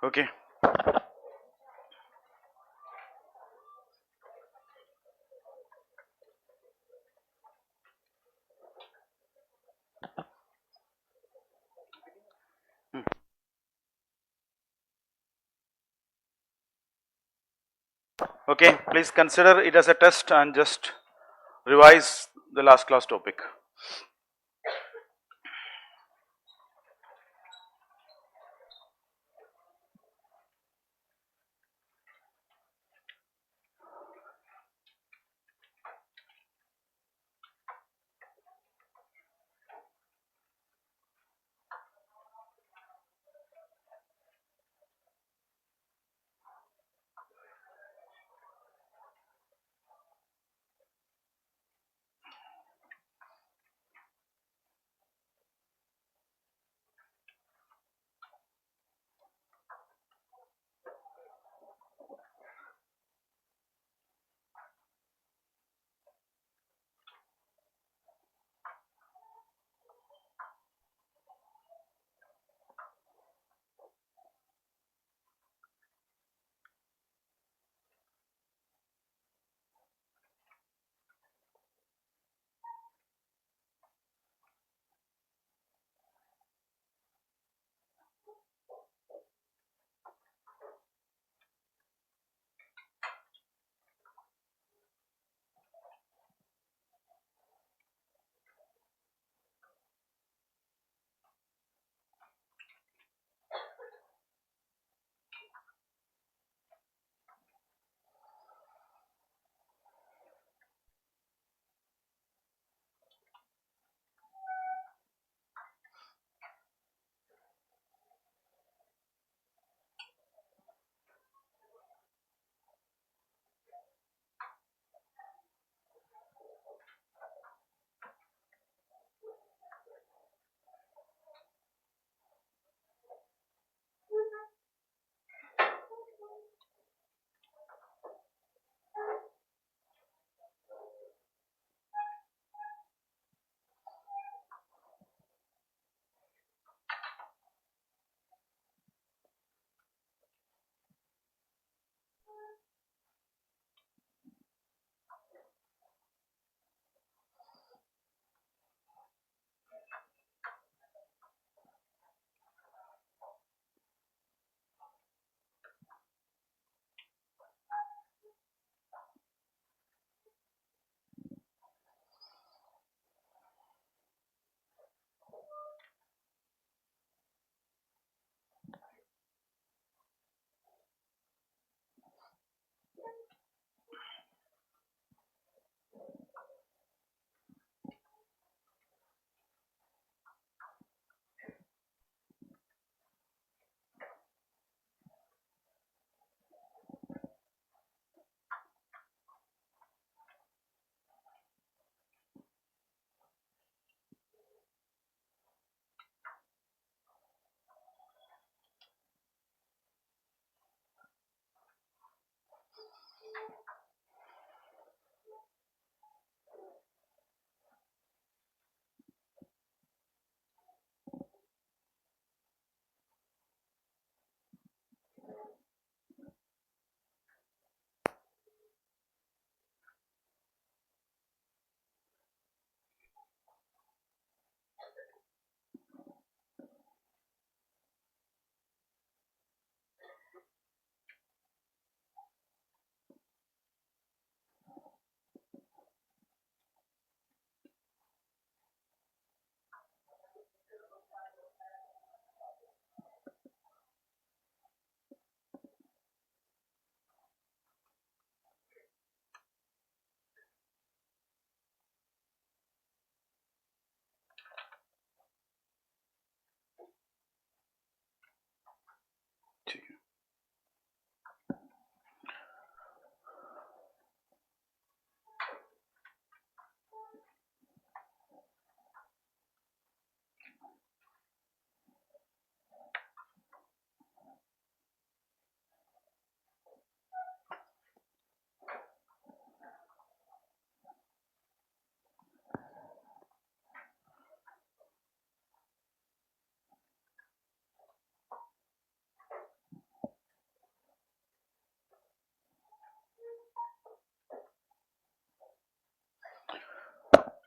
Okay. Hmm. Okay, please consider it as a test and just revise the last class topic.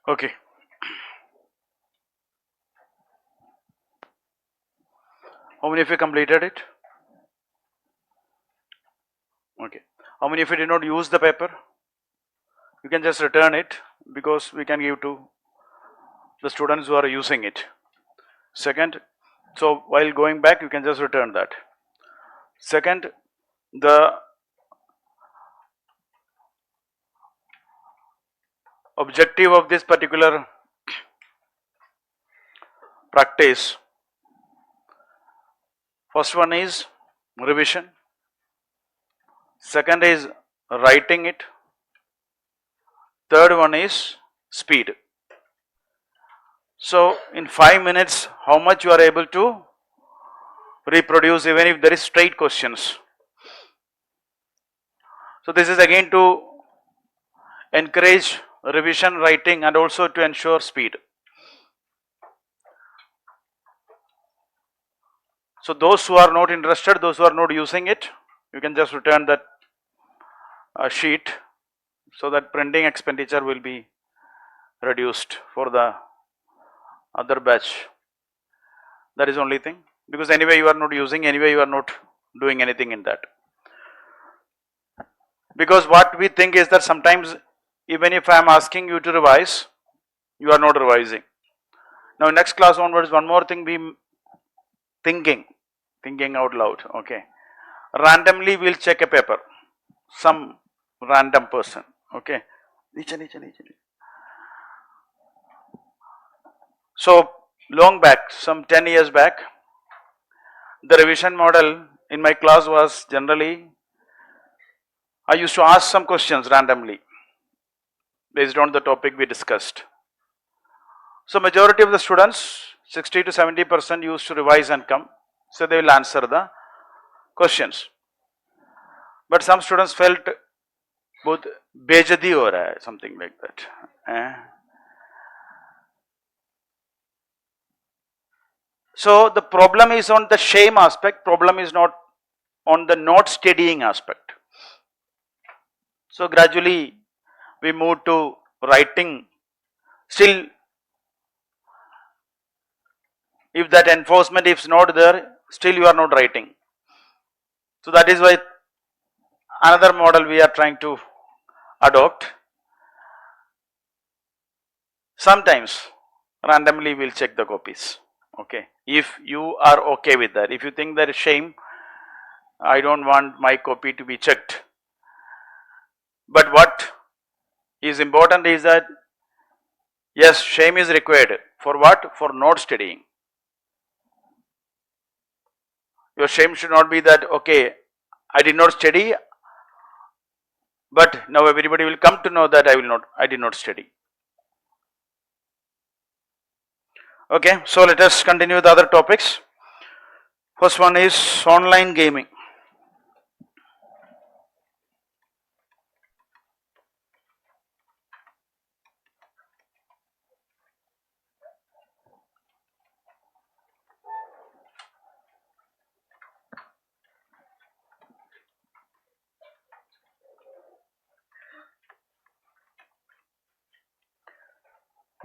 Okay. How many of you completed it? Okay. How many of you did not use the paper? You can just return it because we can give to the students who are using it. Second, so while going back, you can just return that. Second, the objective of this particular practice, first one is revision, second is writing it, third one is speed. So in 5 minutes, how much you are able to reproduce even if there is straight questions. So this is again to encourage revision, writing, and also to ensure speed. So those who are not interested, those who are not using it, you can just return that sheet so that printing expenditure will be reduced for the other batch. That is only thing, because anyway you are not using, anyway you are not doing anything in that. Because what we think is that sometimes even if I am asking you to revise, you are not revising. Now next class onwards, one more thing, be thinking out loud. Okay, randomly we'll check a paper, some random person. Okay, so long back, some 10 years back, the revision model in my class was generally, I used to ask some questions randomly based on the topic we discussed. So majority of the students, 60 to 70% used to revise and come, so they will answer the questions. But some students felt both bejadi ho raha hai, something like that. So the problem is on the shame aspect, problem is not on the not studying aspect. So gradually we moved to writing. Still, if that enforcement is not there, still you are not writing. So that is why another model we are trying to adopt. Sometimes randomly we'll check the copies. Okay, if you are okay with that, if you think there is shame, I don't want my copy to be checked. But what is important is that yes, shame is required. For what? For not studying. Your shame should not be that, okay, I did not study, but now everybody will come to know that I did not study. Okay, so let us continue with other topics. First one is online gaming.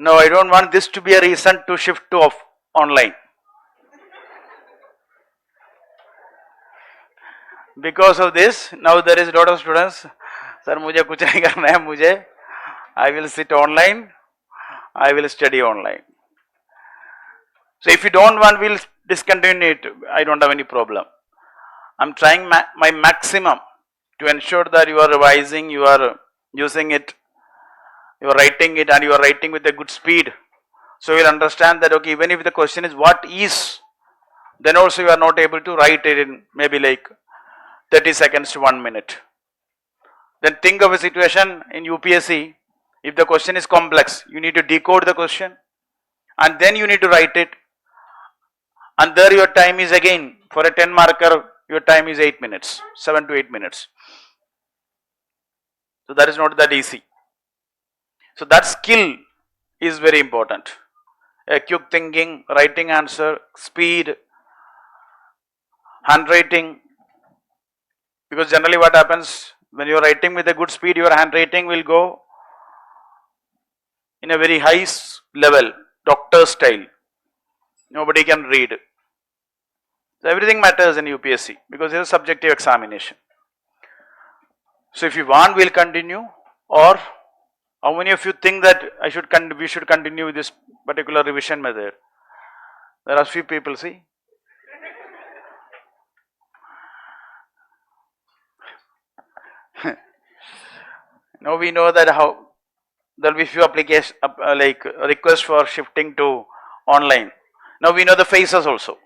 No, I don't want this to be a reason to shift to online. Because of this, now there is a lot of students, sir, मुझे कुछ नहीं करना है, मुझे, I will sit online, I will study online. So if you don't want, we'll discontinue it. I don't have any problem. I'm trying my maximum to ensure that you are revising, you are using it, you are writing it, and you are writing with a good speed. So you'll understand that, okay, even if the question is what is, then also you are not able to write it in maybe like 30 seconds to 1 minute. Then think of a situation in UPSC, if the question is complex, you need to decode the question and then you need to write it, and there your time is again, for a 10 marker, your time is 8 minutes, 7 to 8 minutes. So that is not that easy. So that skill is very important. A quick thinking, writing answer, speed, handwriting. Because generally what happens, when you are writing with a good speed, your handwriting will go in a very high level, doctor style. Nobody can read. So everything matters in UPSC because it's a subjective examination. So if you want, we'll continue, or how many of you think that we should continue with this particular revision method? There are few people, see. Now we know that how there will be few applications like requests for shifting to online. Now we know the phases also.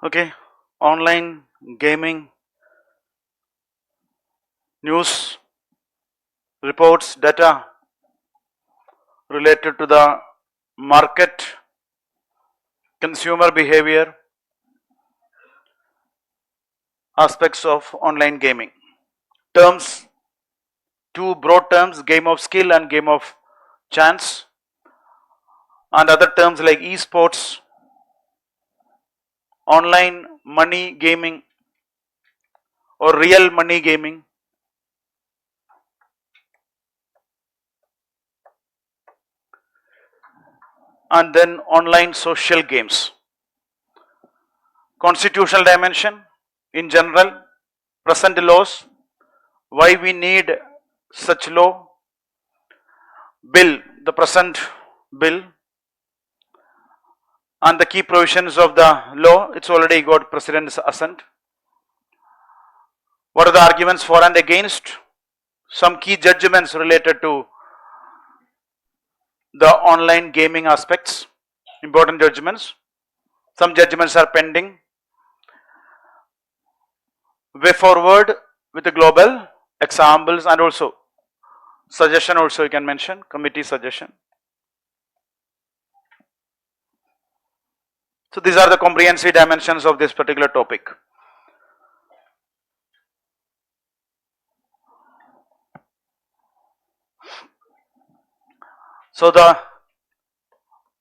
Okay, online gaming, news, reports, data related to the market, consumer behavior, aspects of online gaming. Terms, two broad terms, game of skill and game of chance, and other terms like esports, online money gaming or real money gaming, and then online social games. Constitutional dimension in general, present laws, why we need such law, bill, the present bill, and the key provisions of the law. It's already got President's assent. What are the arguments for and against? Some key judgments related to the online gaming aspects, important judgments. Some judgments are pending. Way forward with the global examples and also suggestion also you can mention, committee suggestion. So these are the comprehensive dimensions of this particular topic. So the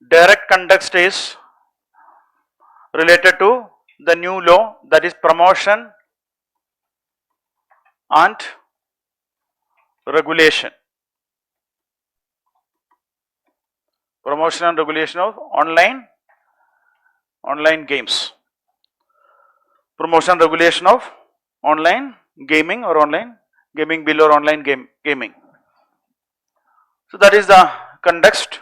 direct context is related to the new law, that is promotion and regulation. Promotion and regulation of online games. Promotion regulation of online gaming or online gaming bill or online gaming. So that is the context.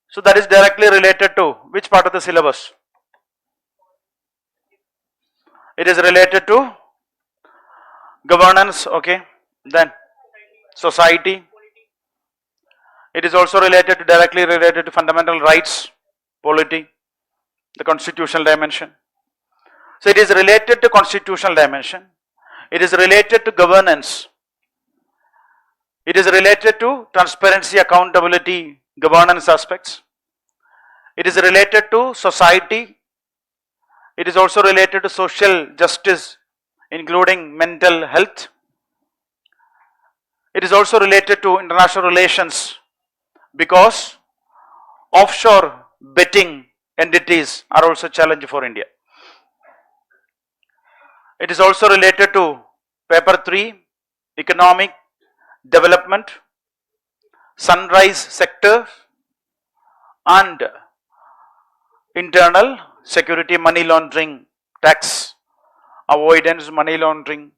So that is directly related to which part of the syllabus? It is related to governance, okay. Then society. It is also related to, directly related to fundamental rights, polity, the constitutional dimension. So it is related to constitutional dimension. It is related to governance. It is related to transparency, accountability, governance aspects. It is related to society. It is also related to social justice, including mental health. It is also related to international relations, because offshore betting entities are also a challenge for India. It is also related to paper 3, economic development, sunrise sector, and internal security, money laundering, tax avoidance, money laundering,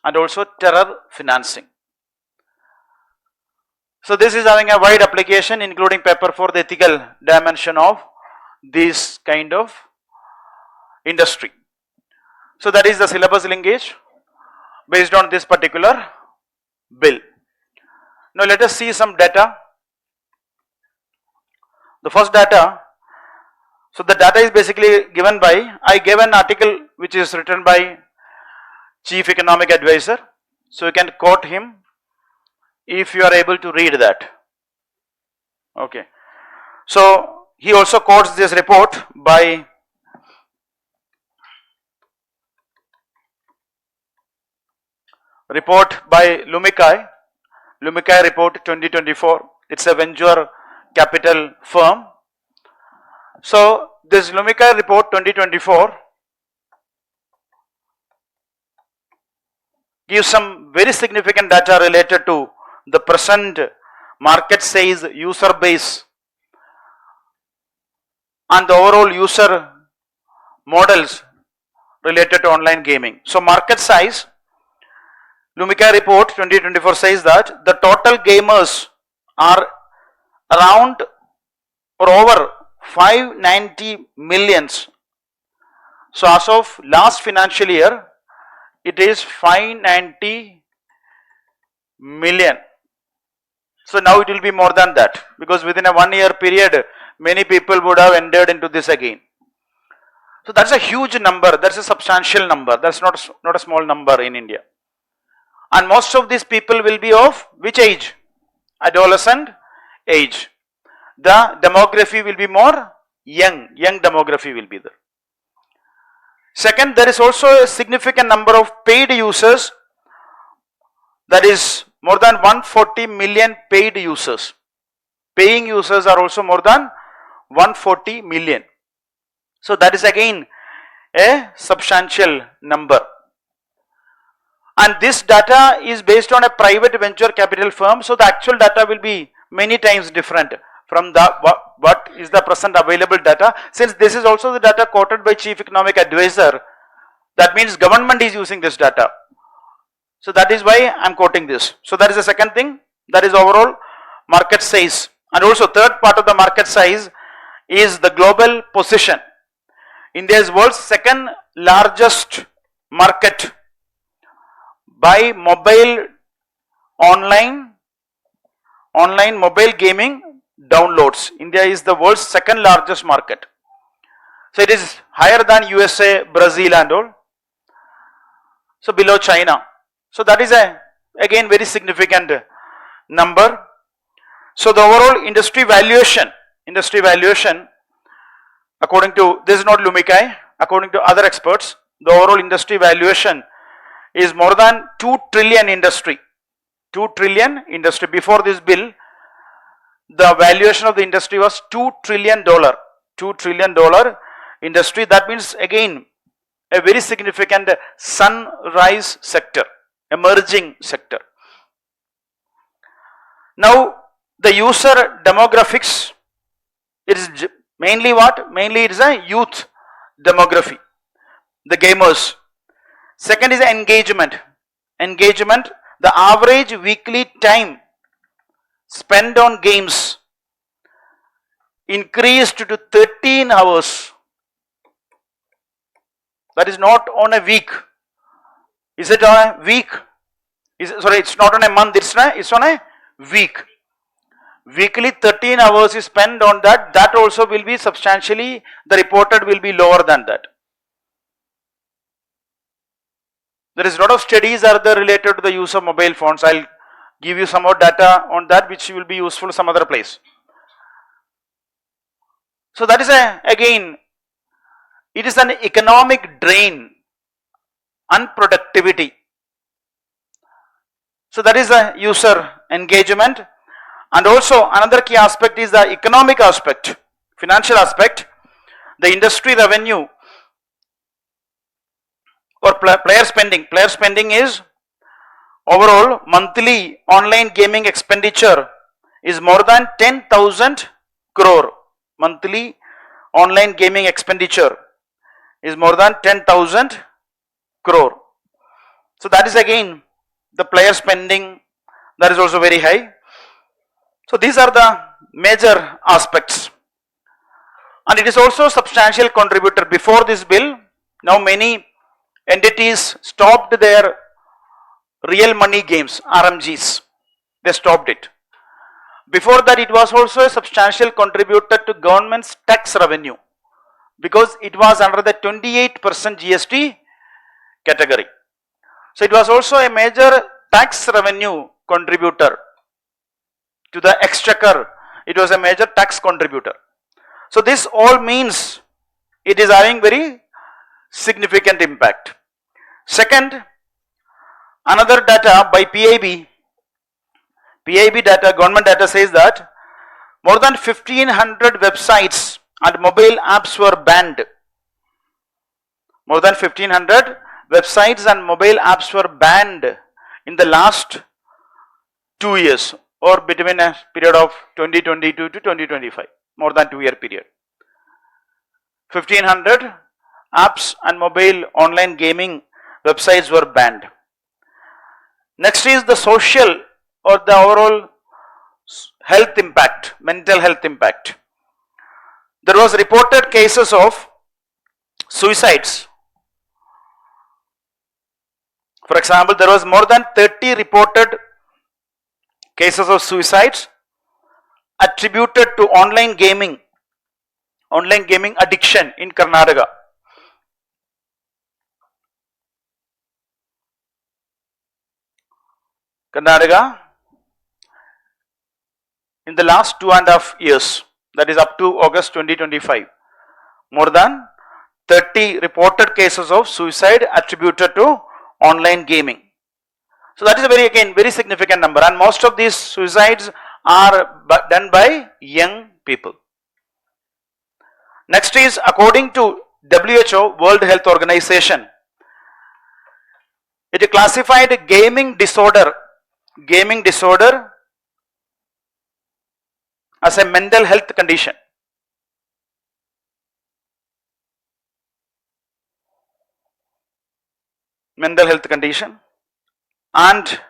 and also terror financing. So this is having a wide application, including paper 4, the ethical dimension of this kind of industry. So that is the syllabus linkage based on this particular bill. Now let us see some data. The first data, so the data is basically given by, I gave an article which is written by Chief Economic Advisor. So you can quote him if you are able to read that. Okay. So he also quotes this report by Lumikai report 2024. It's a venture capital firm. So this Lumikai report 2024 gives some very significant data related to the present market size, user base, and the overall user models related to online gaming. So market size, Lumikai report 2024 says that the total gamers are around or over 590 millions. So as of last financial year, it is 590 million. So now it will be more than that, because within a 1 year period, many people would have entered into this again. So that's a huge number, that's a substantial number, that's not a small number in India. And most of these people will be of which age? Adolescent age. The demography will be more young demography will be there. Second, there is also a significant number of paid users, that is more than 140 million paid users. Paying users are also more than 140 million. So that is again a substantial number. And this data is based on a private venture capital firm, so the actual data will be many times different from the what is the present available data. Since this is also the data quoted by Chief Economic Advisor, that means government is using this data. So that is why I am quoting this. So that is the second thing, that is overall market size. And also third part of the market size is the global position. India is world's second largest market by mobile online mobile gaming downloads. India is the world's second largest market. So it is higher than USA, Brazil and all. So below China. So that is a again very significant number. So the overall industry valuation according to, this is not Lumikai, according to other experts, the overall industry valuation is more than 2 trillion industry. 2 trillion industry. Before this bill, the valuation of the industry was $2 trillion. $2 trillion industry. That means again a very significant sunrise sector, emerging sector. Now the user demographics, it is mainly what? Mainly it is a youth demography, the gamers. Second is engagement. The average weekly time spent on games increased to 13 hours. That is not on a week. Is it on a week? Sorry, it's not on a month, it's on a week. Weekly 13 hours is spent on that. That also will be substantially, the reported will be lower than that. There is a lot of studies are there related to the use of mobile phones. I'll give you some more data on that which will be useful some other place. So that is again, it is an economic drain, unproductivity. So that is the user engagement. And also another key aspect is the economic aspect, financial aspect, the industry revenue or player spending. Player spending is overall monthly online gaming expenditure is more than 10,000 crore. Monthly online gaming expenditure is more than 10,000 crore. So that is again the player spending, that is also very high. So these are the major aspects, and it is also a substantial contributor. Before this bill, now many entities stopped their real money games, RMGs, they stopped it. Before that, it was also a substantial contributor to government's tax revenue because it was under the 28% GST category. So it was also a major tax revenue contributor to the exchequer. It was a major tax contributor. So this all means it is having very significant impact. Second, another data by PIB data, government data says that more than 1500 websites and mobile apps were banned. More than 1500 websites and mobile apps were banned in the last 2 years or between a period of 2022 to 2025, more than 2 year period. 1500 apps and mobile online gaming websites were banned. Next is the social or the overall health impact, mental health impact. There was reported cases of suicides. For example, there was more than 30 reported cases of suicides attributed to online gaming addiction in Karnataka. In the last 2.5 years, that is up to August 2025, more than 30 reported cases of suicide attributed to online gaming. So that is a very significant number, and most of these suicides are done by young people. Next is, according to WHO, World Health Organization, it classified gaming disorder as a mental health condition. And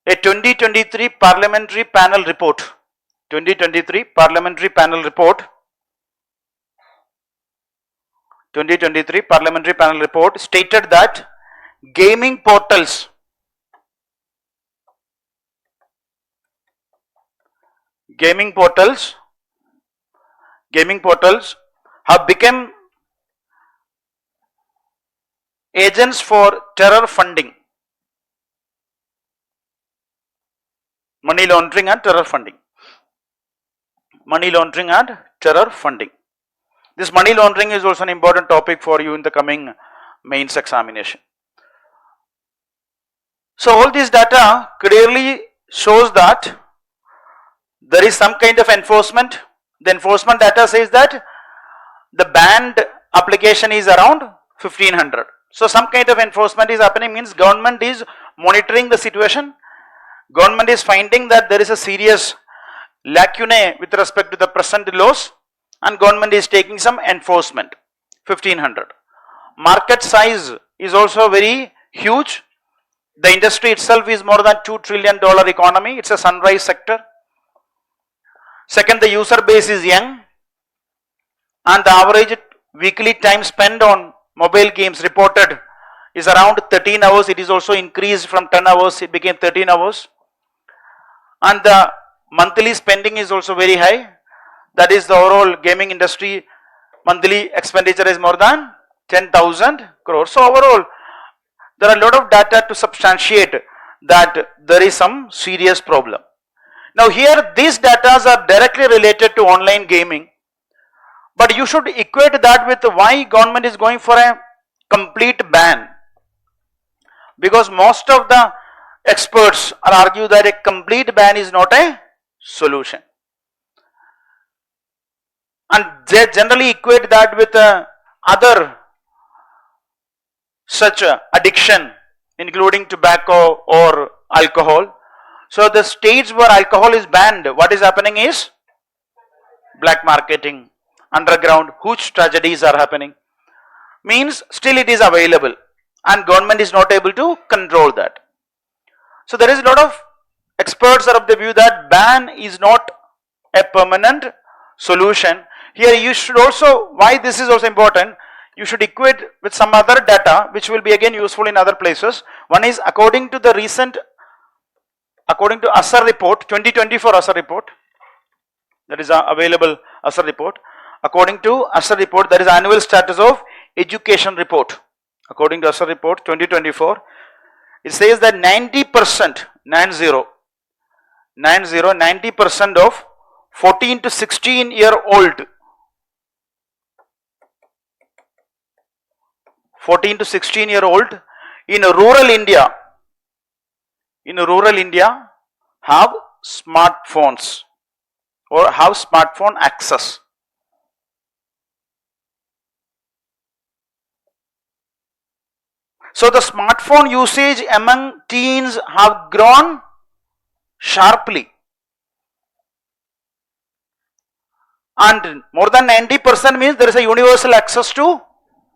a 2023 parliamentary panel report stated that gaming portals have become agents for terror funding, money laundering and terror funding. This money laundering is also an important topic for you in the coming mains examination. So all this data clearly shows that there is some kind of enforcement. The enforcement data says that the banned application is around 1500. So some kind of enforcement is happening, means government is monitoring the situation. Government is finding that there is a serious lacunae with respect to the present laws, and government is taking some enforcement. 1500. Market size is also very huge. The industry itself is more than $2 trillion economy. It's a sunrise sector. Second, the user base is young, and the average weekly time spent on mobile games reported is around 13 hours. It is also increased from 10 hours, it became 13 hours. And the monthly spending is also very high. That is, the overall gaming industry monthly expenditure is more than 10,000 crores. So overall, there are a lot of data to substantiate that there is some serious problem. Now here these data are directly related to online gaming, but you should equate that with why government is going for a complete ban. Because most of the experts argue that a complete ban is not a solution. And they generally equate that with other such addiction, including tobacco or alcohol. So the states where alcohol is banned, what is happening is black marketing, underground, huge tragedies are happening. Means still it is available and government is not able to control that. So there is a lot of experts are of the view that ban is not a permanent solution. Here you should also, why this is also important, you should equate with some other data which will be again useful in other places. One is according to the recent, according to ASER report, 2024 ASER report, that is available ASER report. According to ASER report, that is annual status of education report. According to ASER report 2024, it says that 90%, 90% of 14 to 16 year old, 14 to 16 year old in rural India, have smartphones or have smartphone access. So the smartphone usage among teens have grown sharply, and more than 90% means there is a universal access to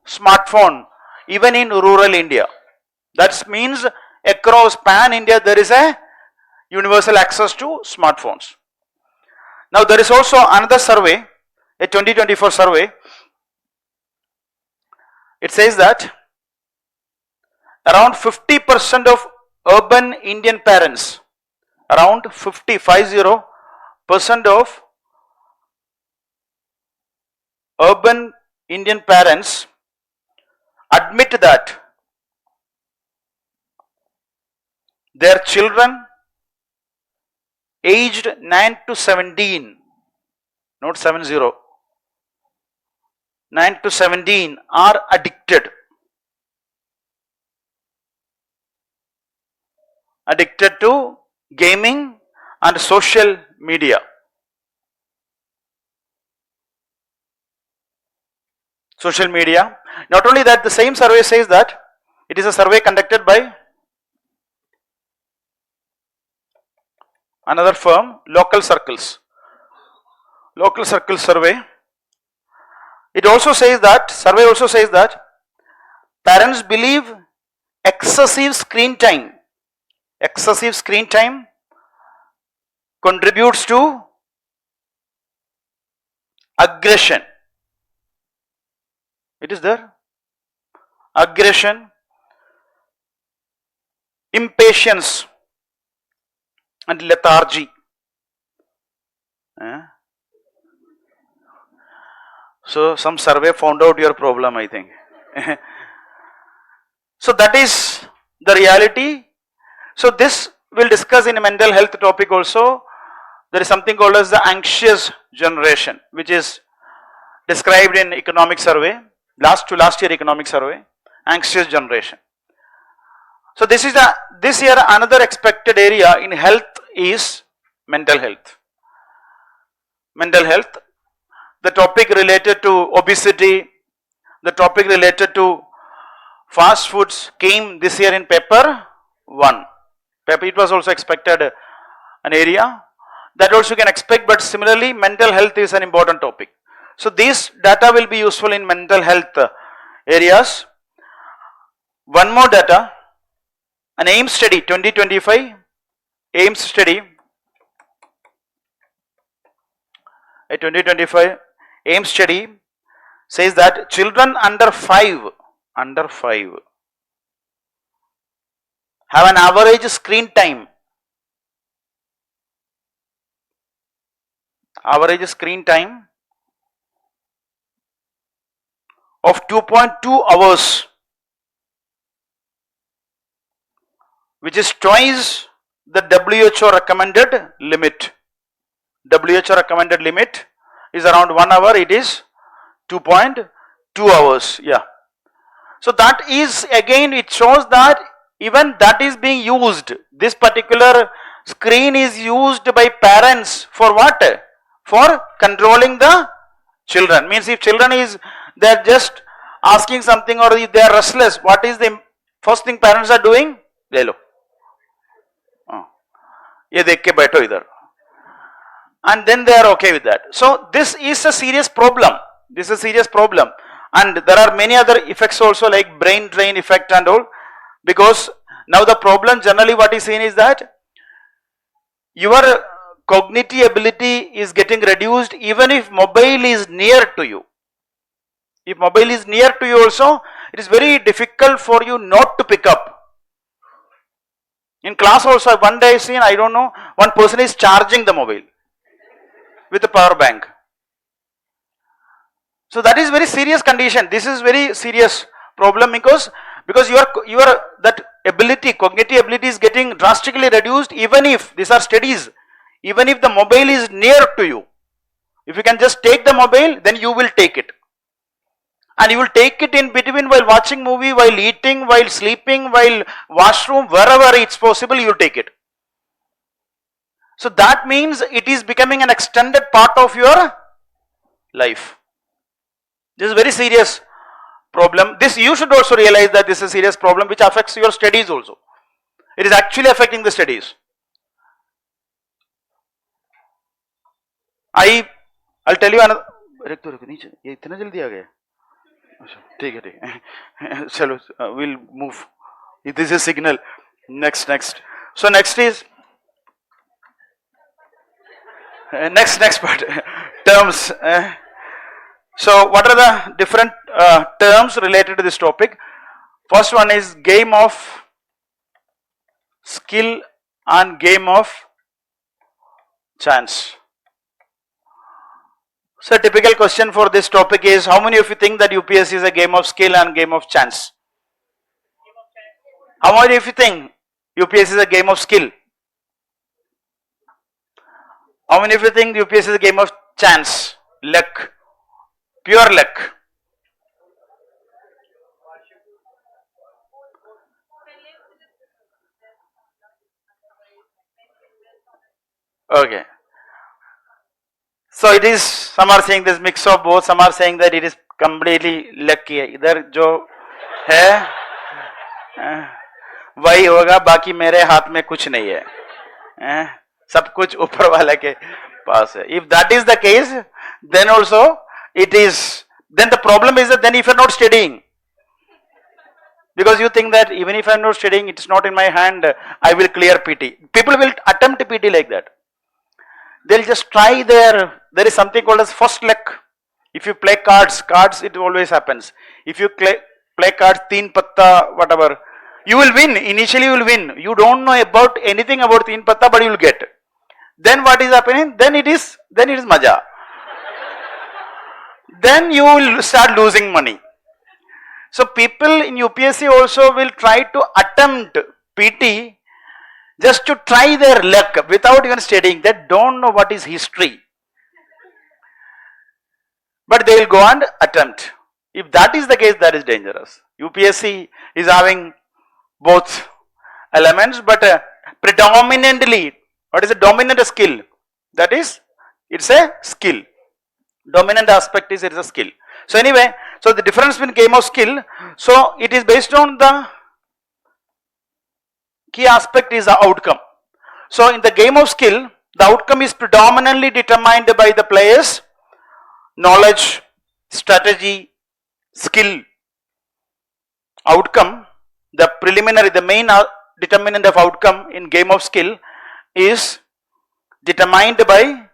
smartphone even in rural India. That means across pan India there is a universal access to smartphones. Now there is also another survey, a 2024 survey. It says that around 50% of urban Indian parents, around 50% of urban Indian parents admit that their children aged 9 to 17, not 70, 9 to 17 are addicted to gaming and social media. Social media. Not only that, the same survey says that it is a survey conducted by another firm, Local Circles survey. It also says that, survey also says that parents believe excessive screen time contributes to aggression. It is there. Aggression, impatience and lethargy. So some survey found out your problem, I think. So that is the reality. So this we'll discuss in a mental health topic also. There is something called as the anxious generation, which is described in economic survey, last year economic survey, anxious generation. So this year another expected area in health is mental health. The topic related to obesity, the topic related to fast foods came this year in paper 1. It was also expected an area that also you can expect, but similarly mental health is an important topic. So these data will be useful in mental health areas. One more data, An AIMS study 2025, AIMS study, a 2025 AIMS study says that children under 5 have an average screen time of 2.2 hours, which is twice the WHO recommended limit. WHO recommended limit is around 1 hour, it is 2.2 hours. Yeah. So that is, again, it shows that even that is being used. This particular screen is used by parents for what? For controlling the children. Means if children is, they are just asking something or if they are restless, what is the first thing parents are doing? ले लो, ये देख के बैठो इधर, and then they are okay with that. So this is a serious problem. This is a serious problem, and there are many other effects also, like brain drain effect and all, because now the problem generally what is seen is that your cognitive ability is getting reduced even if mobile is near to you. If mobile is near to you also, it is very difficult for you not to pick up. In class also, one day I seen, I don't know, one person is charging the mobile with a power bank. So that is very serious condition. This is very serious problem because your that ability, cognitive ability is getting drastically reduced, even if, these are studies, even if the mobile is near to you. If you can just take the mobile, then you will take it. And you will take it in between while watching movie, while eating, while sleeping, while washroom, wherever it's possible, you will take it. So that means it is becoming an extended part of your life. This is very serious problem. This, you should also realize that this is a serious problem which affects your studies also. It is actually affecting the studies. I'll tell you another. ये इतना जल्दी आ गया? ठीक है, चलो, we'll move. This is signal. Next. So next is next part, terms. So what are the different terms related to this topic? First one is game of skill and game of chance. So a typical question for this topic is, how many of you think that UPSC is a game of skill and game of chance? How many of you think UPSC is a game of skill? How many of you think UPSC is a game of chance, luck, pure luck? Okay. So it is, some are saying this mix of both, some are saying that it is completely lucky. इधर जो है वही होगा, बाकी मेरे हाथ में कुछ नहीं है, सब कुछ ऊपर वाले के पास है. If that is the case, then also it is, then the problem is that then if you are not studying, because you think that even if I am not studying, it is not in my hand, I will clear PT. People will attempt PT like that. They'll just try there is something called as first luck. If you play cards, it always happens. If you play cards, teen patta, whatever, you will win. Initially you will win. You don't know about anything about teen patta, but you will get. Then what is happening? Then it is maja. Then you will start losing money. So people in UPSC also will try to attempt PT just to try their luck without even studying. They don't know what is history, but they will go and attempt. If that is the case, that is dangerous. UPSC is having both elements, but predominantly, what is a dominant skill? That is, it's a skill. Dominant aspect is, it is a skill. So anyway, so the difference between game of skill, so it is based on the key aspect is the outcome. So in the game of skill, the outcome is predominantly determined by the players' knowledge, strategy, skill. Outcome, the preliminary, the main determinant of outcome in game of skill is determined by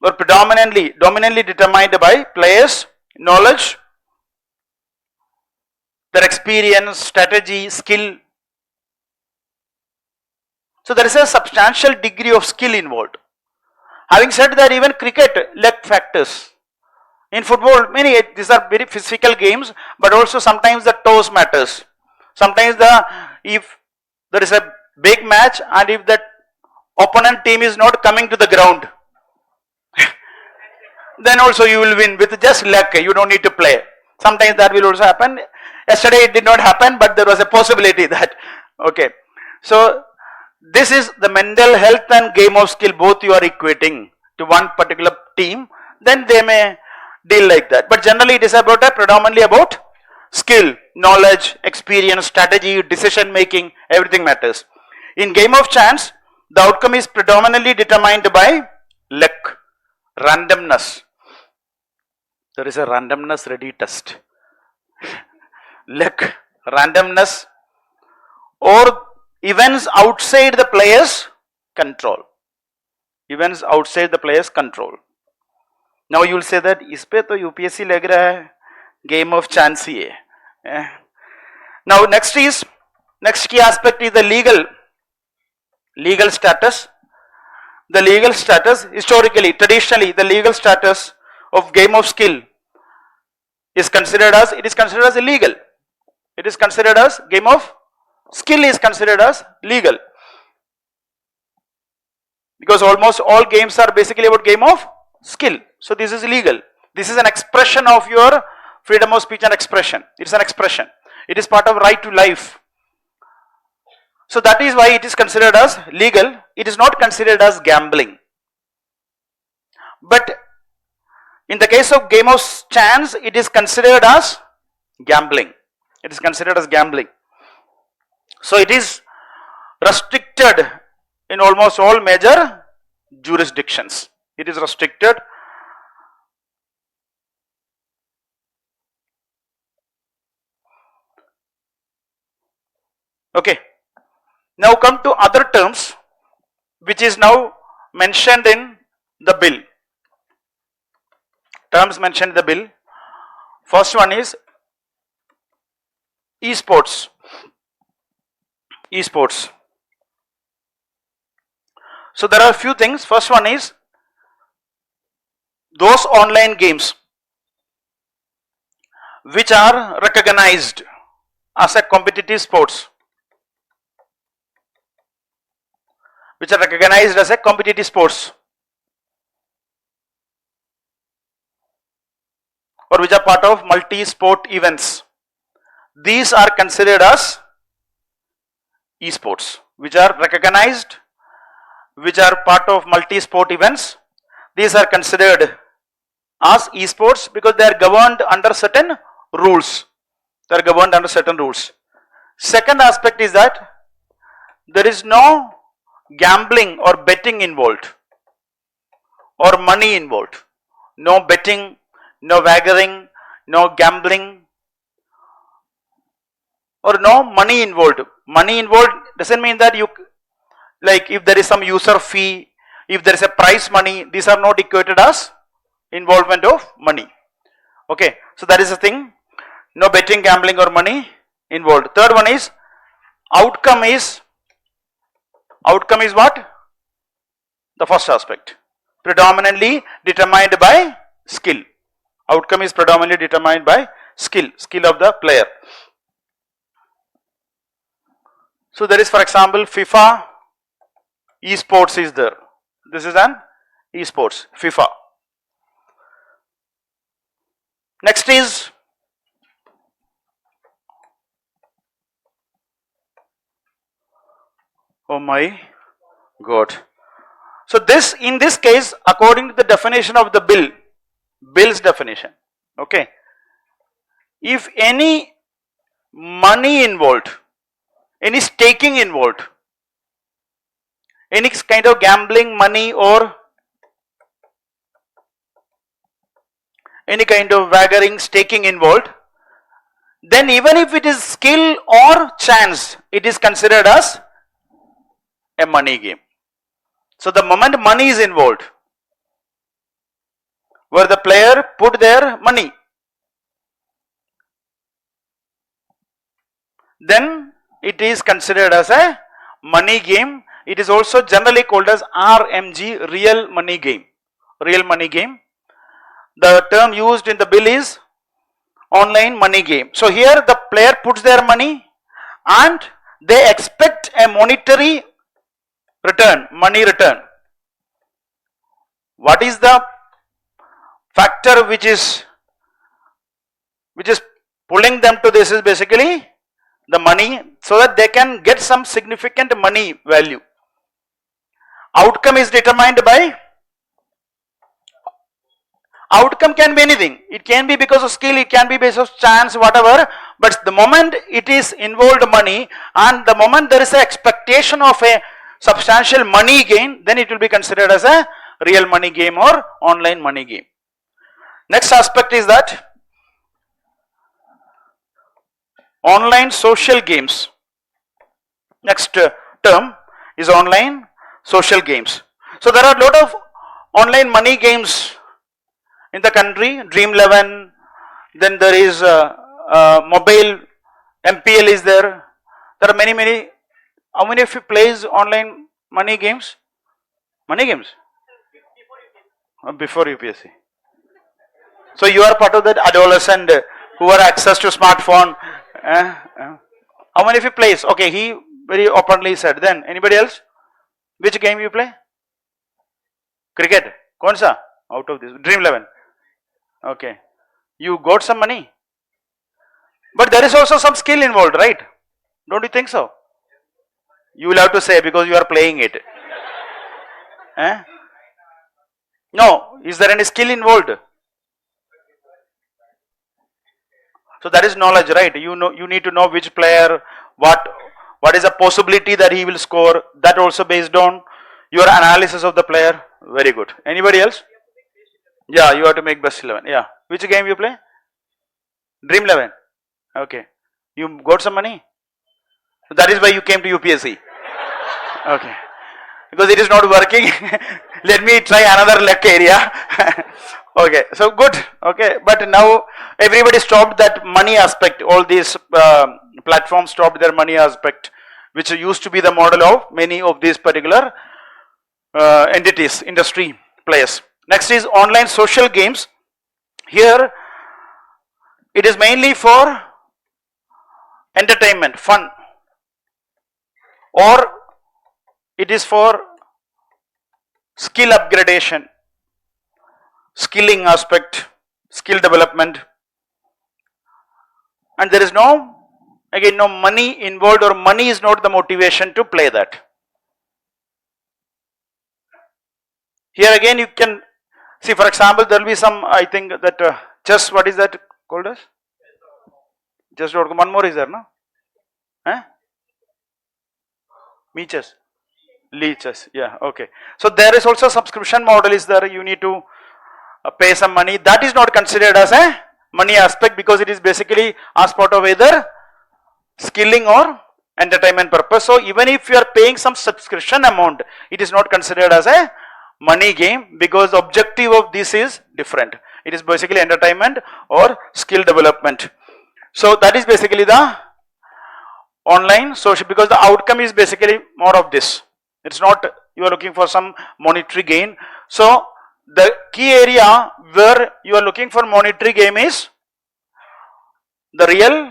or dominantly determined by players' knowledge, their experience, strategy, skill. So there is a substantial degree of skill involved. Having said that, even cricket lack factors. In football, these are very physical games, but also sometimes the toes matters. Sometimes if there is a big match and if that opponent team is not coming to the ground, then also you will win with just luck. You don't need to play. Sometimes that will also happen. Yesterday it did not happen, but there was a possibility that, okay. So this is the mental health and game of skill, both you are equating to one particular team, then they may deal like that. But generally it is predominantly about skill, knowledge, experience, strategy, decision making, everything matters. In game of chance, the outcome is predominantly determined by luck, randomness. There is a randomness ready test. Luck, randomness, or events outside the player's control. Events outside the player's control. Now you will say that इसपे तो UPSC लग रहा है, game of chance ही है. Now next key aspect is the legal status. The legal status, historically, traditionally, the legal status of game of skill is considered as illegal. It is considered as game of skill is considered as legal, because almost all games are basically about game of skill. So this is illegal. This is an expression of your freedom of speech and expression. It is an expression. It is part of right to life. So that is why it is considered as legal. It is not considered as gambling. But in the case of game of chance, it is considered as gambling. It is considered as gambling. So it is restricted in almost all major jurisdictions. It is restricted. Okay. Now come to other terms which is now mentioned in the bill. Terms mentioned in the bill. First one is esports. Esports. So there are a few things. First one is those online games which are recognized as a competitive sports. Which are recognized as a competitive sports, or which are part of multi-sport events. These are considered as esports, which are recognized, which are part of multi-sport events. These are considered as esports because they are governed under certain rules. They are governed under certain rules. Second aspect is that there is no gambling or betting involved or money involved. No betting, no wagering, no gambling, or no money involved. Money involved doesn't mean that you, like if there is some user fee, if there is a prize money, these are not equated as involvement of money. Okay, so that is the thing. No betting, gambling or money involved. Third one is outcome is what? The first aspect. Predominantly determined by skill. Outcome is predominantly determined by skill of the player. So there is, for example, FIFA esports is there. This is an esports, FIFA. Next is oh my God. So this, in this case, according to the definition of the bill's definition, okay, if any money involved, any staking involved, any kind of gambling, money or any kind of wagering, staking involved, then even if it is skill or chance, it is considered as a money game. So the moment money is involved, where the player put their money, then it is considered as a money game. It is also generally called as RMG, real money game. Real money game. The term used in the bill is online money game. So here the player puts their money and they expect a monetary return, money return. What is the factor which is pulling them to this is basically the money, so that they can get some significant money value. Outcome is determined by, outcome can be anything. It can be because of skill, it can be based on chance, whatever. But the moment it is involved money, and the moment there is an expectation of a substantial money gain, then it will be considered as a real money game or online money game. Next aspect is that online social games. Next term is online social games. So there are a lot of online money games in the country. Dream 11, then there is mobile, MPL is there. There are many. How many of you plays online money games? Money games? Before UPSC. So you are part of that adolescent who are access to smartphone. How many of you plays? Okay, he very openly said. Then anybody else? Which game you play? Cricket. Kaun sa? Out of this. Dream 11. Okay. You got some money. But there is also some skill involved, right? Don't you think so? You will have to say because you are playing it. No. Is there any skill involved? So that is knowledge, right? You know, you need to know which player, what is the possibility that he will score. That also based on your analysis of the player. Very good. Anybody else? Yeah, you have to make best 11. Yeah. Which game you play? Dream 11. Okay. You got some money? That is why you came to UPSC. Okay. Because it is not working. Let me try another luck area. Okay, so good. Okay, but now everybody stopped that money aspect. All these platforms stopped their money aspect, which used to be the model of many of these particular entities, industry players. Next is online social games. Here it is mainly for entertainment, fun, or it is for skill upgradation, skilling aspect, skill development, and there is no money involved, or money is not the motivation to play that. Here again you can see, for example, there will be some, I think that chess, what is that called as? Chess.com, one more is there, no? Me chess. Lee chess, yeah, okay. So there is also subscription model is there, you need to pay some money. That is not considered as a money aspect because it is basically as part of either skilling or entertainment purpose. So even if you are paying some subscription amount, it is not considered as a money game because the objective of this is different. It is basically entertainment or skill development. So that is basically the online social, because the outcome is basically more of this. It's not you are looking for some monetary gain. So the key area where you are looking for monetary game is the real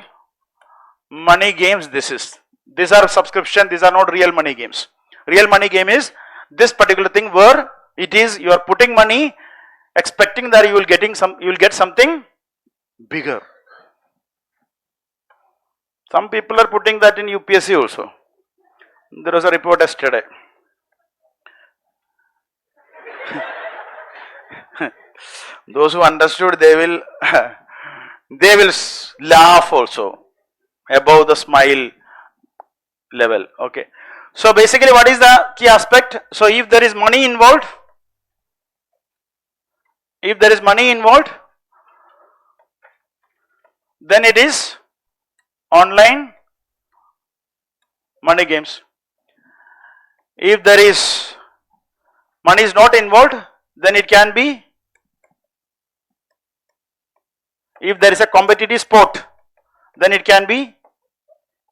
money games. These are subscription, these are not real money games. Real money game is this particular thing where it is you are putting money expecting that you will get something bigger. Some people are putting that in UPSC also. There was a report yesterday. Those who understood, they will laugh also above the smile level. Okay. So basically, what is the key aspect? So if there is money involved, then it is online money games. If there is money is not involved, then it can be, if there is a competitive sport, then it can be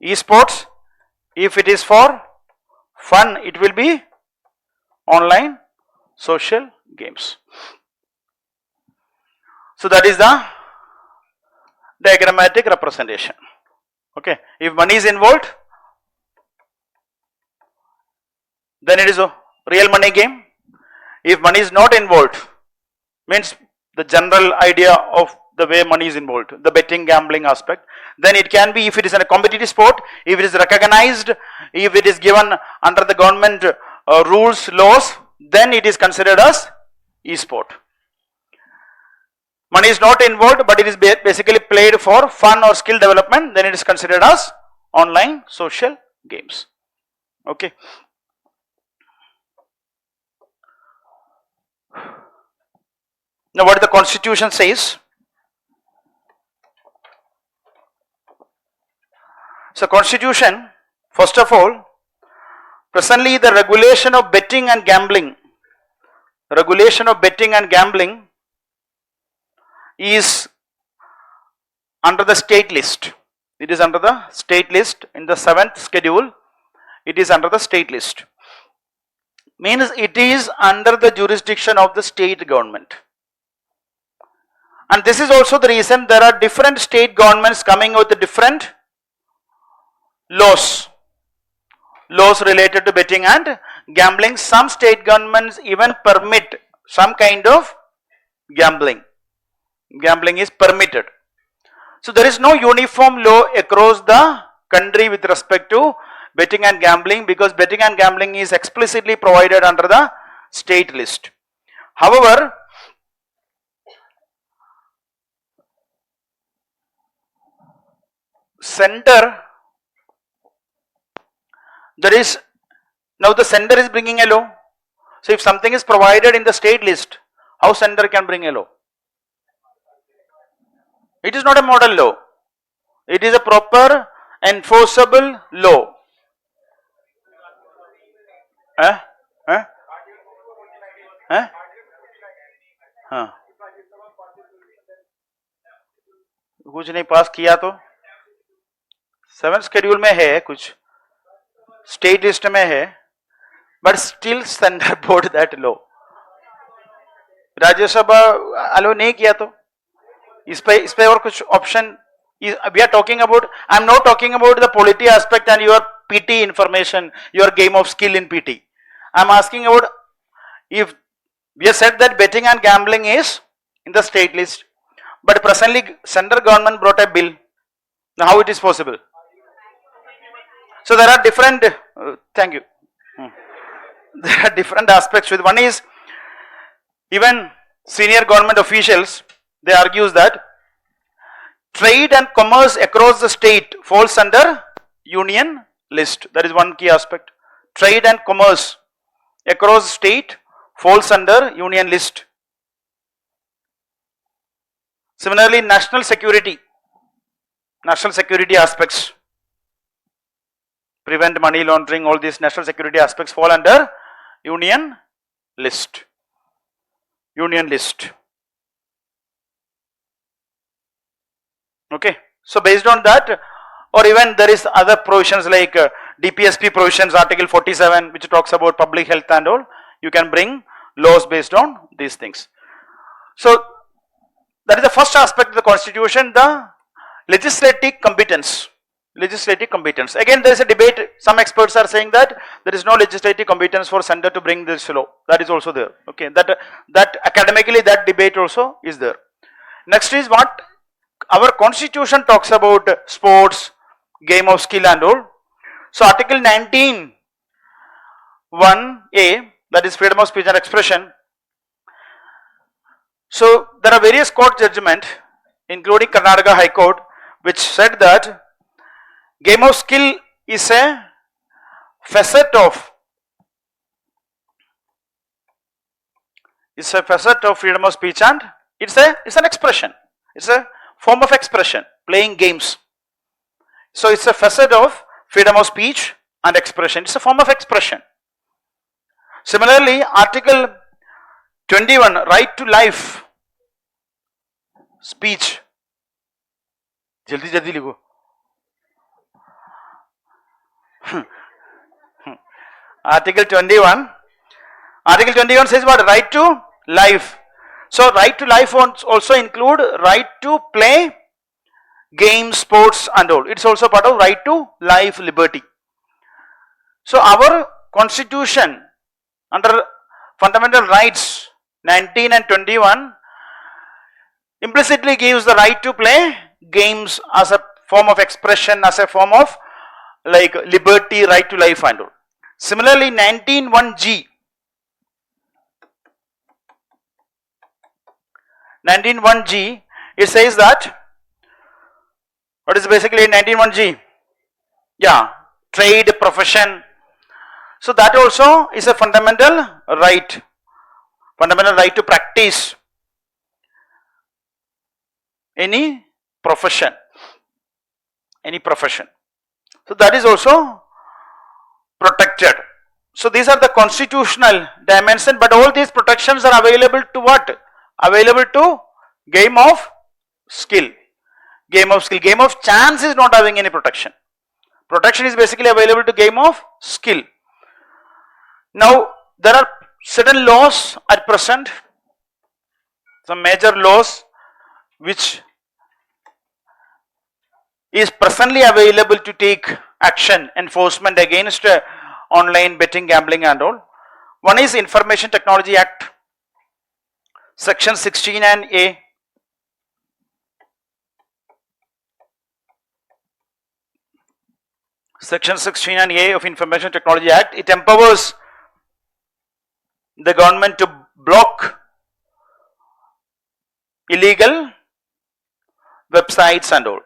e-sports. If it is for fun, it will be online social games. So that is the diagrammatic representation. Okay, if money is involved, then it is a real money game. If money is not involved, means the general idea of the way money is involved, the betting gambling aspect, then it can be, if it is in a competitive sport, if it is recognized, if it is given under the government rules, laws, then it is considered as e-sport. Money is not involved, but it is basically played for fun or skill development, then it is considered as online social games. Okay. Now what the Constitution says. So Constitution, first of all, presently the regulation of betting and gambling, is under the state list. It is under the state list in the 7th schedule. It is under the state list. Means it is under the jurisdiction of the state government. And this is also the reason there are different state governments coming with different laws related to betting and gambling. Some state governments even permit some kind of gambling. Gambling is permitted. So there is no uniform law across the country with respect to betting and gambling, because betting and gambling is explicitly provided under the state list. However, center, there is, now the center is bringing a law. So if something is provided in the state list, how center can bring a law? It is not a model law. It is a proper enforceable law. कुछ नहीं पास किया तो 7th schedule में है, कुछ state list में है, but still centre board that law, Rajya Sabha allow नहीं किया तो इस पे और कुछ option. We are talking about, I am not talking about the polity aspect and your PT information, your game of skill in PT. I am asking about, if we have said that betting and gambling is in the state list, but presently central government brought a bill. Now how it is possible? So there are different, thank you. There are different aspects with. One is, even senior government officials, they argues that trade and commerce across the state falls under union list. That is one key aspect. Trade and commerce across state falls under union list. Similarly, national security aspects, prevent money laundering, all these national security aspects fall under union list. Okay, so based on that, or even there is other provisions like DPSP provisions, article 47, which talks about public health and all. You can bring laws based on these things. So that is the first aspect of the constitution, the legislative competence. Again, there is a debate. Some experts are saying that there is no legislative competence for center to bring this law. That is also there. Okay, that academically that debate also is there. Next is what our constitution talks about: sports, game of skill and all. So article 19 1A, that is freedom of speech and expression. So there are various court judgment, including Karnataka High Court, which said that game of skill is a facet of freedom of speech, and it's an expression. It's a form of expression, playing games. So it's a facet of freedom of speech and expression. It's a form of expression. Similarly, Article 21, right to life, speech. Jaldi jaldi likho. Article 21. Article 21 says what? Right to life. So right to life also include right to play games, sports and all. It's also part of right to life, liberty. So our constitution under fundamental rights 19 and 21 implicitly gives the right to play games as a form of expression, as a form of like liberty, right to life and all. Similarly, 19(1)(g), 19(1)(g), it says that, what is basically 19(1)(g)? Yeah, trade, profession. So that also is a fundamental right to practice any profession. So that is also protected. So these are the constitutional dimension, but all these protections are available to what? Available to game of skill. Game of chance is not having any protection. Protection is basically available to game of skill. Now there are certain laws at present, some major laws which is presently available to take action, enforcement against online betting, gambling and all. One is Information Technology Act, Section 16 and A. Section 16 and A of Information Technology Act, it empowers the government to block illegal websites and all.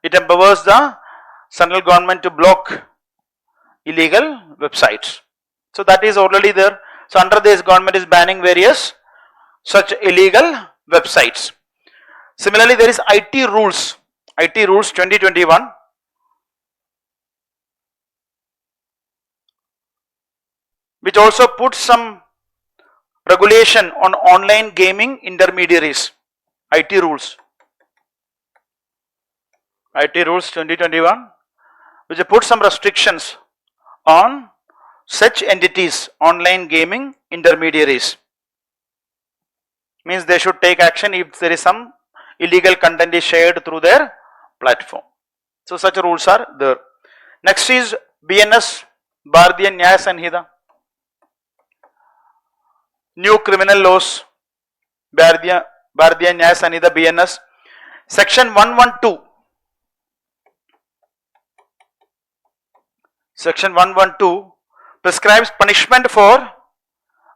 It empowers the central government to block illegal websites. So that is already there. So under this, government is banning various such illegal websites. Similarly, there is IT rules 2021. Which also puts some regulation on online gaming intermediaries. IT rules 2021, which put some restrictions on such entities, online gaming intermediaries. Means they should take action if there is some illegal content is shared through their platform. So such rules are there. Next is BNS, Bharatiya Nyaya Sanhita. New criminal laws, Bharatiya Nyaya Sanhita, BNS. Section 112. Section 112 prescribes punishment for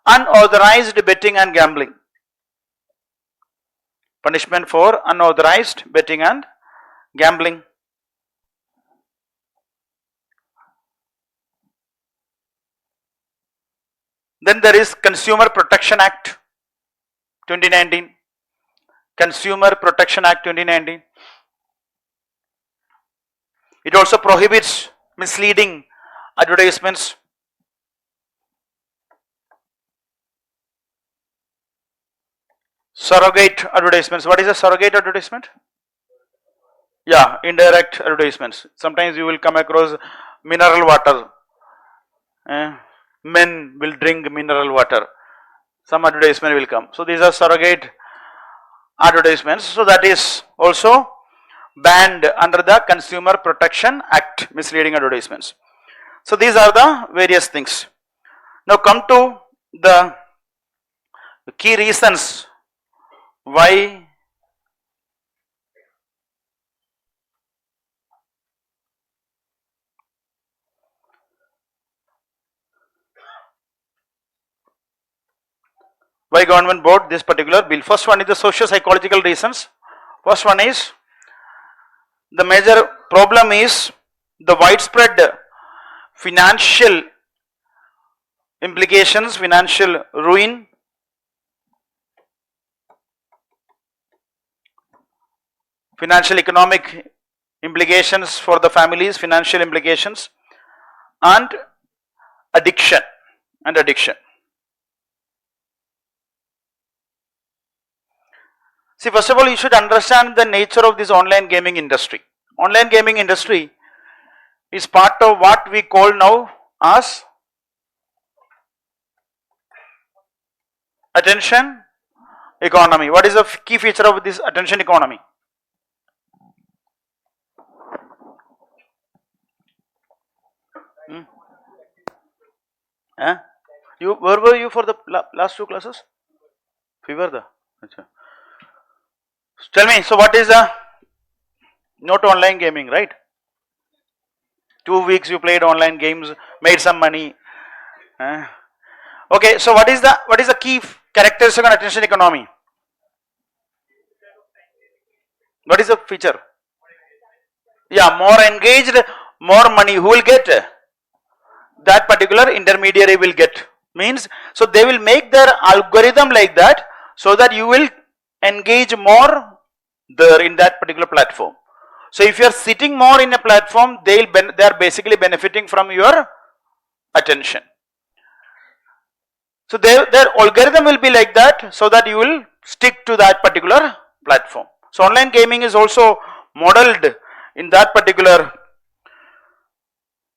unauthorized betting and gambling. Punishment for unauthorized betting and gambling. Then there is Consumer Protection Act 2019. Consumer Protection Act 2019. It also prohibits misleading advertisements. Surrogate advertisements. What is a surrogate advertisement? Yeah, indirect advertisements. Sometimes you will come across mineral water. Men will drink mineral water. Some advertisement will come. So these are surrogate advertisements. So that is also banned under the Consumer Protection Act, misleading advertisements. So these are the various things. Now come to the key reasons why government brought this particular bill. First one is the socio-psychological reasons. First one is the major problem is the widespread financial implications, financial ruin, financial economic implications for the families, financial implications, and addiction. See, first of all, you should understand the nature of this online gaming industry. Online gaming industry is part of what we call now as attention economy. What is the key feature of this attention economy? Where were you for the last two classes? Fever the. Tell me, so what is the not online gaming, right? 2 weeks you played online games, made some money. Okay, so what is the key characteristic of attention economy? What is the feature? Yeah, more engaged, more money. Who will get? That particular intermediary will get. Means, so they will make their algorithm like that, so that you will engage more there in that particular platform. So if you are sitting more in a platform, they are basically benefiting from your attention. So their algorithm will be like that, so that you will stick to that particular platform. So online gaming is also modeled in that particular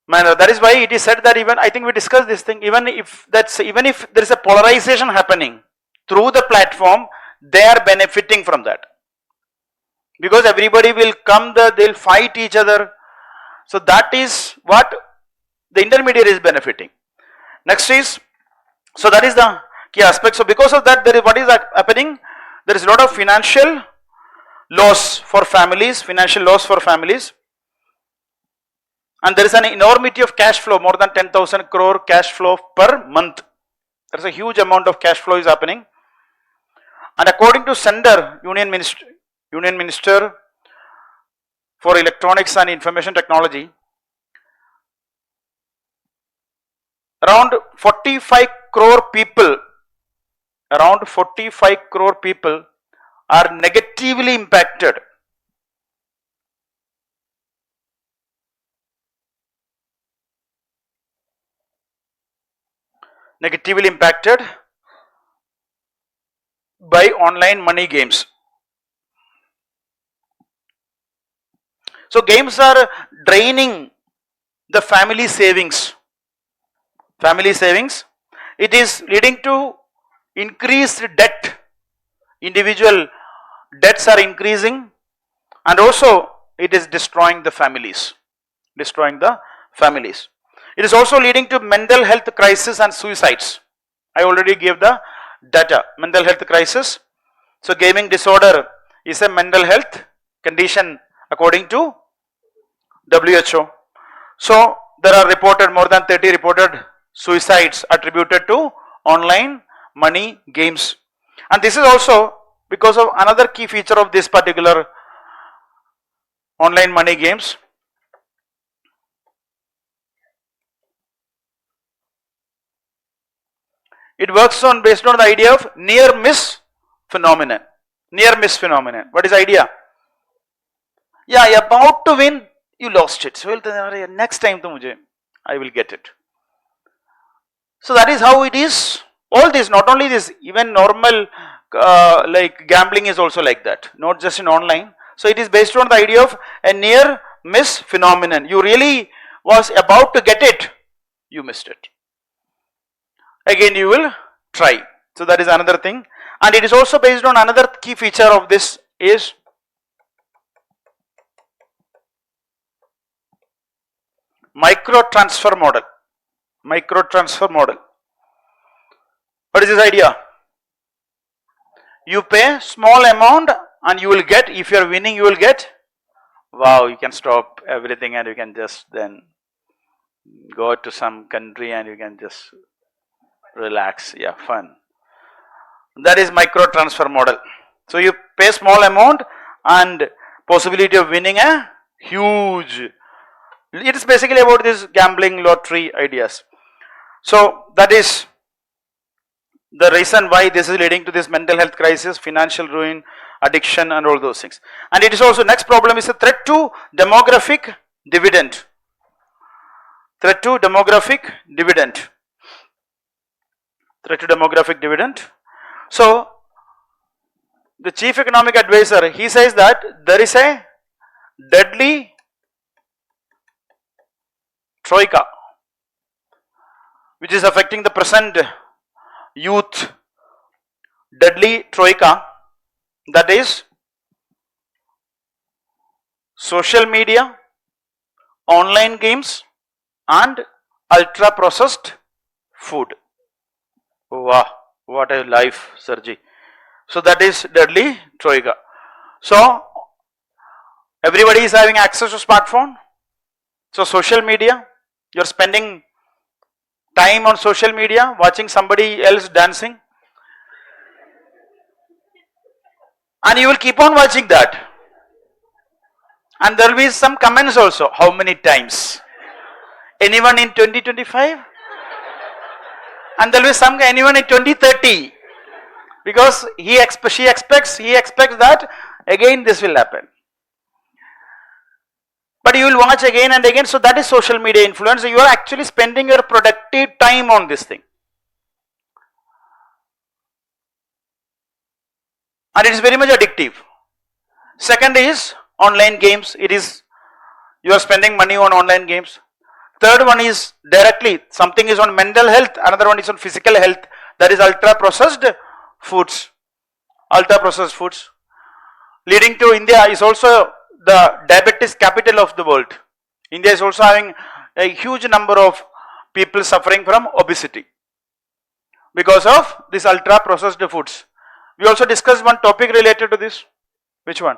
manner. That is why it is said that, even I think we discussed this thing, even if there is a polarization happening through the platform, they are benefiting from that, because everybody will come there, they will fight each other. So that is what the intermediary is benefiting. Next is, so that is the key aspect. So because of that, there is what is happening? There is a lot of financial loss for families, and there is an enormity of cash flow, more than 10,000 crore cash flow per month. There is a huge amount of cash flow is happening. And according to Sender, Union Minister for Electronics and Information Technology, around 45 crore people are negatively impacted. By online money games. So games are draining the family savings. It is leading to increased debt. Individual debts are increasing, and also it is destroying the families. It is also leading to mental health crisis and suicides. I already gave the data. Mental health crisis. So gaming disorder is a mental health condition according to WHO. So there are more than 30 reported suicides attributed to online money games. And this is also because of another key feature of this particular online money games. It works based on the idea of near miss phenomenon. What is the idea? Yeah, you're about to win, you lost it. So next time I will get it. So that is how it is. All this, not only this, even normal like gambling is also like that, not just in online. So it is based on the idea of a near miss phenomenon. You really was about to get it, you missed it. Again you will try. So that is another thing. And it is also based on another key feature of this is micro transfer model. What is this idea? You pay small amount and you will get, if you are winning, you will get, wow, you can stop everything and you can just then go to some country and you can just relax, yeah, fun. That is micro transfer model. So you pay small amount and possibility of winning a huge. It is basically about this gambling lottery ideas. So that is the reason why this is leading to this mental health crisis, financial ruin, addiction and all those things. And it is also, next problem is a threat to demographic dividend. Threat to demographic dividend. Threat to demographic dividend. So, the chief economic advisor, he says that there is a deadly troika which is affecting the present youth. Deadly troika, that is social media, online games and ultra processed food. Wow, what a life, Sergi. So that is deadly troika. So everybody is having access to smartphone. So social media, you are spending time on social media watching somebody else dancing, and you will keep on watching that, and there will be some comments also. How many times? Anyone in 2025? And there will be some, anyone in 2030? Because he expects that again this will happen. But you will watch again and again. So that is social media influence. So you are actually spending your productive time on this thing. And it is very much addictive. Second is online games. It is, you are spending money on online games. Third one is directly, something is on mental health, another one is on physical health. That is ultra processed foods. Ultra processed foods. Leading to India is also the diabetes capital of the world. India is also having a huge number of people suffering from obesity because of this ultra processed foods. We also discussed one topic related to this. Which one?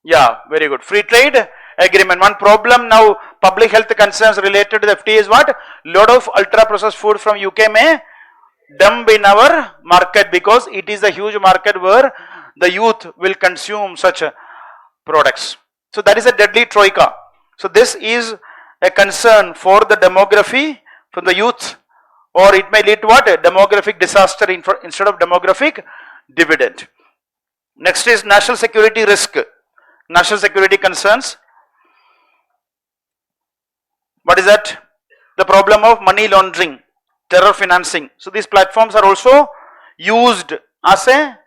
Yeah, very good. Free trade agreement. One problem now, public health concerns related to the FTA is what? Lot of ultra processed food from UK may dump in our market because it is a huge market where the youth will consume such products. So that is a deadly troika. So this is a concern for the demography, for the youth, or it may lead to what? A demographic disaster instead of demographic dividend. Next is national security risk. National security concerns. What is that? The problem of money laundering, terror financing. So these platforms are also used as a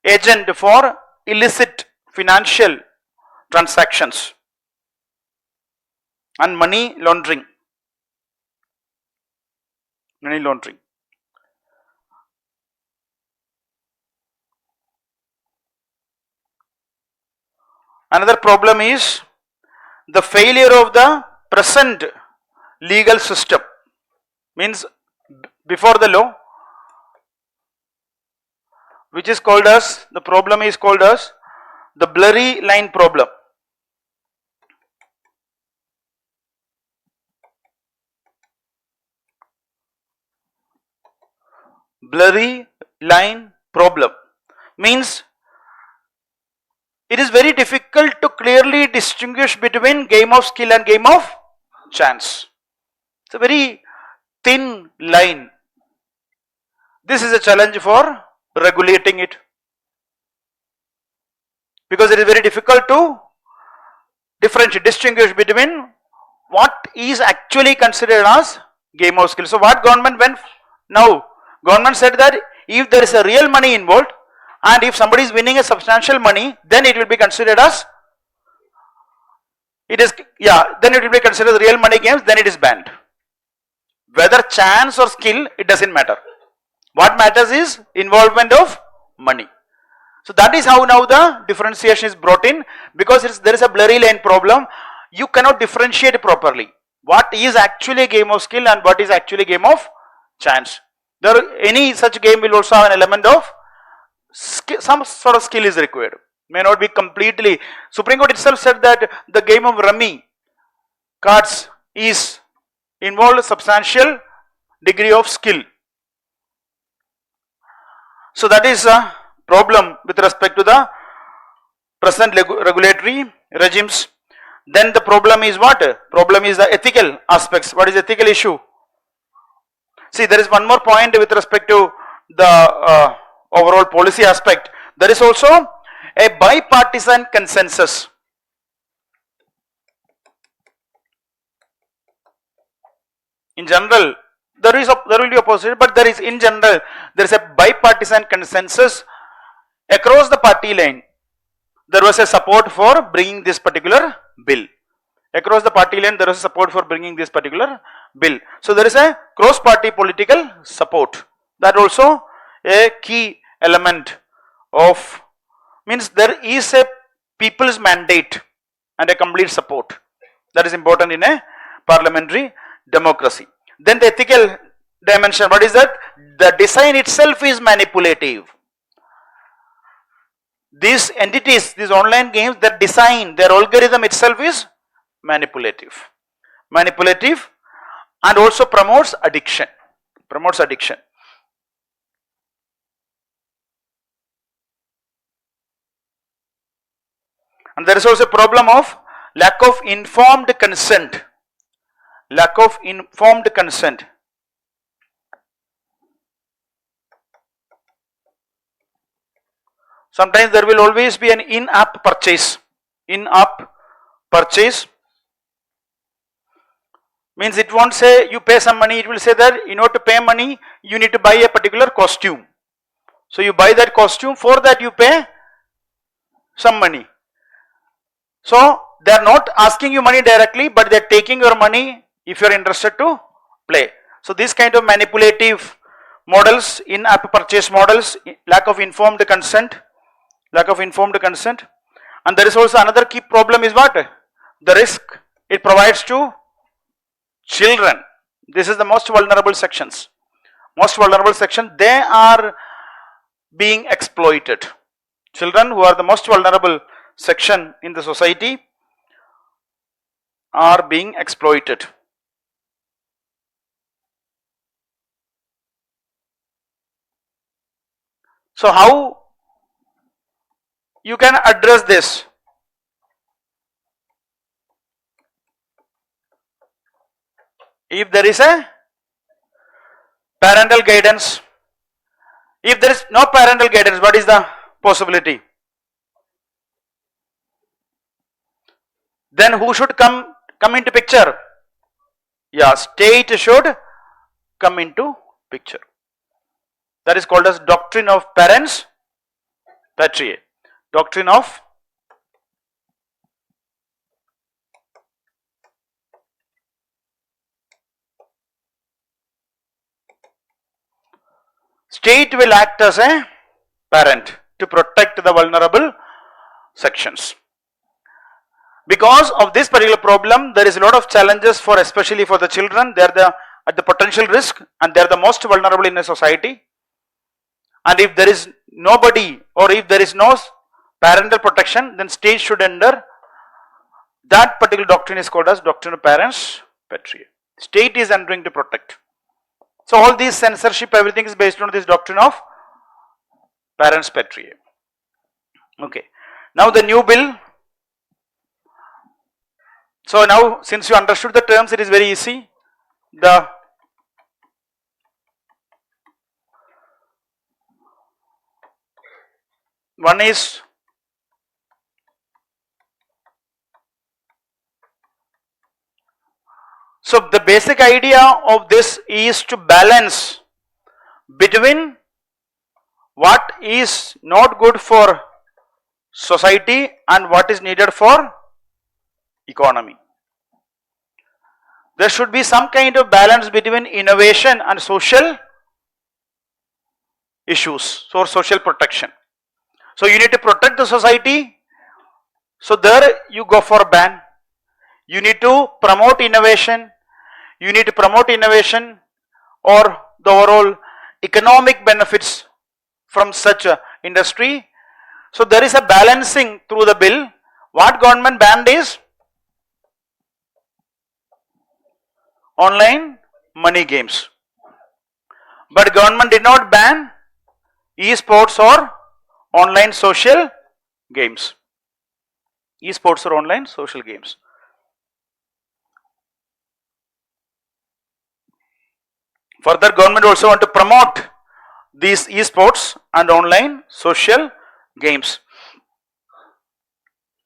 agent for illicit financial transactions and money laundering. Money laundering. Another problem is the failure of the present legal system. Means before the law, which is called as, the problem is called as the blurry line problem. Blurry line problem means it is very difficult to clearly distinguish between game of skill and game of chance. It's a very thin line. This is a challenge for regulating it, because it is very difficult to distinguish between what is actually considered as game of skill. So what government went now? Government said that if there is a real money involved and if somebody is winning a substantial money, then it will be considered as, then it will be considered real money games, then it is banned. Whether chance or skill, it doesn't matter. What matters is involvement of money. So that is how now the differentiation is brought in, because there is a blurry line problem. You cannot differentiate properly what is actually a game of skill and what is actually a game of chance. Any such game will also have an element of skill, some sort of skill is required. May not be completely. Supreme Court itself said that the game of rummy cards is involved a substantial degree of skill. So that is a problem with respect to the present regulatory regimes. Then the problem is what? Problem is the ethical aspects. What is the ethical issue? See, there is one more point with respect to the overall policy aspect. There is also a bipartisan consensus. In general, there will be opposition, but there is, in general, there is a bipartisan consensus across the party line. There was a support for bringing this particular bill. Across the party line, there was support for bringing this particular bill. So there is a cross-party political support. That also a key element of, means there is a people's mandate and a complete support. That is important in a parliamentary democracy. Then the ethical dimension, what is that? The design itself is manipulative. These entities, these online games, their design, their algorithm itself is manipulative and also promotes addiction. And there is also a problem of lack of informed consent. Sometimes there will always be an in-app purchase. Means it won't say you pay some money, it will say that in order to pay money you need to buy a particular costume. So you buy that costume, for that you pay some money. So they are not asking you money directly, but they are taking your money if you are interested to play. So this kind of manipulative models, in-app purchase models, lack of informed consent. And there is also another key problem is what? The risk it provides to children. This is the most vulnerable sections. They are being exploited. Children, who are the most vulnerable section in the society, are being exploited. So how you can address this? If there is a parental guidance, if there is no parental guidance, what is the possibility? Then who should come into picture? Yeah, state should come into picture. That is called as doctrine of parens patriae. Doctrine of state will act as a parent to protect the vulnerable sections. Because of this particular problem, there is a lot of challenges for, especially for the children. They are at the potential risk, and they are the most vulnerable in a society. And if there is nobody, or if there is no parental protection, then state should enter. That particular doctrine is called as doctrine of parens patriae. State is entering to protect. So all these censorship, everything is based on this doctrine of parens patriae. Okay. Now the new bill. So now, since you understood the terms, it is very easy. The one is so the basic idea of this is to balance between what is not good for society and what is needed for economy. There should be some kind of balance between innovation and social issues, or social protection. So you need to protect the society, so there you go for a ban. You need to promote innovation, or the overall economic benefits from such a industry. So there is a balancing through the bill. What government banned is online money games, but government did not ban e-sports or online social games. Further, government also want to promote these e-sports and online social games.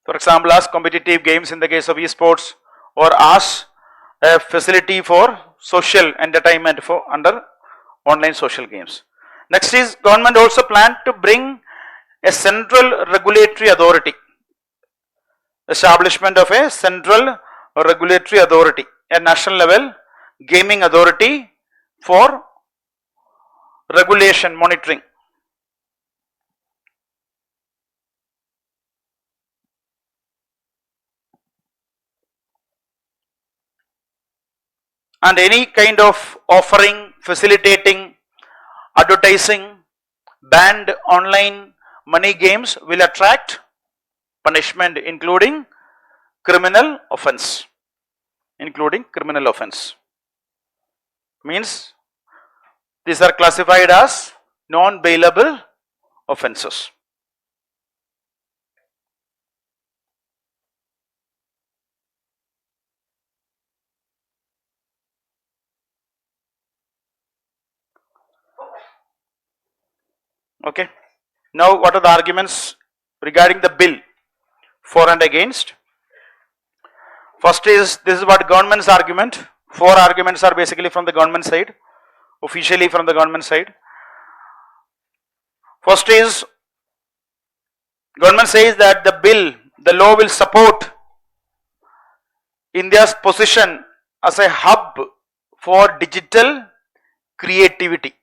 For example, as competitive games in the case of esports, or as a facility for social entertainment for under online social games. Next is government also planned to bring a central regulatory authority, establishment of a central regulatory authority, a national level gaming authority for regulation monitoring. And any kind of offering, facilitating, advertising banned online money games will attract punishment, including criminal offense. Means these are classified as non-bailable offenses. Okay. Now, what are the arguments regarding the bill for and against? First is, this is what government's argument. 4 arguments are basically from the government side, officially from the government side. First is, government says that the law will support India's position as a hub for digital creativity.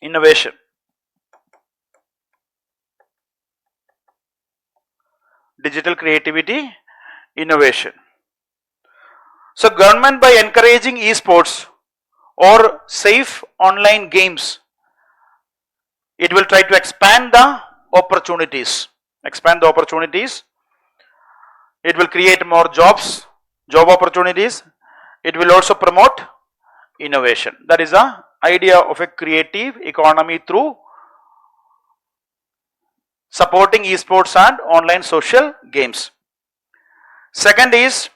Innovation. Digital creativity, innovation. So government, by encouraging esports or safe online games, it will try to expand the opportunities. It will create more job opportunities. It will also promote innovation. That is the idea of a creative economy through supporting esports and online social games. Second is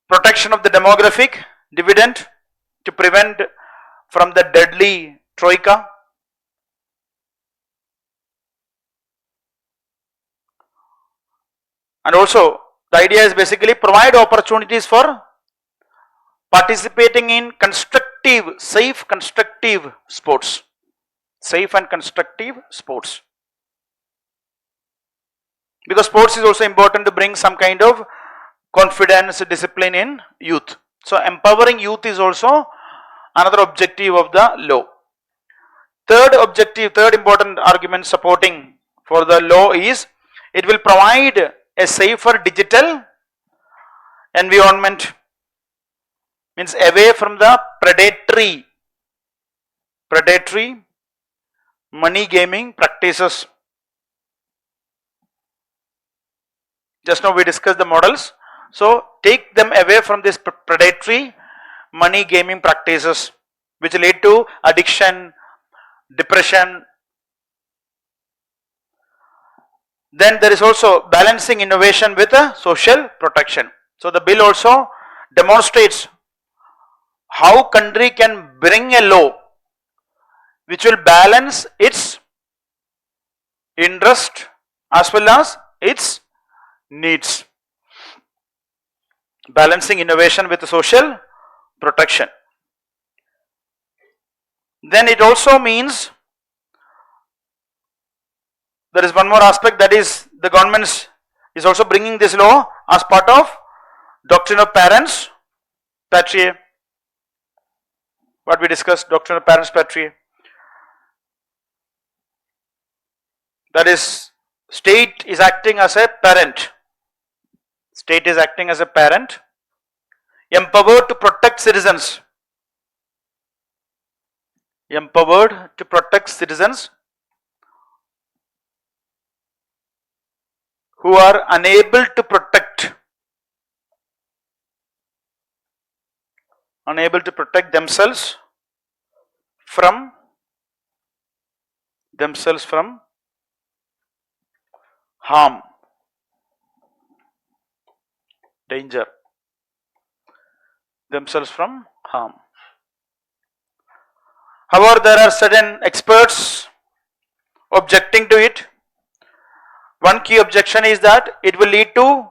protection of the demographic dividend to prevent from the deadly troika. And also the idea is basically provide opportunities for participating in safe constructive sports. Because sports is also important to bring some kind of confidence, discipline in youth. So empowering youth is also another objective of the law. Third important argument supporting for the law is it will provide a safer digital environment, means away from the predatory money gaming practices. Just now we discussed the models. So take them away from this predatory money gaming practices which lead to addiction, depression. Then there is also balancing innovation with social protection. So the bill also demonstrates how country can bring a law which will balance its interest as well as its needs. Balancing innovation with social protection. Then it also means there is one more aspect, that is the government is also bringing this law as part of doctrine of parens patriae. What we discussed, doctrine of parens patriae. That is, state is acting as a parent. Empowered to protect citizens. Who are unable to protect themselves from harm, danger, themselves from harm. However, there are certain experts objecting to it. One key objection is that it will lead to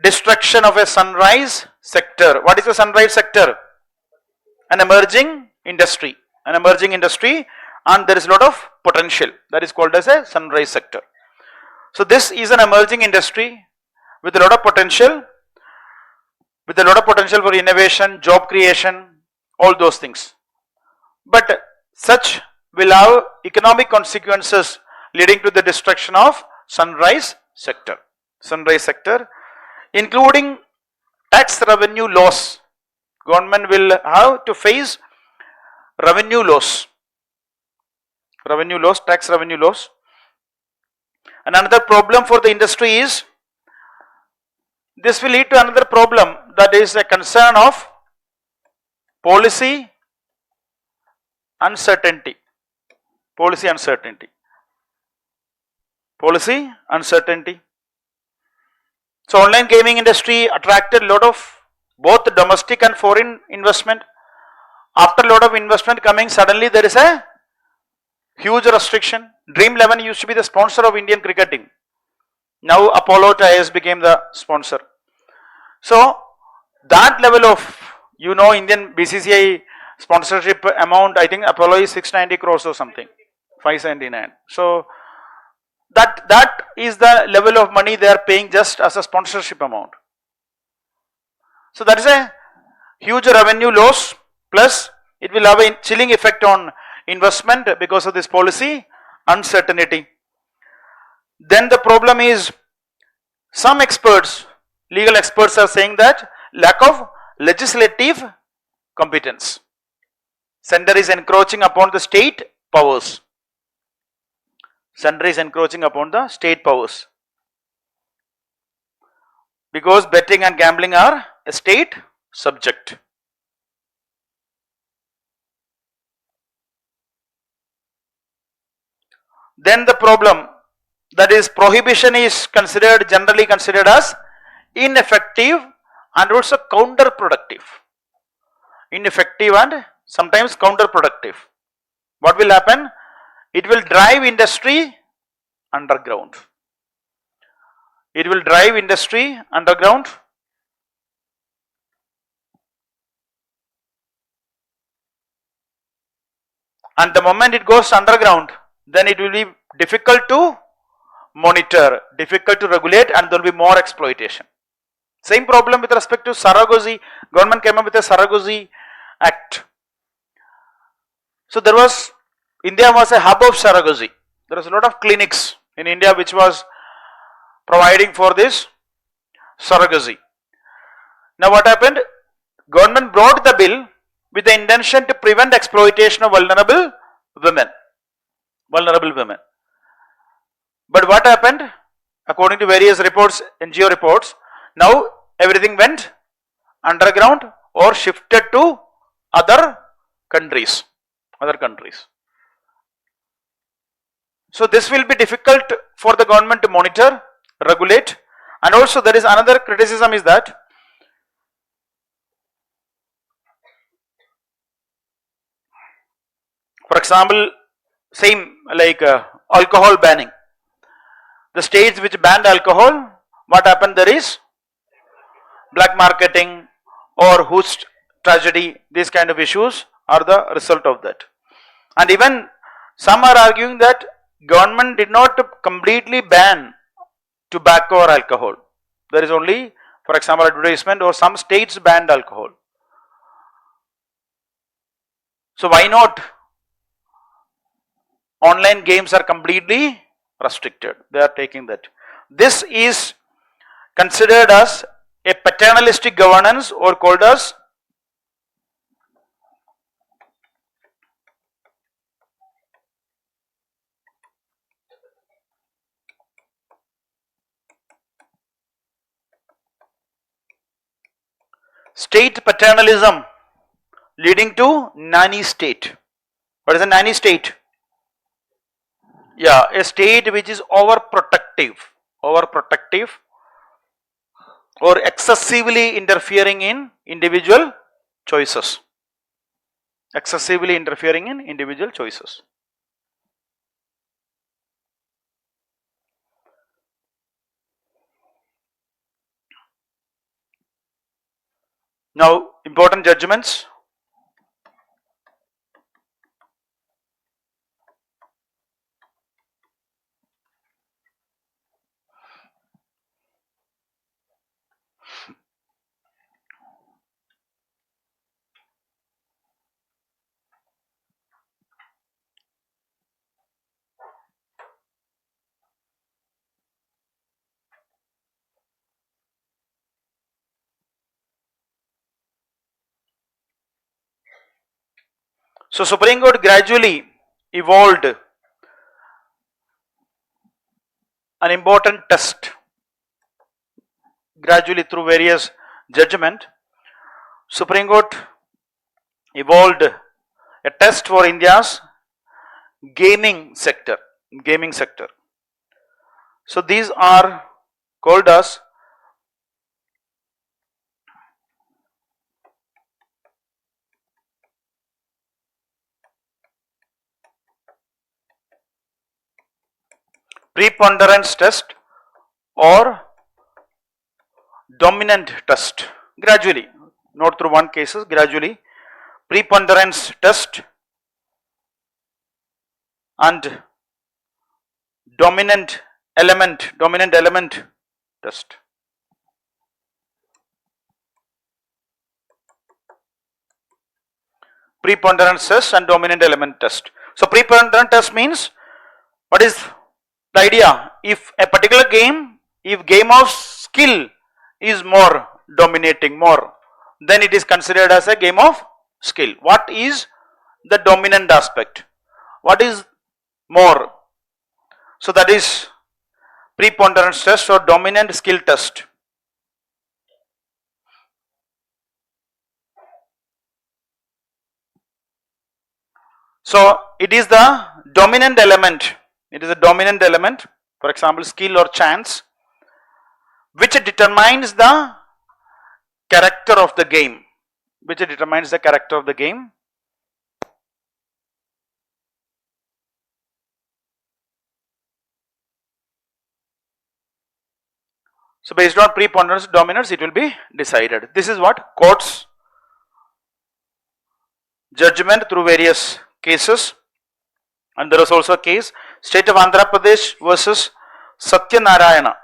destruction of a sunrise sector. What is the sunrise sector? An emerging industry. An emerging industry, and there is a lot of potential. That is called as a sunrise sector. So this is an emerging industry with a lot of potential, for innovation, job creation, all those things. But such will have economic consequences leading to the destruction of sunrise sector. Sunrise sector, including tax revenue loss. Government will have to face revenue loss, tax revenue loss. And another problem for the industry is, this will lead to another problem, that is a concern of policy uncertainty. Policy uncertainty. So online gaming industry attracted a lot of both domestic and foreign investment. After a lot of investment coming, suddenly there is a huge restriction. Dream 11 used to be the sponsor of Indian cricketing. Now Apollo Tyres became the sponsor. So that level of, Indian BCCI sponsorship amount, I think Apollo is 690 crores or something, 579. So that is the level of money they are paying just as a sponsorship amount. So that is a huge revenue loss, plus it will have a chilling effect on investment because of this policy uncertainty. Then the problem is, some experts, legal experts, are saying that lack of legislative competence. Center is encroaching upon the state powers. Because betting and gambling are a state subject. Then the problem, that is prohibition, is generally considered as ineffective and also counterproductive. Ineffective and sometimes counterproductive. What will happen? It will drive industry underground. And the moment it goes underground, then it will be difficult to monitor, difficult to regulate, and there will be more exploitation. Same problem with respect to Sarragosi. Government came up with a Sarragosi Act. So India was a hub of Sarragosi. There was a lot of clinics in India which was providing for this surrogacy. Now what happened? Government brought the bill with the intention to prevent exploitation of vulnerable women. But what happened? According to various reports, NGO reports, now everything went underground or shifted to other countries. So this will be difficult for the government to monitor, regulate, and also there is another criticism is that for example, same like alcohol banning. The states which banned alcohol, what happened? There is black marketing or host tragedy. These kind of issues are the result of that. And even some are arguing that government did not completely ban tobacco or alcohol. There is only, for example, advertisement, or some states banned alcohol. So why not? Online games are completely restricted. They are taking that. This is considered as a paternalistic governance, or called as state paternalism, leading to nanny state. What is a nanny state? Yeah, a state which is overprotective or excessively interfering in individual choices. excessively interfering in individual choices. Now, important judgments. So, Supreme Court gradually evolved an important test. Gradually, through various judgment, Supreme Court evolved a test for India's gaming sector. So these are called as preponderance test or dominant test. Gradually, not through one cases, gradually preponderance test and dominant element test. Preponderance test and dominant element test. So preponderant test means, what is the idea? If a particular game, if game of skill is more dominating more, then it is considered as a game of skill. What is the dominant aspect? What is more? So that is preponderance test or dominant skill test. So it is the dominant element. It is a dominant element, for example, skill or chance, which determines the character of the game. So based on preponderance, dominance, it will be decided. This is what courts judgment through various cases. And there is also a case, State of Andhra Pradesh versus Satyanarayana.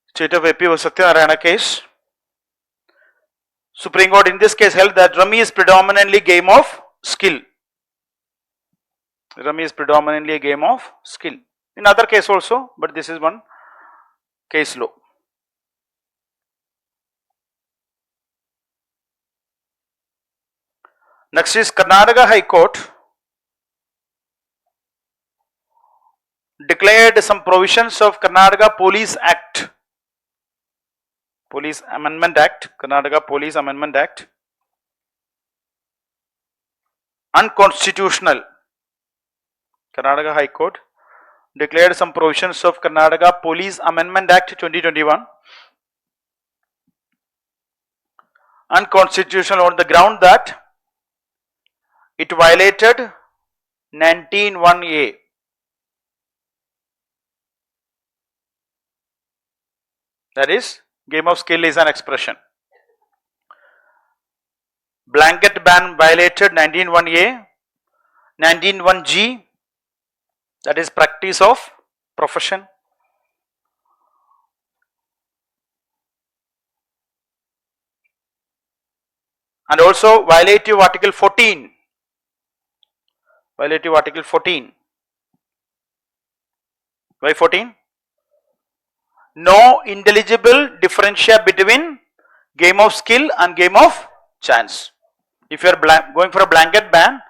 State of AP versus Satyanarayana case. Supreme Court in this case held that rummy is predominantly game of skill. Rummy is predominantly a game of skill. In other case also, but this is one case law. Next is Karnataka High Court declared some provisions of Karnataka Police Act, Police Amendment Act, Karnataka Police Amendment Act, unconstitutional. Karnataka High Court declared some provisions of Karnataka Police Amendment Act 2021 unconstitutional on the ground that it violated 19(1)(a). That is, game of skill is an expression. Blanket ban violated 19(1)(a), 19(1)(g), that is practice of profession. And also violative article 14. Violative article 14. Why 14? No intelligible differentiate between game of skill and game of chance. If you are going for a blanket ban,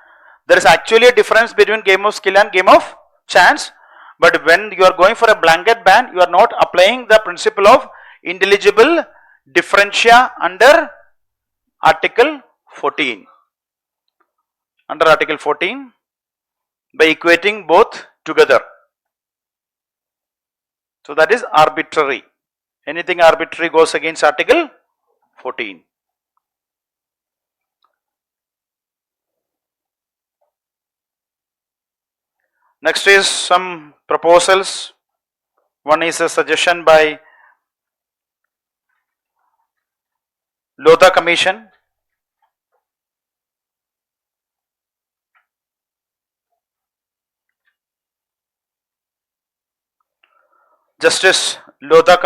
there is actually a difference between game of skill and game of chance. But when you are going for a blanket ban, you are not applying the principle of intelligible differentia under article 14. under Article 14 by equating both together. So that is arbitrary. Anything arbitrary goes against Article 14. Next is some proposals. One is a suggestion by Lodha Commission. Justice Lodha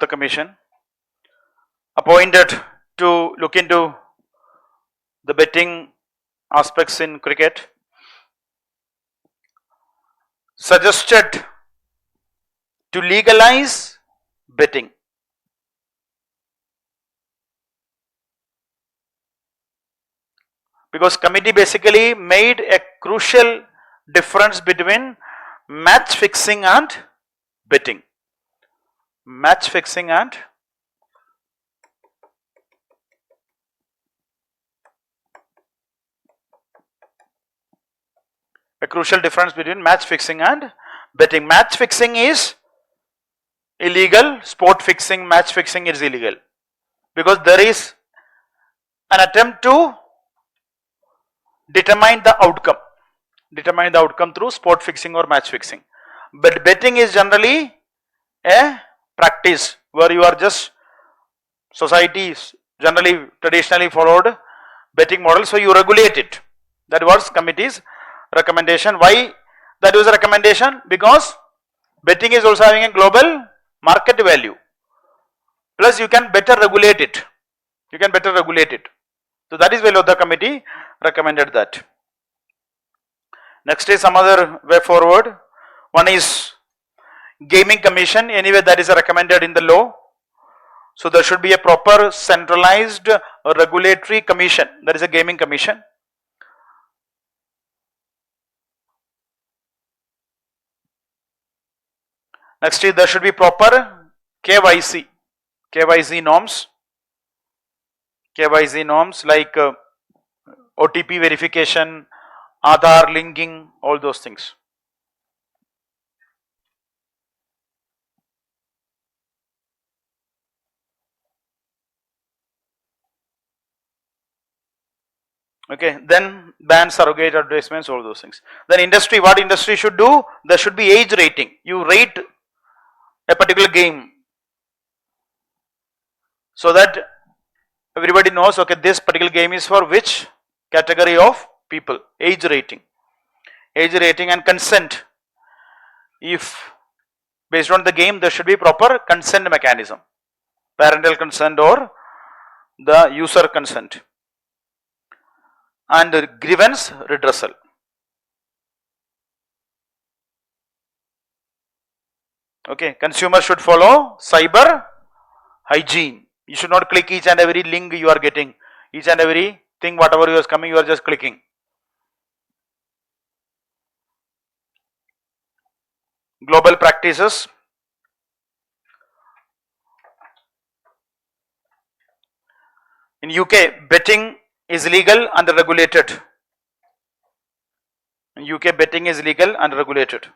Commission appointed to look into the betting aspects in cricket, suggested to legalize betting. Because committee basically made a crucial difference between match fixing and betting. Match fixing and a crucial difference between match fixing and betting. Match fixing is illegal, sport fixing, match fixing is illegal. Because there is an attempt to determine the outcome through sport fixing or match fixing. But betting is generally a practice where you are just, societies generally traditionally followed betting model, so you regulate it. That was committee's recommendation. Why that was a recommendation? Because betting is also having a global market value, plus you can better regulate it. So that is why the committee recommended that. Next is some other way forward. One is Gaming Commission. Anyway, that is recommended in the law. So there should be a proper centralized regulatory commission. That is a Gaming Commission. Next is there should be proper KYC norms. KYC norms like OTP verification, Aadhaar linking, all those things. Okay, then ban surrogate advertisements, all those things. Then industry, what industry should do? There should be age rating. You rate a particular game so that everybody knows, okay, this particular game is for which category of people. Age rating and consent. If based on the game, there should be proper consent mechanism, parental consent or the user consent, and grievance redressal. Okay, consumer should follow cyber hygiene. You should not click each and every link you are getting, each and every thing, whatever is coming, you are just clicking. Global practices. In UK, betting is legal and regulated. In UK, betting is legal and regulated.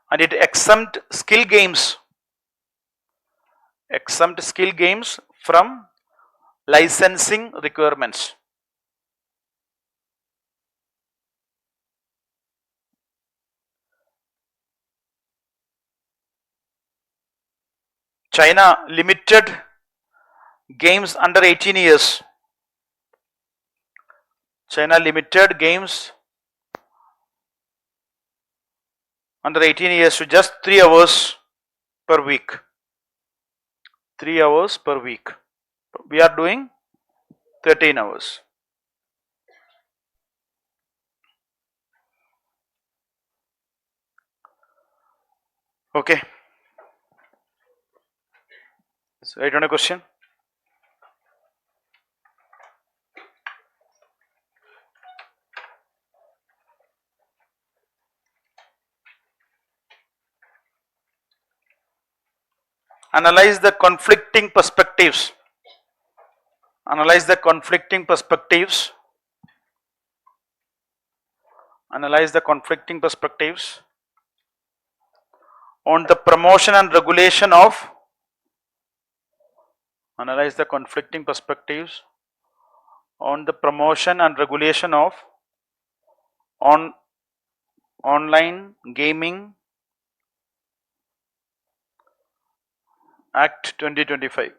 And it exempt skill games from licensing requirements. China limited games under 18 years. China limited games under 18 years to just 3 hours per week. 3 hours per week. We are doing 13 hours. Okay. So, I don't know question. Analyze the conflicting perspectives. Analyze the conflicting perspectives. Analyze the conflicting perspectives on the promotion and regulation of. Analyze the conflicting perspectives on the promotion and regulation of online gaming Act 2025.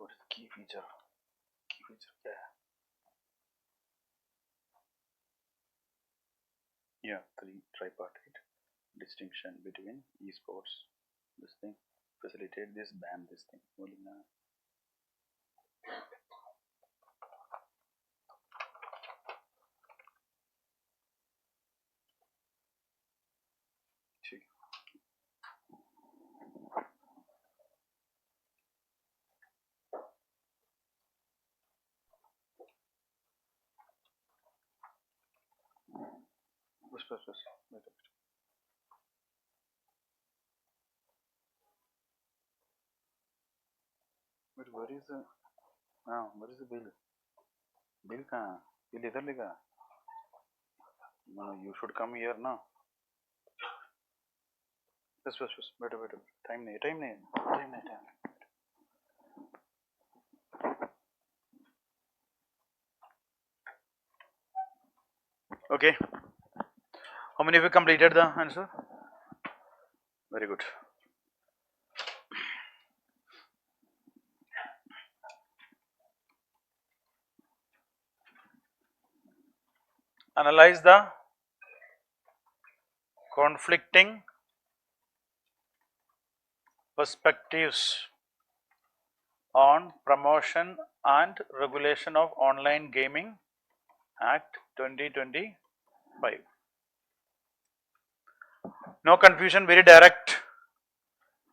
what is the key feature? Key feature, yeah, three tripartite distinction between esports. This thing facilitate this, ban this thing. But where is the where is the bill? Bill कहाँ? Bill इधर लिखा. No, you should come here now. बस. Wait. Time नहीं. Okay. How many of you completed the answer? Very good. Analyze the conflicting perspectives on promotion and regulation of online gaming Act 2025. No confusion, very direct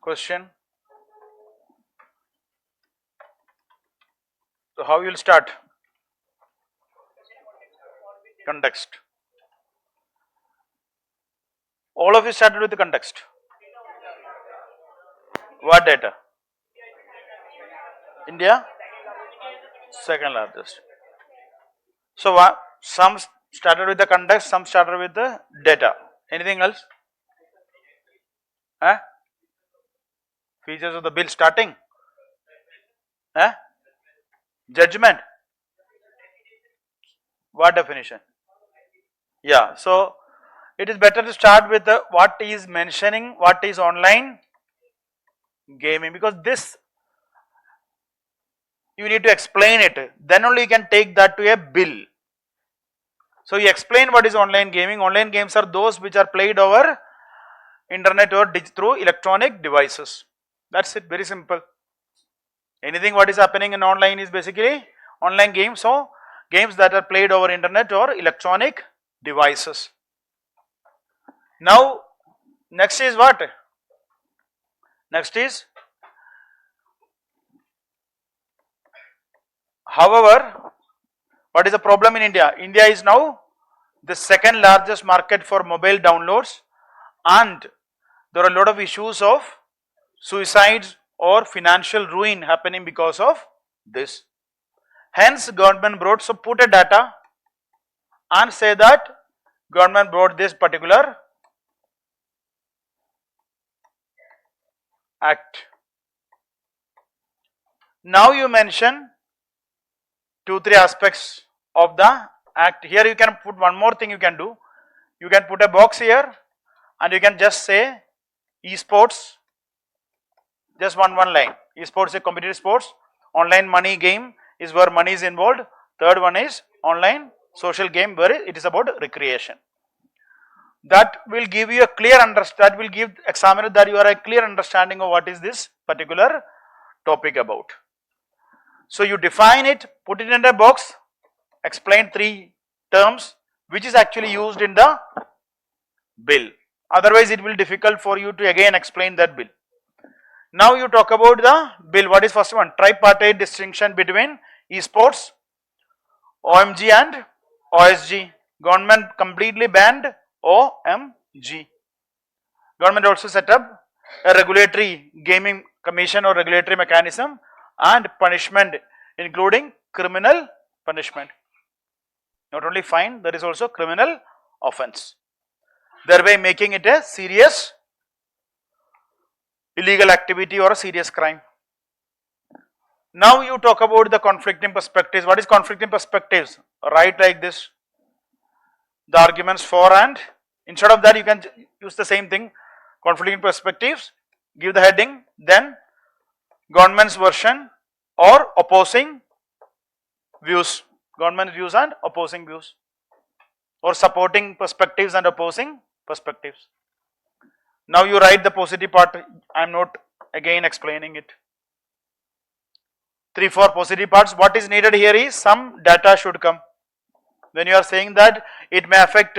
question. So how you will start? Context. All of you started with the context. What data? India? Second largest. So what? Some started with the context, some started with the data. Anything else? Features of the bill starting? Judgment? What definition? Yeah, so it is better to start with the what is mentioning what is online gaming, because this you need to explain it, then only you can take that to a bill. So you explain what is online gaming. Online games are those which are played over internet or through electronic devices. That's it, very simple. Anything what is happening in online is basically online games, so games that are played over internet or electronic devices. Now next is what? Next is, however, what is the problem in India? India is now the second largest market for mobile downloads, and there are a lot of issues of suicides or financial ruin happening because of this. Hence government brought, so put a data and say that government brought this particular act. Now you mention 2-3 aspects of the act. Here you can put one more thing you can do. You can put a box here and you can just say esports, just one line. Esports is competitive sports. Online money game is where money is involved. Third one is online social game where it is about recreation. That will give you a clear understanding, that will give examiner that you are a clear understanding of what is this particular topic about. So you define it, put it in a box, explain 3 terms which is actually used in the bill. Otherwise it will be difficult for you to again explain that bill. Now you talk about the bill. What is first one? Tripartite distinction between esports, OMG and OSG. Government completely banned OMG. Government also set up a regulatory gaming commission or regulatory mechanism and punishment, including criminal punishment. Not only fine, there is also criminal offense, thereby making it a serious illegal activity or a serious crime. Now you talk about the conflicting perspectives. What is conflicting perspectives? Write like this, the arguments for and, instead of that you can use the same thing, conflicting perspectives, give the heading, then government's version, or opposing views, government views and opposing views, or supporting perspectives and opposing perspectives. Now you write the positive part, I am not again explaining it. 3-4 positive parts. What is needed here is some data should come. When you are saying that it may affect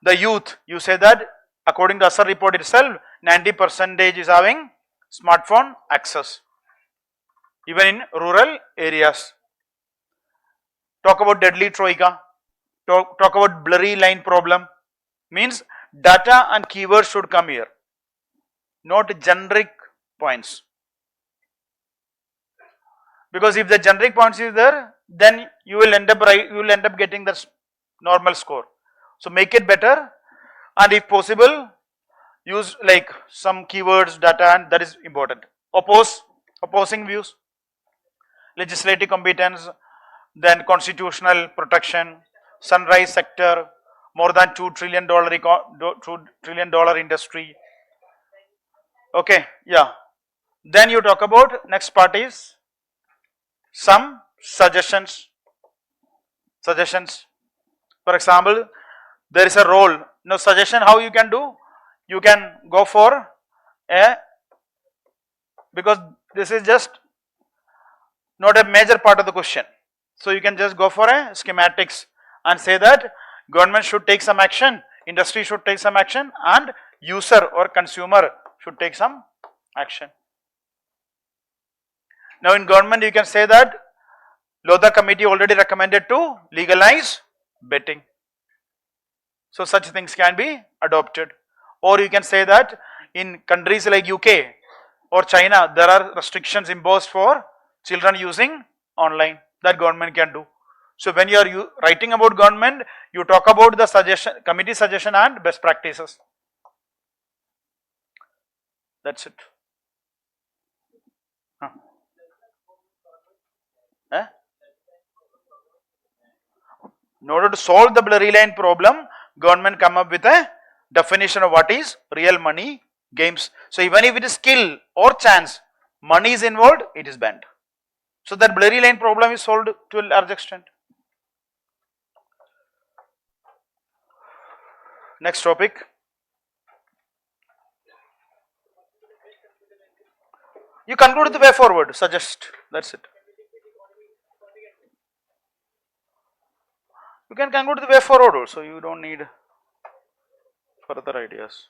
the youth, you say that according to ASR report itself, 90% is having smartphone access, even in rural areas. Talk about deadly troika, talk about blurry line problem, means data and keywords should come here, not generic points. Because if the generic points is there, then you will end up getting the normal score. So make it better, and if possible use like some keywords, data, and that is important. Opposing views, legislative competence, then constitutional protection, sunrise sector, more than $2 trillion industry. Okay, yeah. Then you talk about next part is some suggestions. For example, there is a role. Now suggestion, how you can do? You can go for a, because this is just not a major part of the question. So you can just go for a schematics and say that government should take some action, industry should take some action, and user or consumer should take some action. Now in government you can say that Lodha committee already recommended to legalize betting. So such things can be adopted. Or you can say that in countries like UK or China, there are restrictions imposed for children using online, that government can do. So when you are writing about government, you talk about the suggestion, committee suggestion and best practices. That's it. In order to solve the blurry line problem, government come up with a definition of what is real money games. So even if it is skill or chance, money is involved, it is banned. So that blurry line problem is solved to a large extent. Next topic. You conclude the way forward, suggest, that's it. You can conclude the way forward also, you don't need further ideas.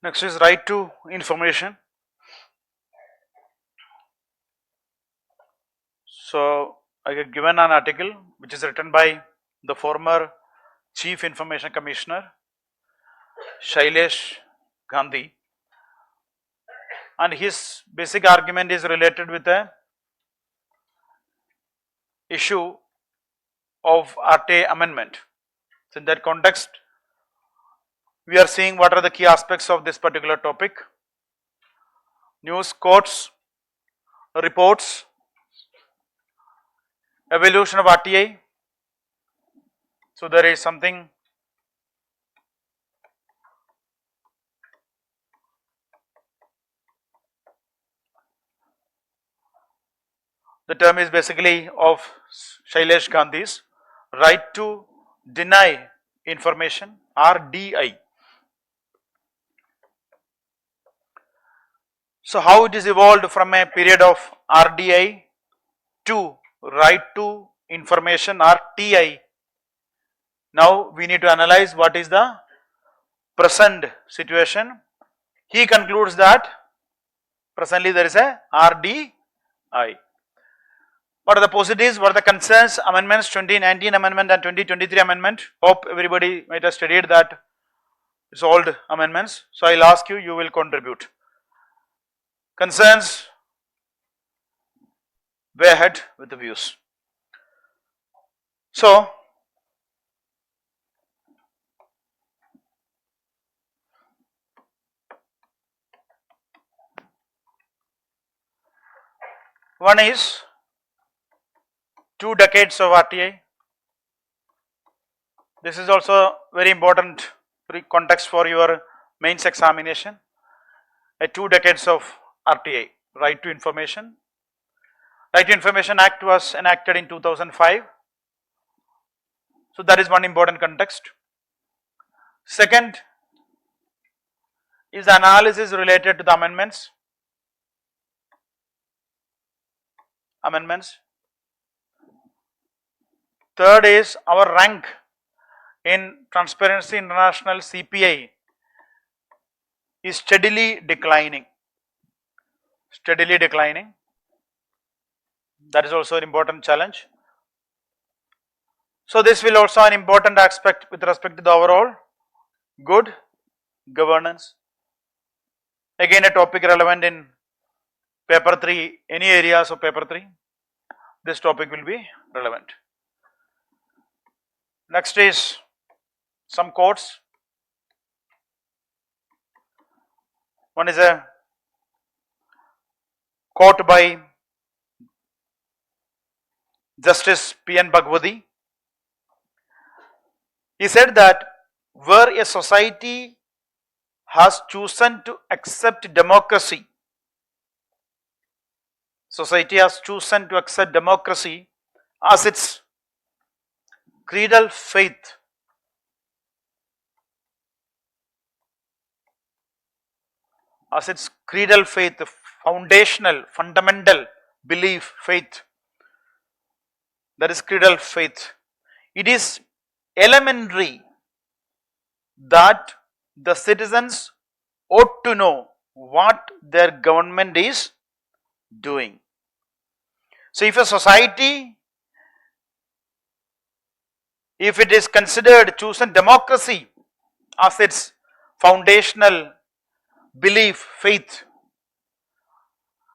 Next is right to information. So I get given an article which is written by the former Chief Information Commissioner Shailesh Gandhi, and his basic argument is related with the issue of RTA amendment. So in that context, we are seeing what are the key aspects of this particular topic: news, quotes, reports, evolution of RTA. So there is something the term is basically of Shailesh Gandhi's right to deny information, RDI. So how it is evolved from a period of RDI to right to information, RTI. Now we need to analyze what is the present situation. He concludes that presently there is a RDI. What are the positives? What are the concerns? Amendments, 2019 amendment and 2023 amendment. Hope everybody might have studied that. It's old amendments. So I'll ask you, you will contribute. Concerns, way ahead with the views. So one is 2 decades of RTI. This is also very important context for your mains examination. A 2 decades of RTI, Right to Information. Right to Information Act was enacted in 2005. So that is one important context. Second is the analysis related to the amendments. Third is our rank in Transparency International CPI is steadily declining. That is also an important challenge. So this will also an important aspect with respect to the overall good governance. Again, a topic relevant in paper 3, any areas of paper 3, this topic will be relevant. Next is some quotes. One is a quote by Justice P.N. Bhagwati. He said that where a society has chosen to accept democracy, as its creedal faith, foundational, fundamental belief, faith, that is creedal faith. It is elementary that the citizens ought to know what their government is doing. So if a society, if it is considered chosen democracy as its foundational belief, faith,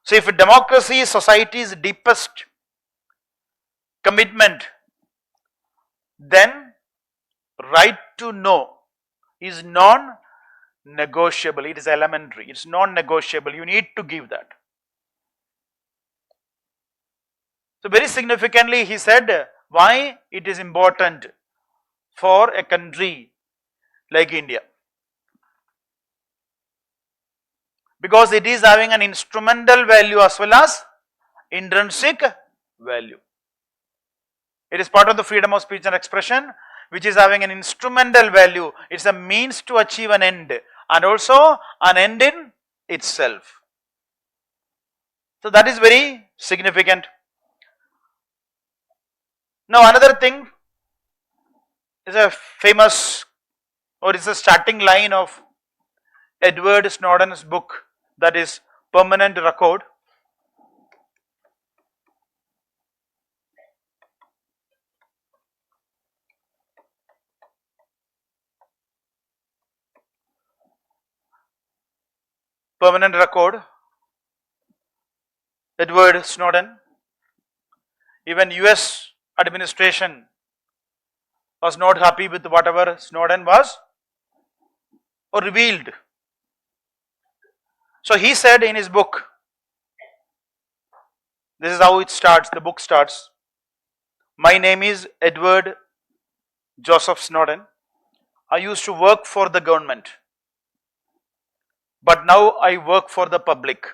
so if democracy is society's deepest commitment, then right to know is non-negotiable. It is elementary, it's non-negotiable. You need to give that. So very significantly he said why it is important for a country like India. Because it is having an instrumental value as well as intrinsic value. It is part of the freedom of speech and expression, which is having an instrumental value. It's a means to achieve an end and also an end in itself. So that is very significant. Now another thing is a famous, or is a starting line of Edward Snowden's book, that is Permanent Record. Permanent Record, Edward Snowden. Even US administration was not happy with whatever Snowden was or revealed. So he said in his book, this is how it starts, the book starts. My name is Edward Joseph Snowden. I used to work for the government, but now I work for the public.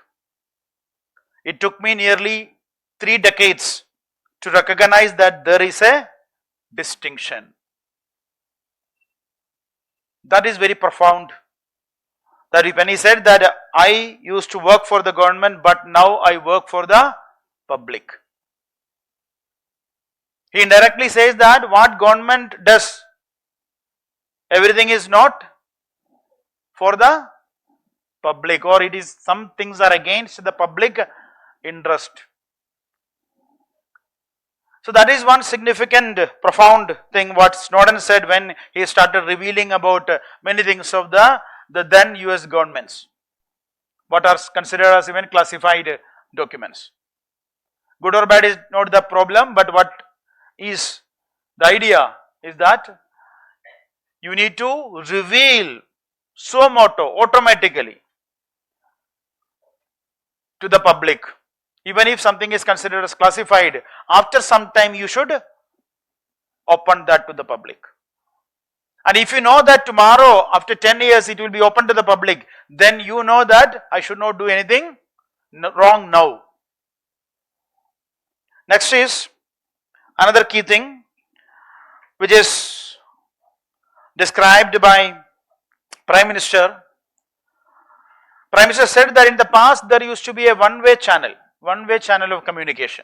It took me nearly 3 decades to recognize that there is a distinction. That is very profound. That when he said that I used to work for the government, but now I work for the public. He indirectly says that what government does, everything is not for the public, or it is some things are against the public interest. So that is one significant, profound thing what Snowden said when he started revealing about many things of the then US governments, what are considered as even classified documents. Good or bad is not the problem, but what is the idea is that you need to reveal suo motu, automatically, to the public. Even if something is considered as classified, after some time you should open that to the public. And if you know that tomorrow, after 10 years, it will be open to the public, then you know that I should not do anything wrong now. Next is another key thing which is described by Prime Minister. Prime Minister said that in the past there used to be a one-way channel of communication.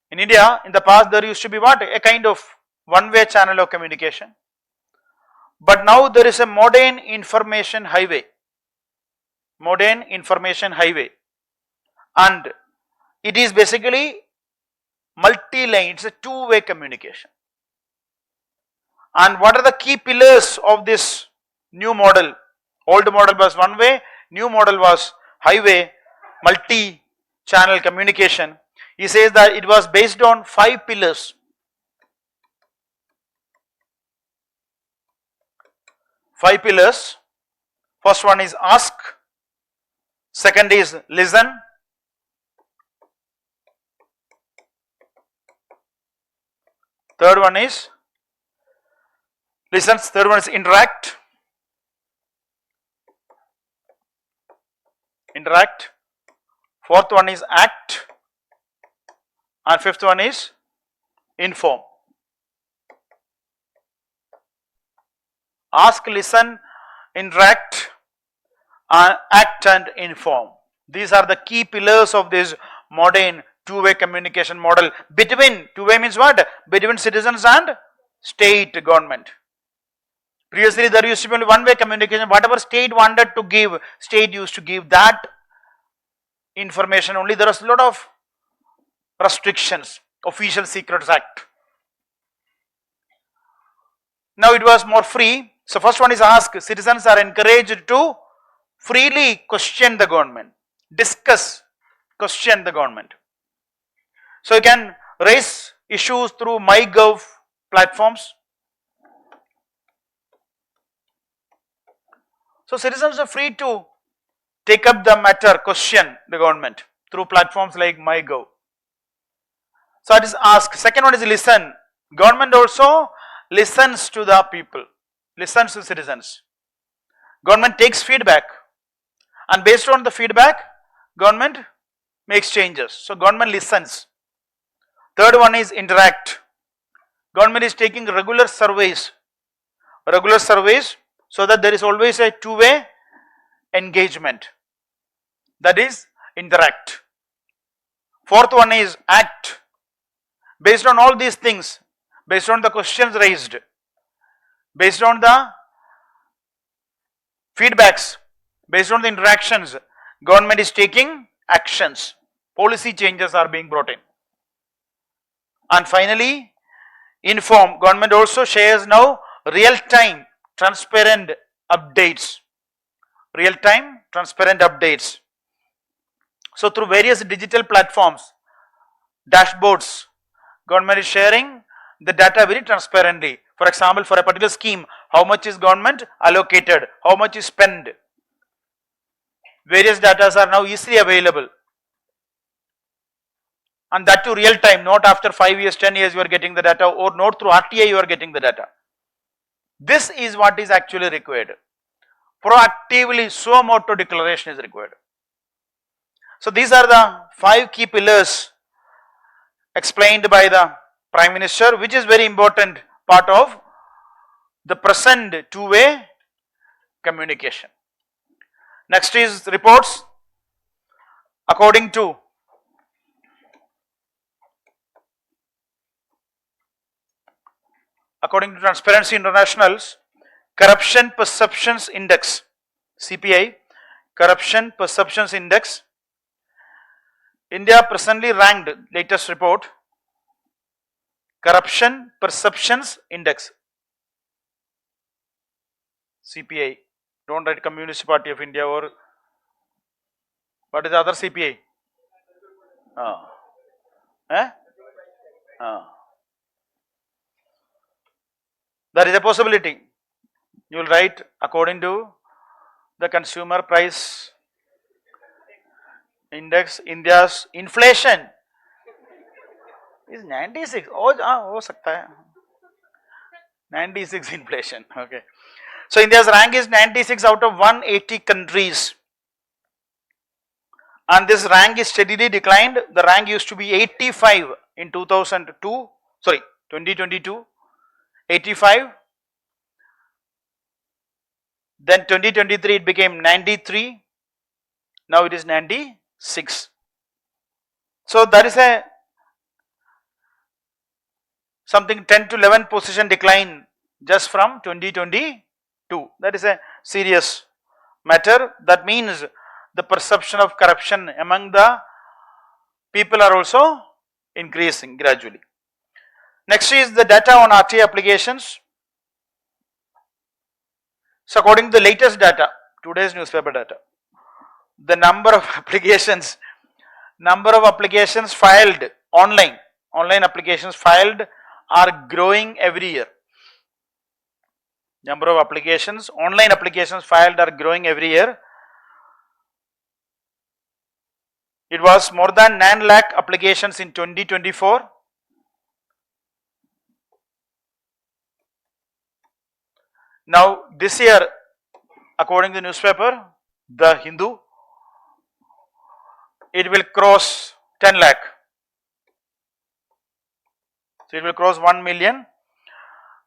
In India, in the past there used to be what? A kind of one-way channel of communication. But now there is a modern information highway. And it is basically multi-lane, it's a two-way communication. And what are the key pillars of this new model? Old model was one way, new model was highway, multi-channel communication. He says that it was based on 5 pillars. 5 pillars. First one is ask, second is listen, third one is listen, third one is interact, fourth one is act, and fifth one is inform. Ask, listen, interact, act and inform. These are the key pillars of this modern two-way communication model between, two-way means what? Between citizens and state government. Previously there used to be only one-way communication. Whatever state wanted to give, state used to give that information only. There was a lot of restrictions, Official Secrets Act. Now it was more free. So first one is ask. Citizens are encouraged to freely question the government, discuss, question the government. So you can raise issues through MyGov platforms. So citizens are free to take up the matter, question the government through platforms like MyGov. So it is ask. Second one is listen. Government also listens to the people, listens to citizens. Government takes feedback, and based on the feedback, government makes changes. So government listens. Third one is interact. Government is taking regular surveys so that there is always a two-way engagement. That is interact. Fourth one is act. Based on all these things, based on the questions raised, based on the feedbacks. Based on the interactions, government is taking actions. Policy changes are being brought in. And finally, inform. Government also shares now real-time transparent updates. Real-time transparent updates. So through various digital platforms, dashboards, government is sharing the data very transparently. For example, for a particular scheme, how much is government allocated, how much is spent. Various data are now easily available. And that to real time, not after 5 years, 10 years you are getting the data, or not through RTI you are getting the data. This is what is actually required. Proactively suo motu declaration is required. So these are the 5 key pillars explained by the Prime Minister, which is very important part of the present two-way communication. Next is reports. According to Transparency International's Corruption Perceptions Index, CPI, Corruption Perceptions Index, India presently ranked, latest report, Corruption Perceptions Index, CPI. Don't write Communist Party of India or what is the other CPI? There is a possibility. You will write according to the Consumer Price Index, India's inflation is 96. हो सकता है. 96 inflation. Okay. So India's rank is 96 out of 180 countries. And this rank is steadily declined. The rank used to be 85 in 2022, 85. Then 2023 it became 93. Now it is 96. So there is a something 10 to 11 position decline just from 2022. That is a serious matter. That means the perception of corruption among the people are also increasing gradually. Next is the data on RTA applications. So according to the latest data, today's newspaper data, the number of applications filed online applications filed are growing every year. Number of applications, online applications filed are growing every year. It was more than 9 lakh applications in 2024. Now this year, according to the newspaper, The Hindu, it will cross 10 lakh. So it will cross 1 million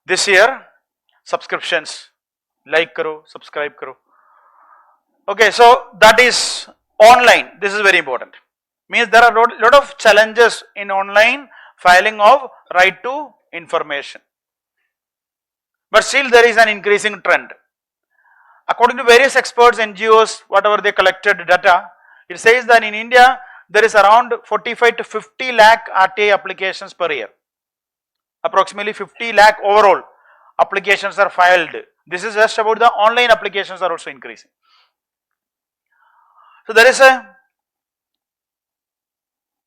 this year. Subscriptions, like karo, subscribe karo. Okay, so that is online. This is very important. Means there are a lot of challenges in online filing of right to information. But still there is an increasing trend. According to various experts, NGOs, whatever they collected data, it says that in India there is around 45 to 50 lakh RTA applications per year. Approximately 50 lakh overall applications are filed. This is just about the online applications are also increasing. So there is a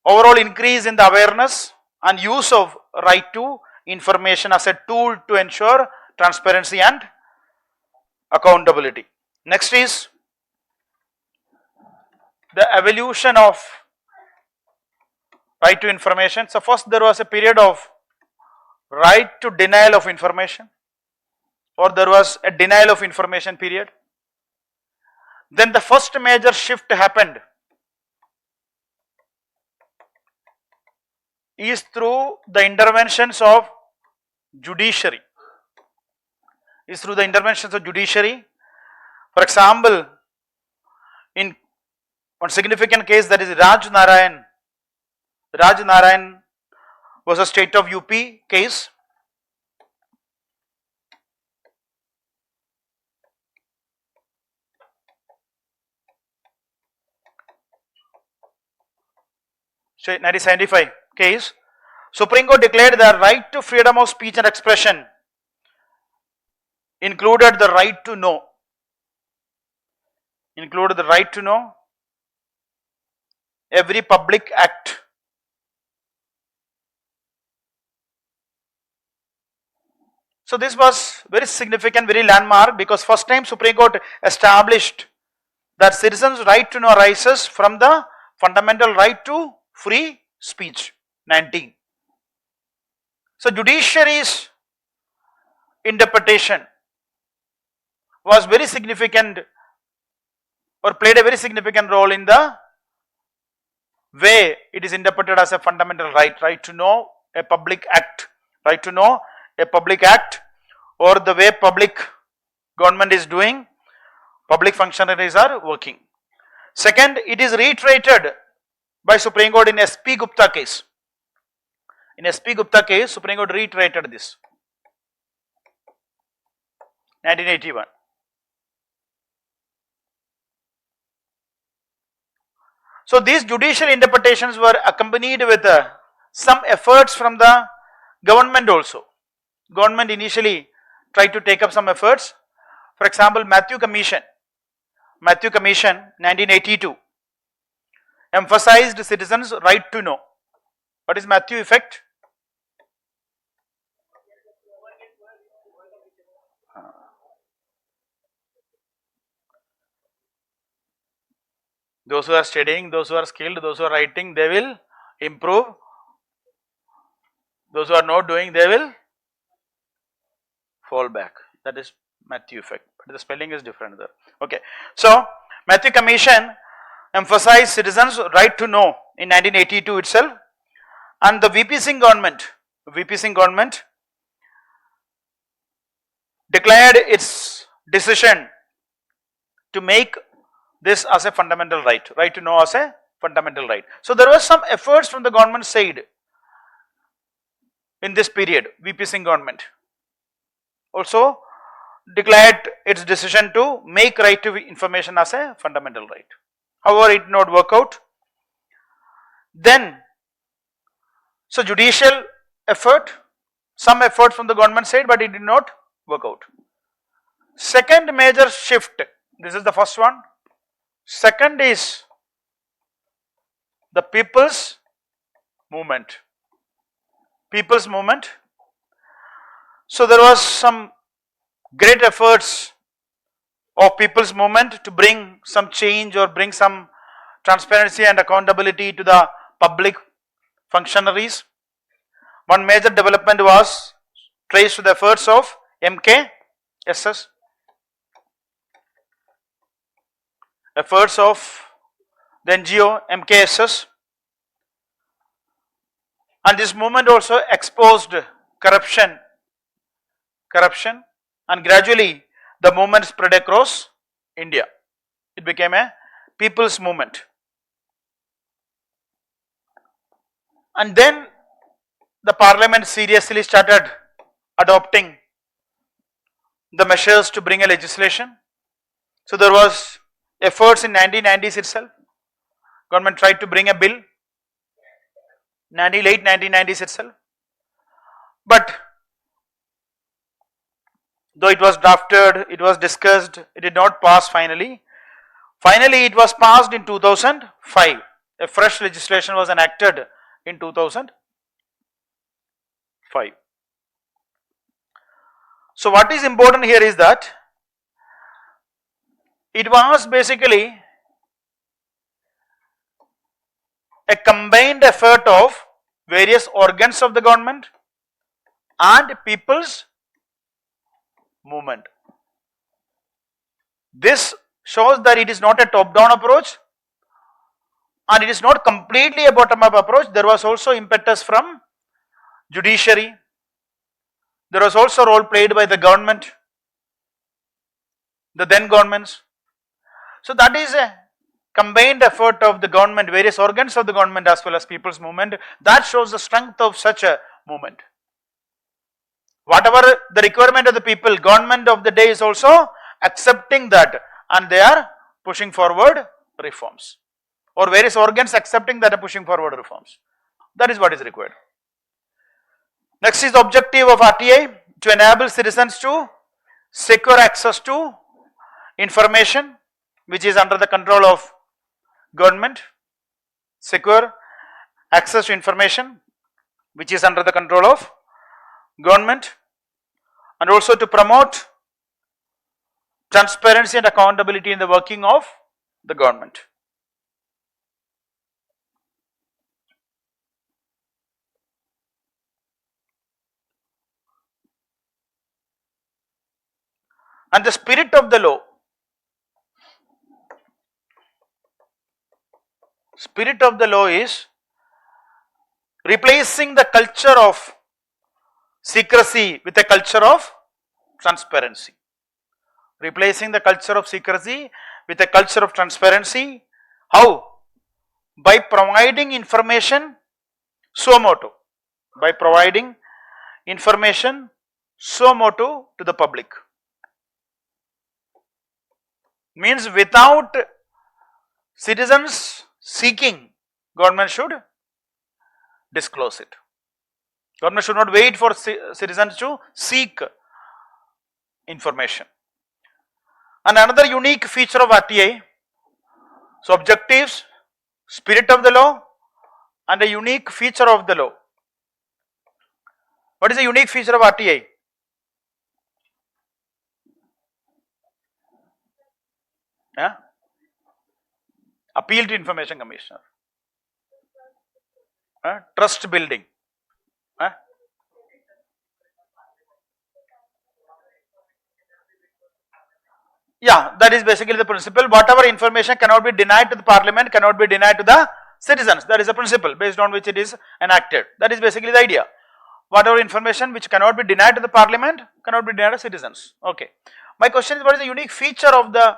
overall increase in the awareness and use of right to information as a tool to ensure transparency and accountability. Next is the evolution of right to information. So first there was a period of right to denial of information, or there was a denial of information period. Then the first major shift happened is through the interventions of judiciary. For example, in one significant case, that is Raj Narayan. Raj Narayan was a state of UP case. 1975 case, Supreme Court declared the right to freedom of speech and expression included the right to know. Included the right to know every public act. So this was very significant, very landmark, because first time Supreme Court established that citizens' right to know arises from the fundamental right to free speech. 19. So judiciary's interpretation was very significant, or played a very significant role in the way it is interpreted as a fundamental right to know a public act, right to know a public act, or the way public government is doing, public functionaries are working. Second, it is reiterated by Supreme Court in SP Gupta case. In SP Gupta case, Supreme Court reiterated this. 1981. So these judicial interpretations were accompanied with some efforts from the government also. Government initially tried to take up some efforts. For example, Matthew Commission 1982 emphasized citizens' right to know. What is Matthew effect? Those who are studying, those who are skilled, those who are writing, they will improve. Those who are not doing, they will fall back. That is Matthew effect, but the spelling is different there. Okay, so Matthew Commission emphasized citizens' right to know in 1982 itself, and the VP Singh government declared its decision to make this as a fundamental right to know as a fundamental right. So there were some efforts from the government side in this period. VP Singh government also declared its decision to make right to information as a fundamental right. However, it did not work out. Then, so judicial effort, some effort from the government side, but it did not work out. Second major shift, this is the first one. Second is the people's movement. People's movement. So there was some great efforts of people's movement to bring some change or bring some transparency and accountability to the public functionaries. One major development was traced to the efforts of MKSS. Efforts of the NGO MKSS, and this movement also exposed corruption, and gradually the movement spread across India. It became a people's movement. And then the parliament seriously started adopting the measures to bring a legislation. So there was efforts in 1990s itself. Government tried to bring a bill, late 1990s itself. But though it was drafted, it was discussed, it did not pass finally. Finally, it was passed in 2005. A fresh legislation was enacted in 2005. So what is important here is that it was basically a combined effort of various organs of the government and people's movement. This shows that it is not a top-down approach and it is not completely a bottom-up approach. There was also impetus from judiciary. There was also a role played by the government, the then governments. So that is a combined effort of the government, various organs of the government as well as people's movement. That shows the strength of such a movement. Whatever the requirement of the people, government of the day is also accepting that and they are pushing forward reforms. or various organs accepting that are pushing forward reforms. That is what is required. Next is the objective of RTI to enable citizens to secure access to information which is under the control of government, secure access to information which is under the control of government, and also to promote transparency and accountability in the working of the government. And the spirit of the law, spirit of the law is replacing the culture of secrecy with a culture of transparency. Replacing the culture of secrecy with a culture of transparency. How? By providing information suo motu. By providing information suo motu to the public. Means without citizens seeking, government should disclose it. Government should not wait for citizens to seek information. And another unique feature of RTI, so objectives, spirit of the law, and a unique feature of the law. What is the unique feature of RTI? Yeah? Appeal to Information Commissioner. Trust building. Yeah, that is basically the principle. Whatever information cannot be denied to the parliament cannot be denied to the citizens. That is a principle based on which it is enacted. That is basically the idea. Whatever information which cannot be denied to the parliament cannot be denied to citizens. Okay. My question is, what is the unique feature of the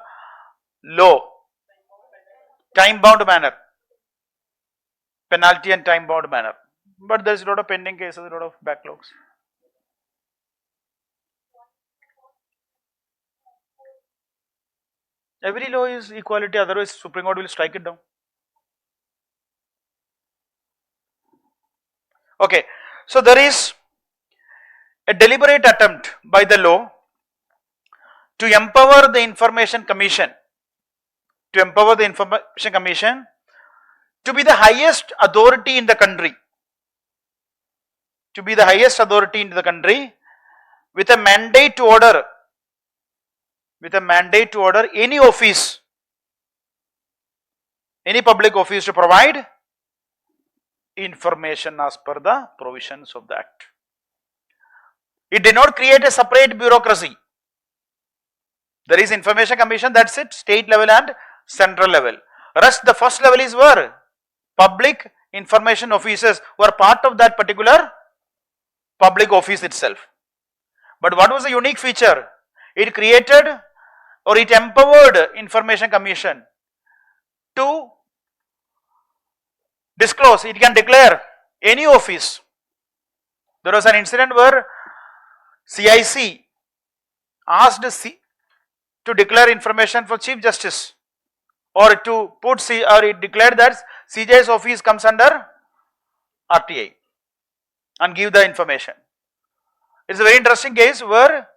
law? Time bound manner. Penalty and time bound manner. But there is a lot of pending cases, a lot of backlogs. Every law is equality, otherwise Supreme Court will strike it down. Okay, so there is a deliberate attempt by the law to empower the Information Commission, to be the highest authority in the country, with a mandate to order any office, any public office to provide information as per the provisions of the Act. It did not create a separate bureaucracy. There is Information Commission, that's it, state level and central level. Rest the first level is where public information officers were part of that particular public office itself. But what was the unique feature? It created or it empowered Information Commission to disclose, it can declare any office. There was an incident where CIC asked to declare information for Chief Justice, or to put or it declared that CJI's office comes under RTI and give the information. It's a very interesting case where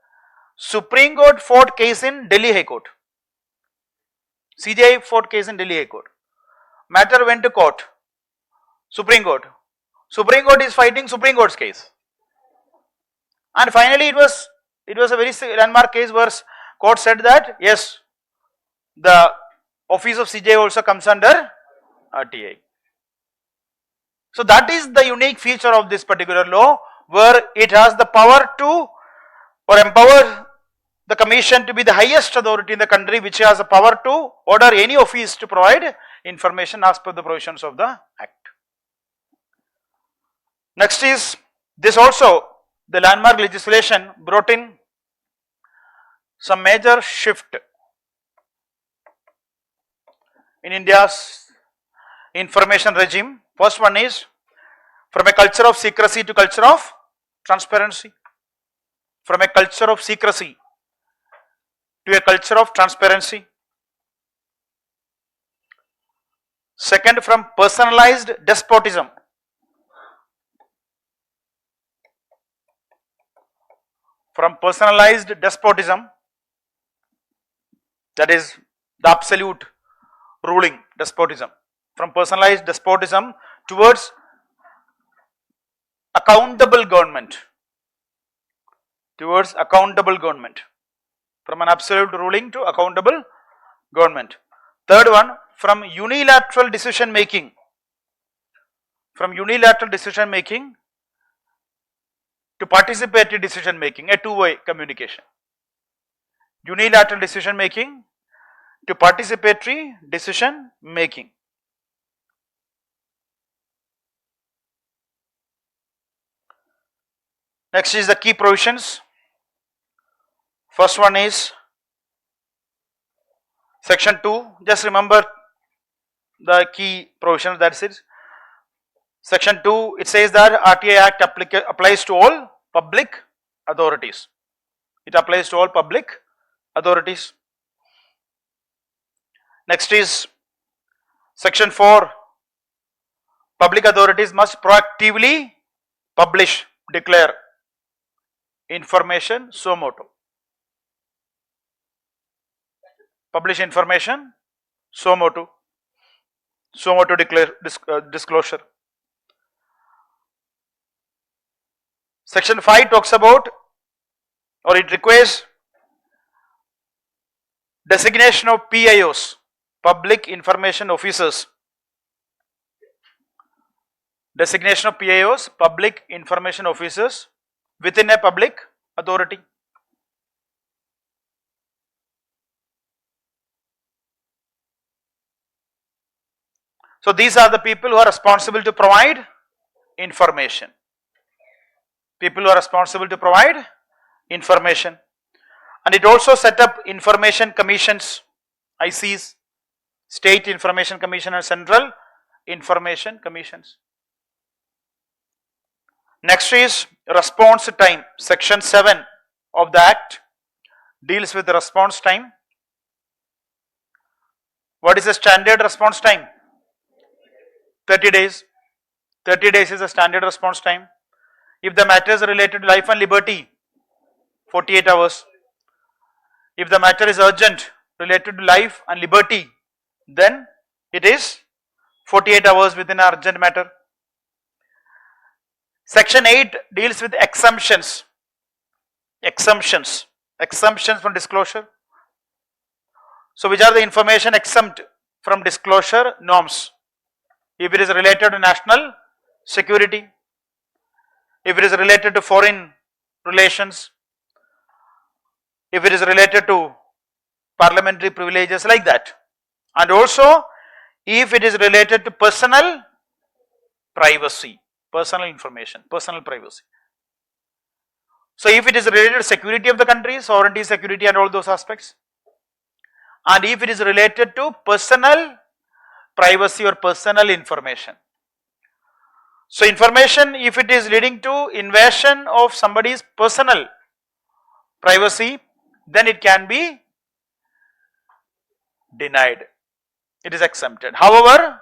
Supreme Court fought case in Delhi High Court. CJI fought case in Delhi High Court. Matter went to court, Supreme Court. Supreme Court is fighting Supreme Court's case. And finally it was a very landmark case where court said that yes, the office of CJI also comes under RTI. So that is the unique feature of this particular law, where it has the power to or empower the commission to be the highest authority in the country, which has the power to order any office to provide information as per the provisions of the Act. Next is this also, the landmark legislation brought in some major shift in India's information regime. First one is from a culture of secrecy to culture of transparency. From a culture of secrecy to a culture of transparency. Second, from personalized despotism. From personalized despotism, that is the absolute ruling despotism, from personalized despotism towards accountable government, towards accountable government, from an absolute ruling to accountable government. Third one, from unilateral decision making, from unilateral decision making to participatory decision making, a two-way communication. Unilateral decision making to participatory decision making. Next is the key provisions. First one is section 2. Just remember the key provisions, that is section 2. It says that RTI Act applies to all public authorities. It applies to all public authorities. Next is section 4. Public authorities must proactively publish, declare information suo motu. Publish information suo motu. Suo motu declare disclosure. Section 5 talks about, or it requires, designation of PIOs, public information officers. Designation of PIOs, public information officers, within a public authority. So these are the people who are responsible to provide information. People who are responsible to provide information. And it also set up information commissions, ICs, State Information Commission and Central Information Commissions. Next is response time. Section 7 of the Act deals with the response time. What is the standard response time? 30 days. 30 days is the standard response time. If the matter is related to life and liberty, 48 hours. If the matter is urgent, related to life and liberty, then it is 48 hours within an urgent matter. Section 8 deals with exemptions. Exemptions from disclosure. So which are the information exempt from disclosure norms? If it is related to national security, if it is related to foreign relations, if it is related to parliamentary privileges, like that. And also if it is related to personal privacy, personal information, personal privacy. So if it is related to security of the country, sovereignty, security and all those aspects, and if it is related to personal privacy or personal information. So information, if it is leading to invasion of somebody's personal privacy, then it can be denied. It is exempted. However,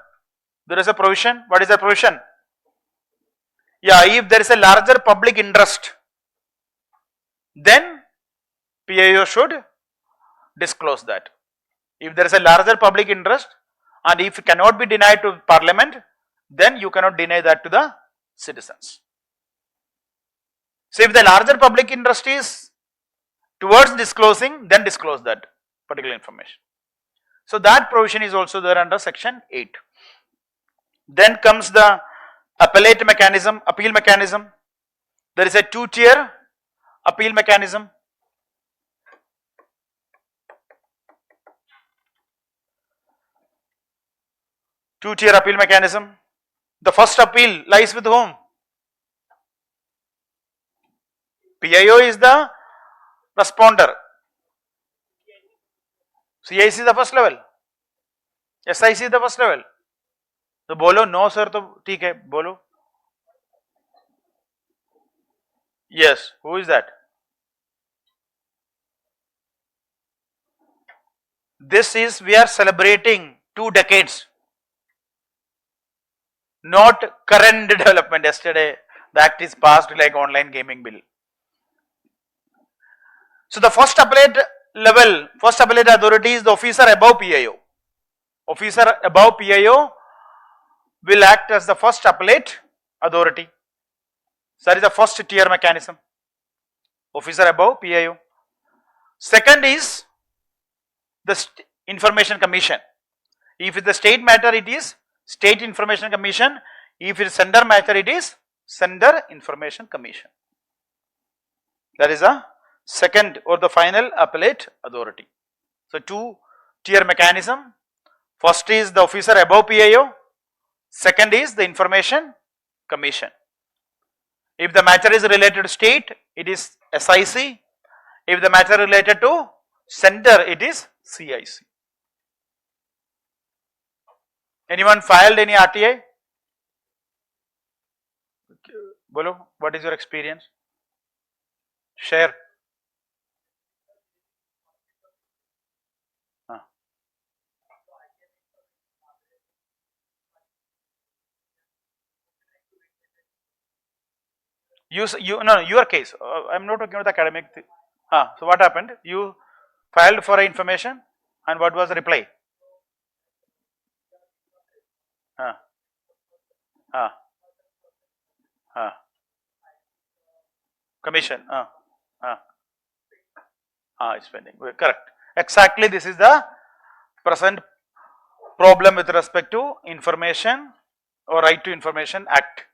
there is a provision. What is the provision? Yeah, if there is a larger public interest, then PIO should disclose that. If there is a larger public interest and if it cannot be denied to Parliament, then you cannot deny that to the citizens. So if the larger public interest is towards disclosing, then disclose that particular information. So that provision is also there under section 8. Then comes the appellate mechanism, appeal mechanism. There is a two-tier appeal mechanism. Two-tier appeal mechanism. The first appeal lies with whom? PIO is the responder. CIC is the first level. SIC is the first level. तो बोलो no sir तो ठीक है बोलो. Yes, who is that? This is, we are celebrating 2 decades. not current development. Yesterday, the act is passed like online gaming bill. So the first appellate level, first appellate authority is the officer above PIO. Officer above PIO will act as the first appellate authority. So that is the first tier mechanism. Officer above PIO. Second is the Information Commission. If it is the state matter, it is State Information Commission. If it is center matter, it is Center Information Commission. That is a second or the final appellate authority. So two tier mechanism. First is the officer above PIO. Second is the Information Commission. If the matter is related to state, it is SIC. If the matter related to center, it is CIC. Anyone filed any RTA? Bolo, what is your experience? Share. Your case. I'm not talking about the academic. So what happened? You filed for information, and what was the reply? Commission. It's pending. Correct. Exactly. This is the present problem with respect to Information or Right to Information Act.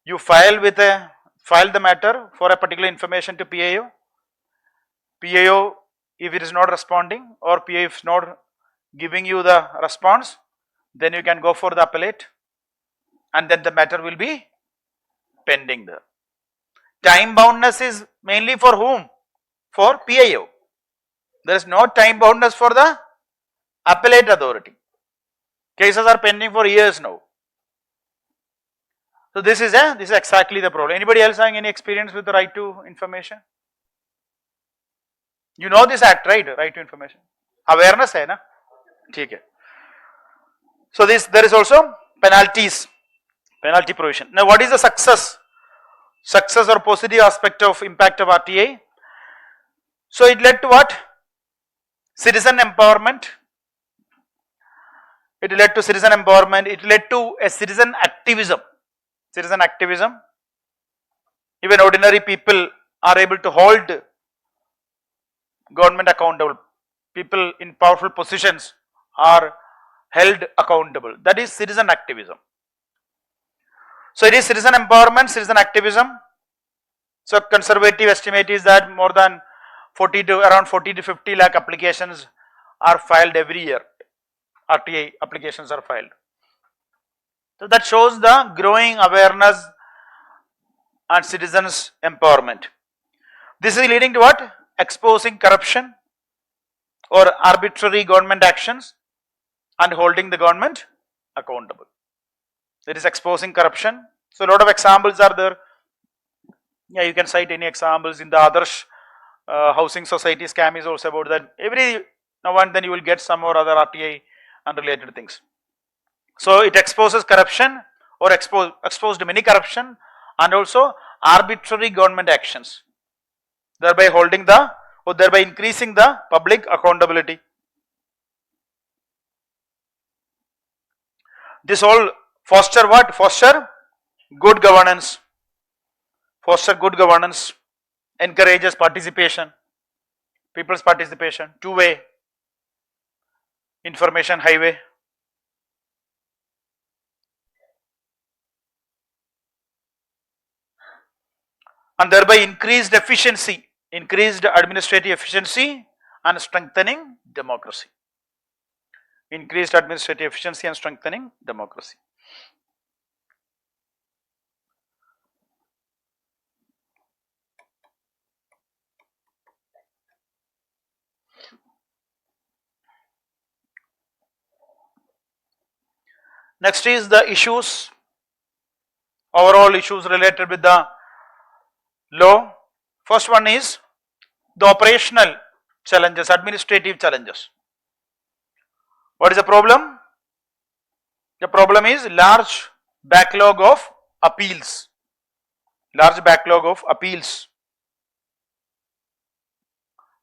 You file the matter for a particular information to PIO. PIO, if it is not responding or PIO is not giving you the response, then you can go for the appellate, and then the matter will be pending there. Time boundness is mainly for whom? For PIO. There is no time boundness for the appellate authority. Cases are pending for years now. So this is exactly the problem. Anybody else having any experience with the right to information? You know this act, right? Right to information. Awareness hai na? Okay. So there is also penalties, penalty provision. Now what is the success or positive aspect of impact of RTA? So it led to what? Citizen empowerment. It led to citizen empowerment. It led to a citizen activism. Citizen activism. Even ordinary people are able to hold government accountable. People in powerful positions are held accountable. That is citizen activism. So it is citizen empowerment, citizen activism. So conservative estimate is that more than around 40 to 50 lakh applications are filed every year. RTA applications are filed. So that shows the growing awareness and citizens empowerment. This is leading to what? Exposing corruption or arbitrary government actions and holding the government accountable. It is exposing corruption. So a lot of examples are there. Yeah, you can cite any examples in the Adarsh housing society scam is also about that. Every now and then you will get some or other RTA and related things. So it exposes corruption or exposed many corruption and also arbitrary government actions, thereby thereby increasing the public accountability. This all foster what? Foster good governance. Foster good governance, encourages participation, people's participation, two-way information highway. And thereby increased efficiency, increased administrative efficiency and strengthening democracy. Increased administrative efficiency and strengthening democracy. Next is the issues, overall issues related with the law. First one is the operational challenges, administrative challenges. What is the problem? The problem is large backlog of appeals, large backlog of appeals.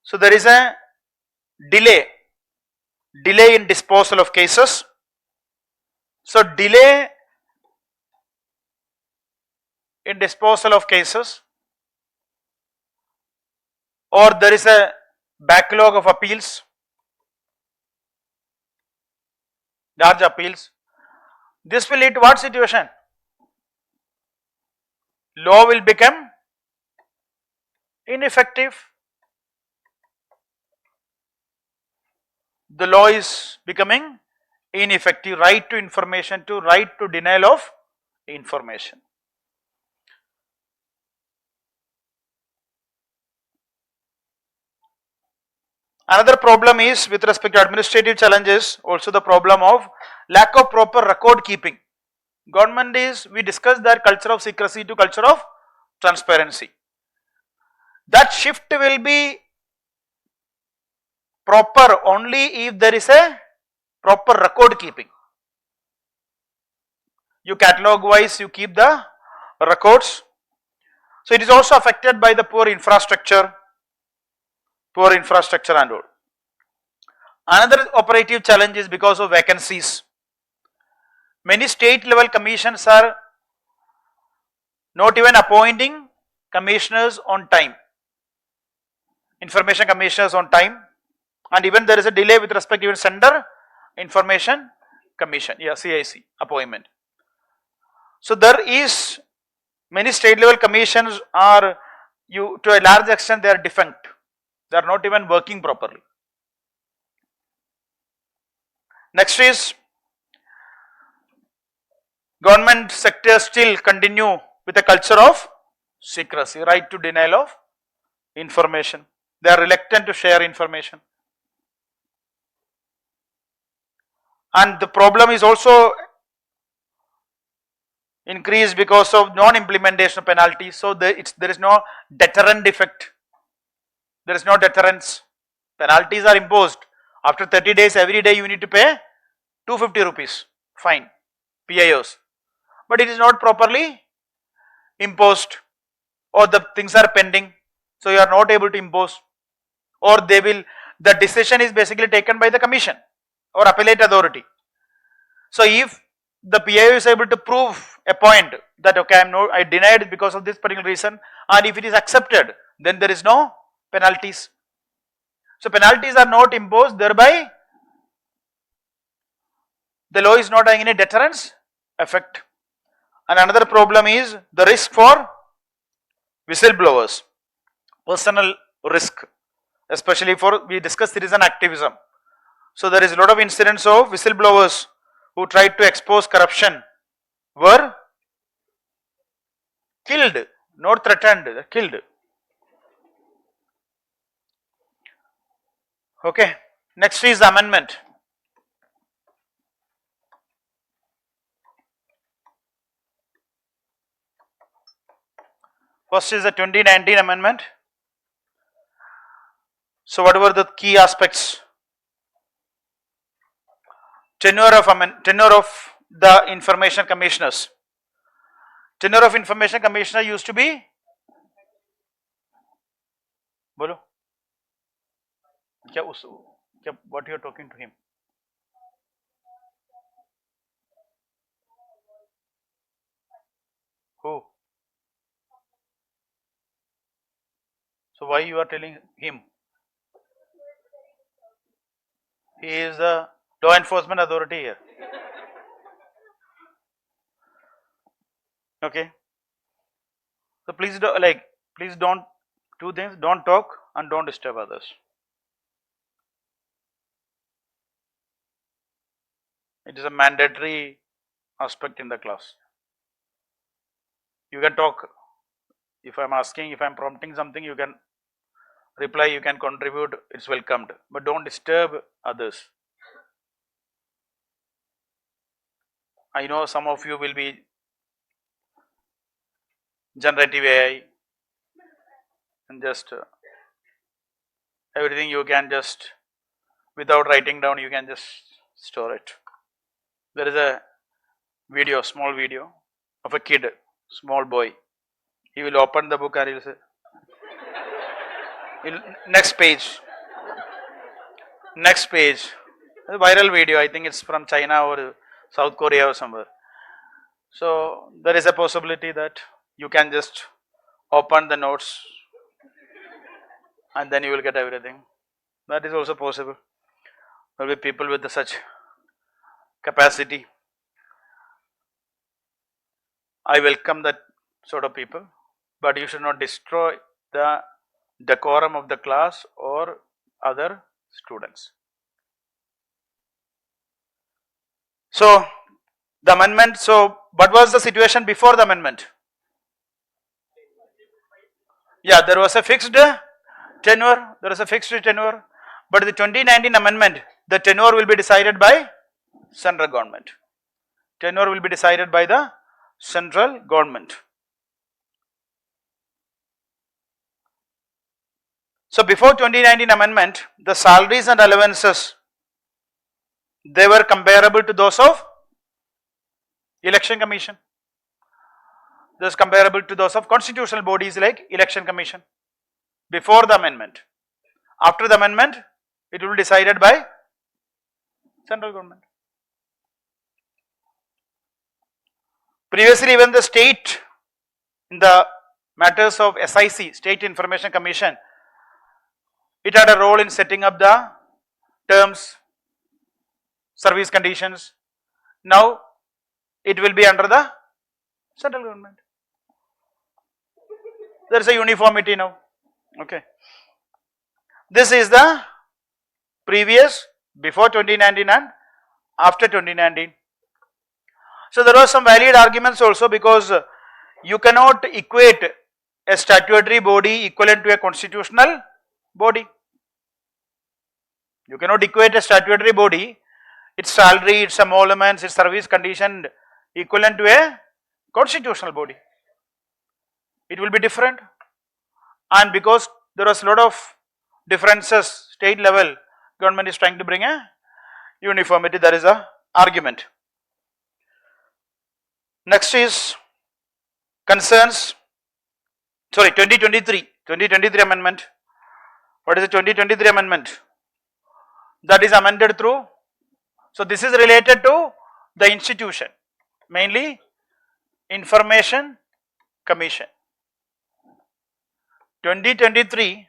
So there is a delay in disposal of cases. So delay in disposal of cases, or there is a backlog of appeals, large appeals. This will lead to what situation? Law will become ineffective. The law is becoming ineffective. Right to information to right to denial of information. Another problem is with respect to administrative challenges, also the problem of lack of proper record keeping. Government is, we discussed that culture of secrecy to culture of transparency. That shift will be proper only if there is a proper record keeping. You catalog wise, you keep the records. So it is also affected by the poor infrastructure and all. Another operative challenge is because of vacancies. Many state level commissions are not even appointing commissioners on time, information commissioners on time, and even there is a delay with respect to even sender information commission, CIC appointment. So there is many state level commissions are, to a large extent they are defunct. They are not even working properly. Next is government sector still continue with a culture of secrecy, right to denial of information. They are reluctant to share information. And the problem is also increased because of non-implementation of penalties. So there is no deterrent effect. There is no deterrence. Penalties are imposed. After 30 days, every day you need to pay 250 rupees fine, PIOs. But it is not properly imposed, or the things are pending, so you are not able to impose, or the decision is basically taken by the commission or appellate authority. So if the PIO is able to prove a point that okay, I denied it because of this particular reason, and if it is accepted, then there is no penalties. So penalties are not imposed, thereby the law is not having any deterrence effect. And another problem is the risk for whistleblowers, personal risk, especially for, we discussed citizen activism. So there is a lot of incidents of whistleblowers who tried to expose corruption were killed, not threatened, killed. Okay, next is the amendment. First is the 2019 amendment. So what were the key aspects? Tenure of the information commissioners. Tenure of information commissioner used to be, bolo, what you are talking to him? Who? So why you are telling him? He is the law enforcement authority here. Okay. So please don't do things, don't talk and don't disturb others. It is a mandatory aspect in the class. You can talk. If I am asking, if I am prompting something, you can reply, you can contribute, it's welcomed. But don't disturb others. I know some of you will be generative AI and just everything you can just, without writing down, you can just store it. There is a video, small video of a kid, small boy. He will open the book and he will say, next page, next page. A viral video, I think it's from China or South Korea or somewhere. So there is a possibility that you can just open the notes and then you will get everything. That is also possible. There will be people with such capacity. I welcome that sort of people, but you should not destroy the decorum of the class or other students. So the amendment, so what was the situation before the amendment? Yeah, there was a fixed tenure, but the 2019 amendment, the tenure will be decided by central government. Tenure will be decided by the central government. So before 2019 amendment, the salaries and allowances, they were comparable to those of election commission. This comparable to those of constitutional bodies like election commission. Before the amendment. After the amendment, it will be decided by central government. Previously, even the state, in the matters of SIC, State Information Commission, it had a role in setting up the terms, service conditions. Now, it will be under the central government. There is a uniformity now. Okay. This is the previous, before 2019 and after 2019. So there were some valid arguments also, because you cannot equate a statutory body equivalent to a constitutional body. You cannot equate a statutory body, its salary, its emoluments, its service condition equivalent to a constitutional body. It will be different, and because there was a lot of differences, state level, government is trying to bring a uniformity. That is a argument. Next is concerns, 2023 amendment. What is the 2023 amendment? That is amended through, so this is related to the institution, mainly Information Commission. 2023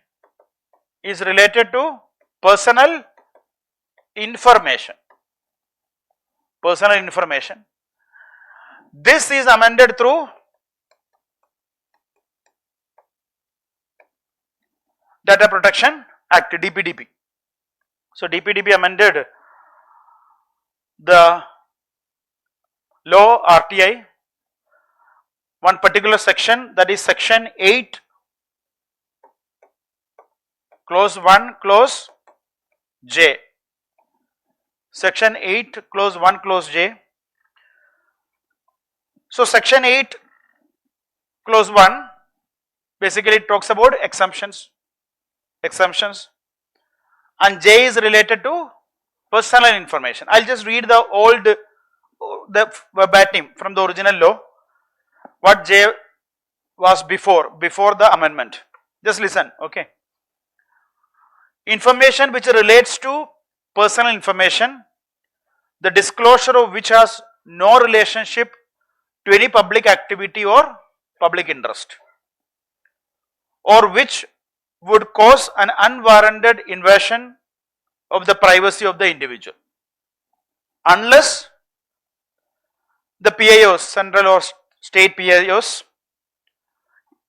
is related to personal information. Personal information. This is amended through Data Protection Act, DPDP. So DPDP amended the law RTI, one particular section, that is section 8 clause 1 clause J. Section 8 clause 1 clause J. So section 8 clause 1 basically it talks about exemptions, and J is related to personal information. I'll just read the verbatim from the original law, what J was before the amendment. Just listen, okay. Information which relates to personal information, the disclosure of which has no relationship to any public activity or public interest, or which would cause an unwarranted invasion of the privacy of the individual, unless the PIOs, central or state PIOs,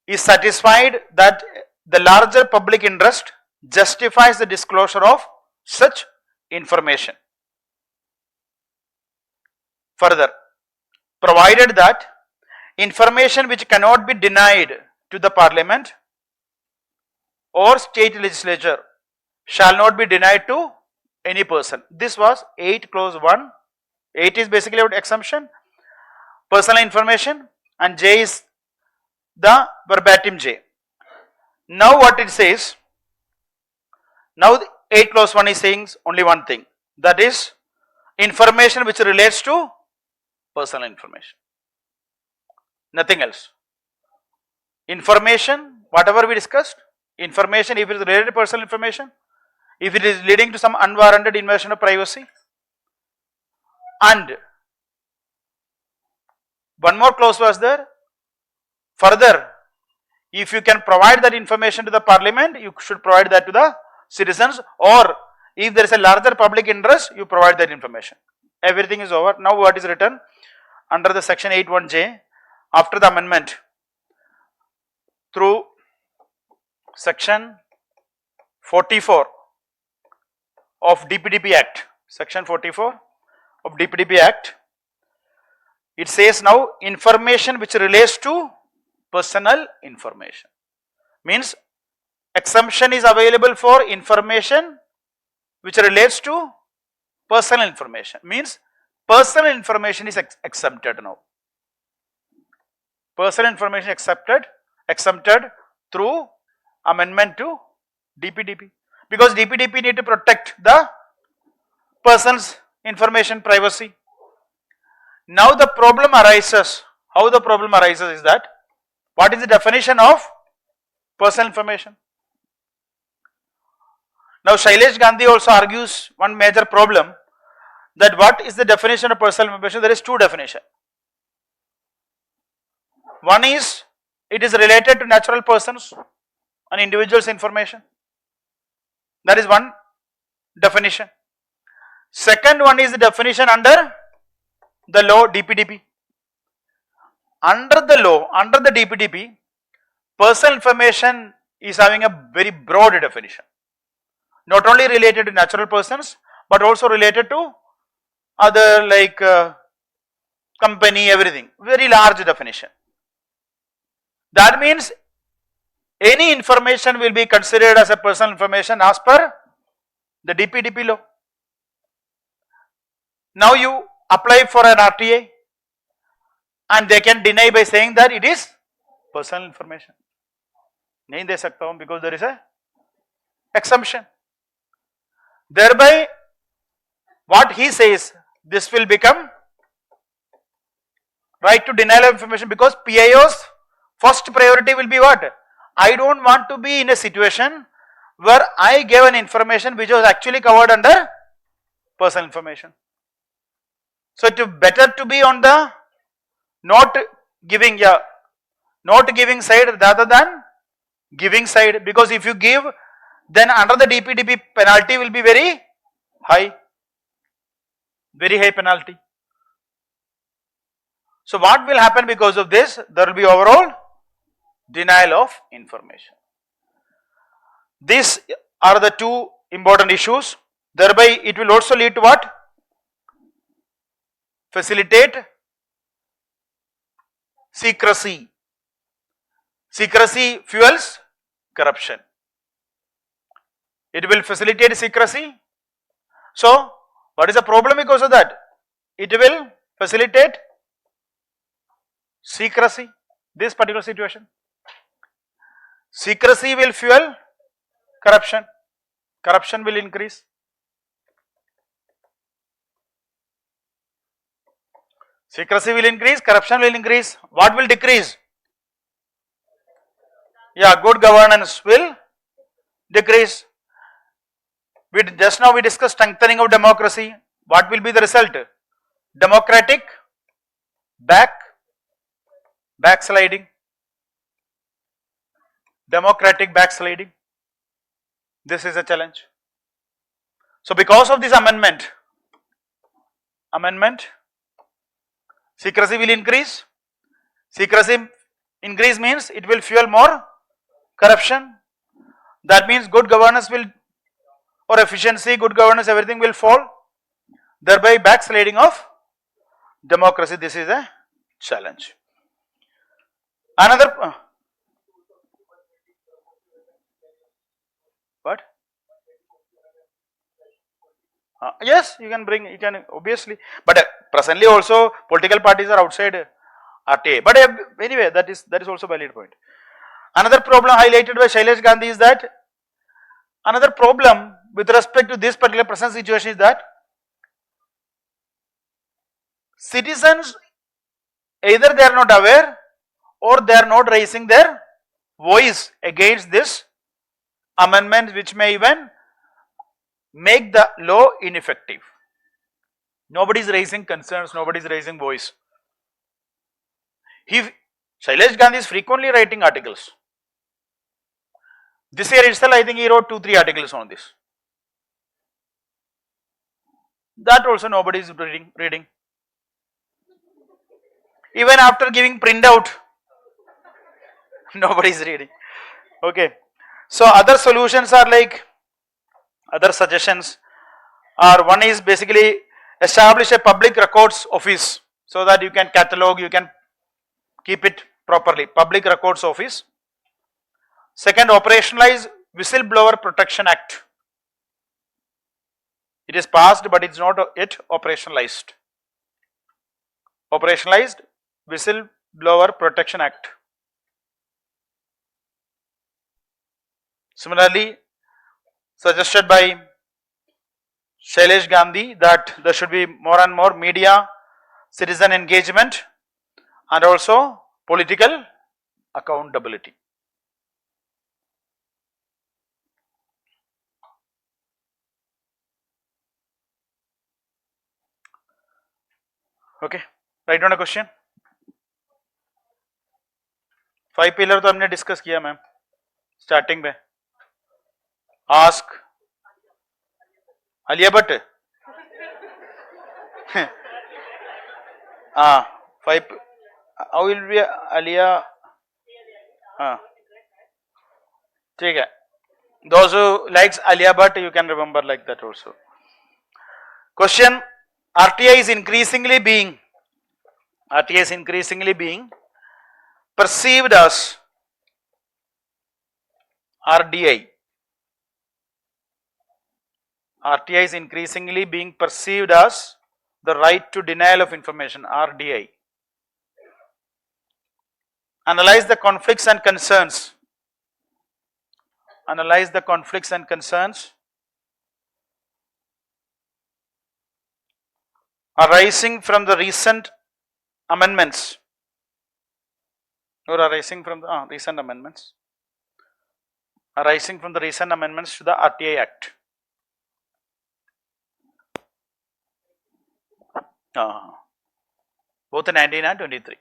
is satisfied that the larger public interest justifies the disclosure of such information. Further, provided that information which cannot be denied to the Parliament or state legislature shall not be denied to any person. This was 8 clause 1. 8 is basically about exemption, personal information, and J is the verbatim J. Now what it says, now the 8 clause 1 is saying only one thing, that is information which relates to personal information. Nothing else. Information, whatever we discussed, information if it is related to personal information, if it is leading to some unwarranted invasion of privacy, and one more clause was there. Further, if you can provide that information to the parliament, you should provide that to the citizens, or if there is a larger public interest, you provide that information. Everything is over. Now what is written under the section 8(1)(j) after the amendment through section 44 of DPDP Act, section 44 of DPDP Act, it says now information which relates to personal information. Means exemption is available for information which relates to personal information. Means personal information is exempted now. Personal information exempted through amendment to DPDP, because DPDP need to protect the person's information privacy. Now the problem arises. How the problem arises is that, what is the definition of personal information? Now Shailesh Gandhi also argues one major problem, that what is the definition of personal information? There is two definitions. One is, it is related to natural persons and individuals' information. That is one definition. Second one is the definition under the law DPDP. Under the law, under the DPDP, personal information is having a very broad definition. Not only related to natural persons, but also related to other like company, everything. Very large definition. That means any information will be considered as a personal information as per the DPDP law. Now you apply for an RTA and they can deny by saying that it is personal information. Nahin de sakta hu because there is a exemption. Thereby, what he says, this will become right to denial of information, because PIO's first priority will be what? I don't want to be in a situation where I gave an information which was actually covered under personal information. So it is better to be on the not giving side rather than giving side, because if you give, then under the DPDP penalty will be very high penalty. So what will happen because of this? There will be overall denial of information. These are the two important issues. Thereby it will also lead to what? Facilitate secrecy. Secrecy fuels corruption. It will facilitate secrecy. So what is the problem because of that? It will facilitate secrecy, this particular situation. Secrecy will fuel corruption. Corruption will increase. Secrecy will increase, corruption will increase. What will decrease? Yeah, good governance will decrease. Just now we discussed strengthening of democracy. What will be the result? Democratic backsliding. Democratic backsliding. This is a challenge. So because of this amendment, secrecy will increase. Secrecy increase means it will fuel more corruption. That means good governance will, or efficiency, good governance, everything will fall. Thereby backsliding of democracy. This is a challenge. Another what? Yes, you can bring, you can obviously, but presently also political parties are outside RTA. But anyway, that is also a valid point. Another problem highlighted by Shailesh Gandhi is that, another problem with respect to this particular present situation is that citizens either they are not aware or they are not raising their voice against this amendment, which may even make the law ineffective. Nobody is raising concerns, nobody is raising voice. Shailesh Gandhi is frequently writing articles. This year itself, I think he wrote 2-3 articles on this. That also nobody is reading. Even after giving printout, nobody is reading. Okay. So other solutions are like, other suggestions are, one is basically establish a public records office so that you can catalog, you can keep it properly. Public records office. Second, operationalize Whistleblower Protection Act. It is passed, but it's not yet operationalized. Operationalized Whistleblower Protection Act. Similarly, suggested by Shailesh Gandhi that there should be more and more media, citizen engagement, and also political accountability. Okay, write down a question. 5 pillar तो हमने discuss किया ma'am starting में. Ask Alia Bhatt. हाँ 5. How will be Alia. हाँ ठीक है. Those who likes Alia Bhatt, you can remember like that also. Question: RTI is increasingly being perceived as RDI. RTI is increasingly being perceived as the right to denial of information, RDI. Analyze the conflicts and concerns. Analyze the conflicts and concerns arising from the recent amendments, or arising from the recent amendments, arising from the recent amendments to the RTI Act. Both in 19 and 23.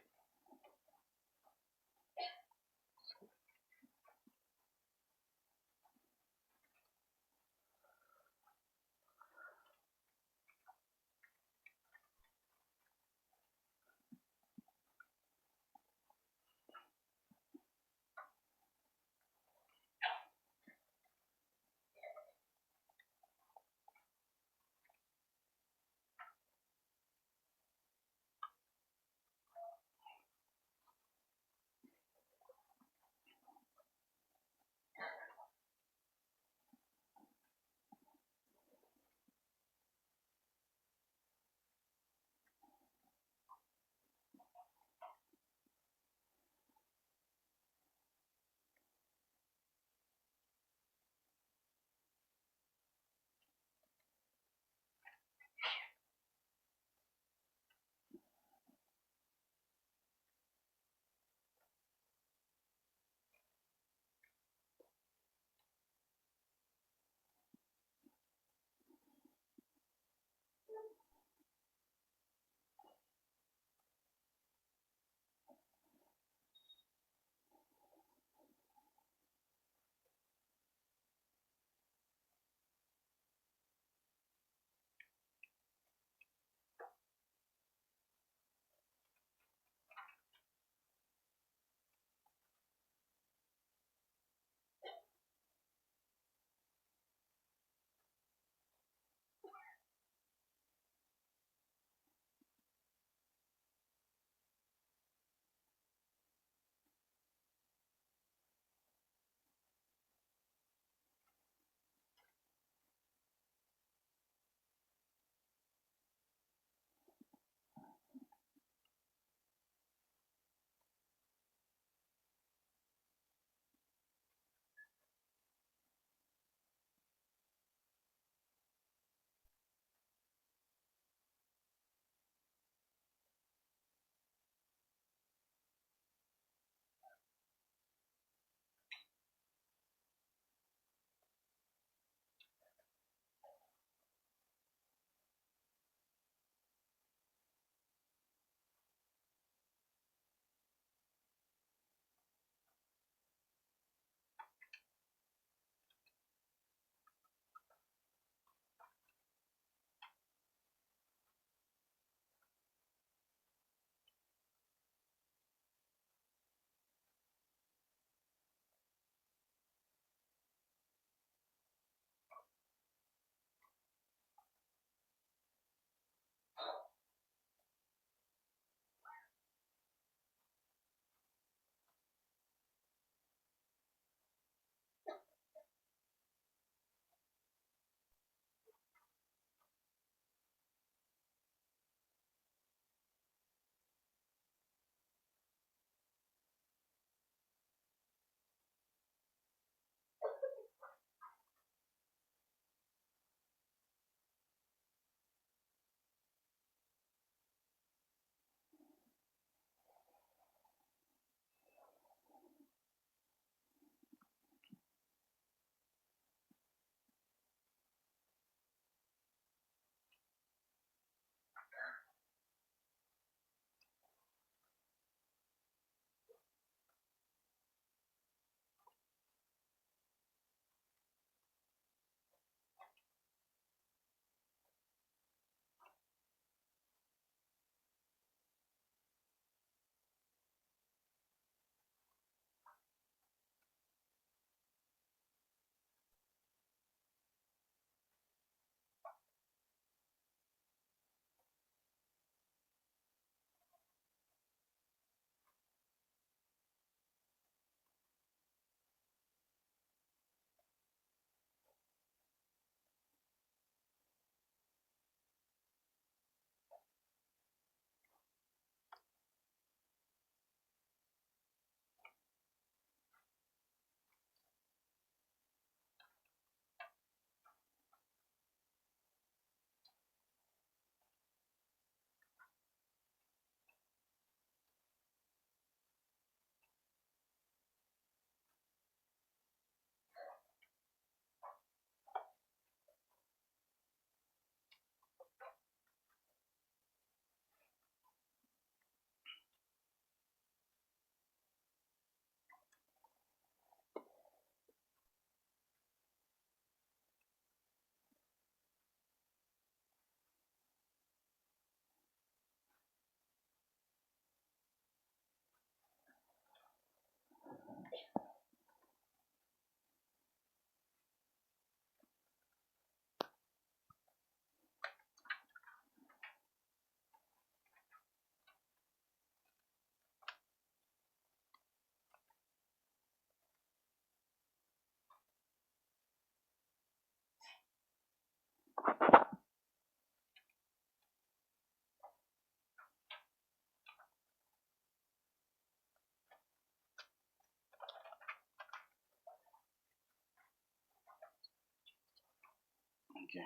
Okay.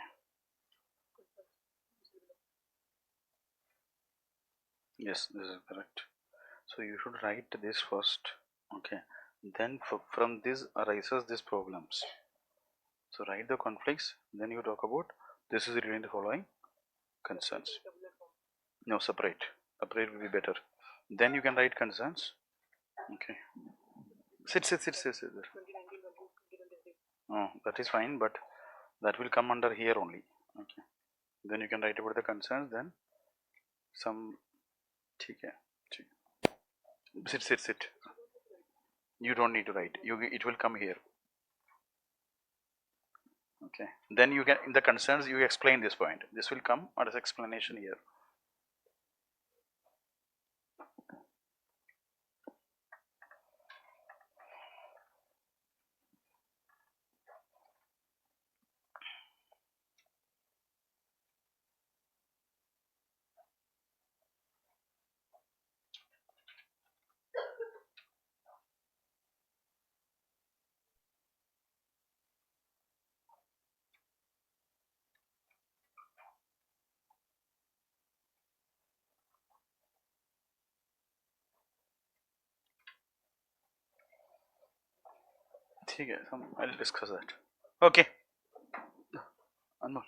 Yes, this is correct. So you should write this first. Okay. Then from this arises these problems. So write the conflicts. Then you talk about this is related to the following concerns. No, separate. Separate will be better. Then you can write concerns. Okay. Sit. Oh, that is fine, but that will come under here only. Okay. Then you can write about the concerns. Then some. Okay. Sit. You don't need to write. It will come here. Okay. Then you can in the concerns you explain this point. This will come as explanation here. ठीक है, I'll discuss that. Okay. Anmol.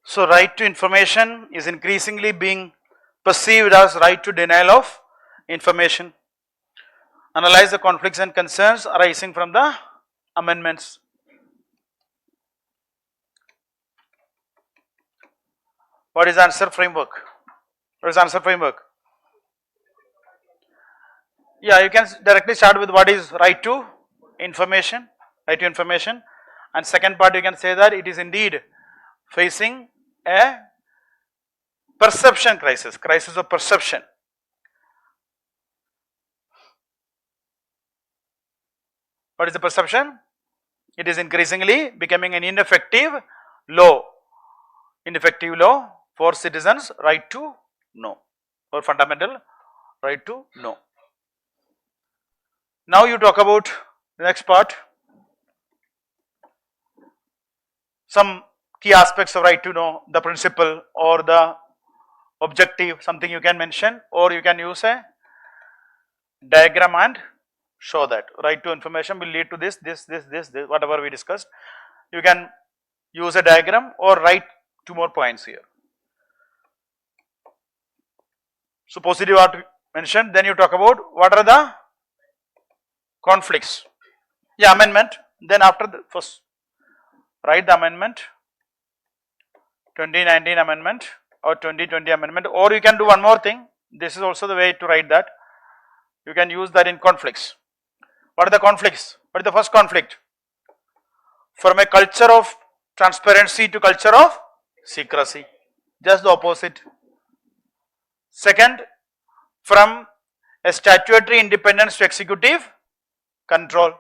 So right to information is increasingly being perceived as right to denial of information. Analyze the conflicts and concerns arising from the amendments. What is answer framework? What is answer framework? Yeah, you can directly start with what is right to information, and second part you can say that it is indeed facing a perception crisis of perception. What is the perception? It is increasingly becoming an ineffective law for citizens' right to know, or fundamental right to know. Now you talk about the next part, some key aspects of right to know, the principle or the objective, something you can mention, or you can use a diagram and show that right to information will lead to this, whatever we discussed. You can use a diagram or write 2 more points here. So positive are mentioned, then you talk about what are the conflicts. Yeah, amendment, then after the first write the amendment, 2019 amendment or 2020 amendment, or you can do one more thing. This is also the way to write that. You can use that in conflicts. What are the conflicts? What is the first conflict? From a culture of transparency to culture of secrecy, just the opposite. Second, from a statutory independence to executive control.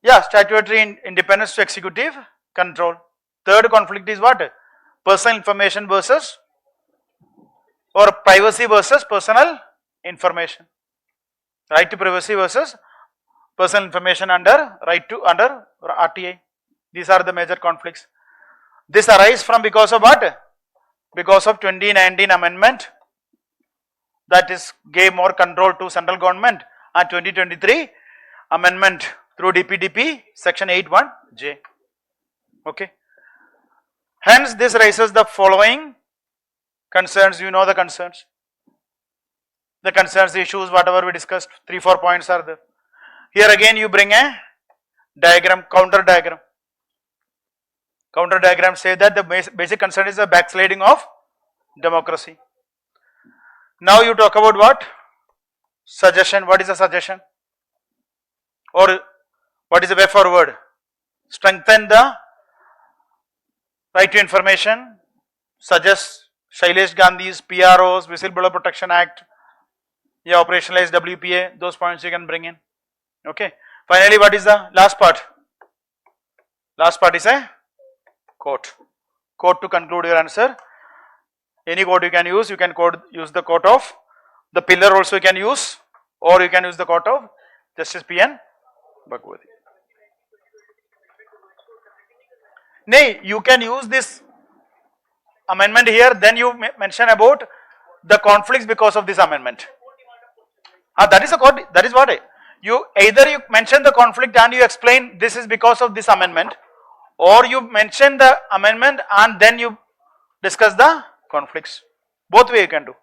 Yeah, statutory independence to executive control. Third conflict is what? Personal information versus, or privacy versus personal information. Right to privacy versus personal information under RTA. These are the major conflicts. This arises from because of what? Because of 2019 amendment, that is gave more control to central government, and 2023 amendment through DPDP section 81J. Okay. Hence this raises the following concerns. You know the concerns. The concerns, issues, whatever we discussed, 3-4 points are there. Here again you bring a diagram, counter diagram. Counter diagrams say that the basic concern is the backsliding of democracy. Now you talk about what? Suggestion. What is a suggestion? Or what is the way forward? Strengthen the right to information, suggest Shailesh Gandhi's PROs, Whistleblower Protection Act, yeah, operationalize WPA, those points you can bring in. Okay. Finally, what is the last part? Last part is a quote. Quote to conclude your answer. Any quote you can use use the quote of the pillar also you can use, or you can use the quote of Justice P.N. Bhagwati. Nay, you can use this amendment here, then you mention about the conflicts because of this amendment. That is what you either you mention the conflict and you explain this is because of this amendment, or you mention the amendment and then you discuss the conflicts. Both way you can do.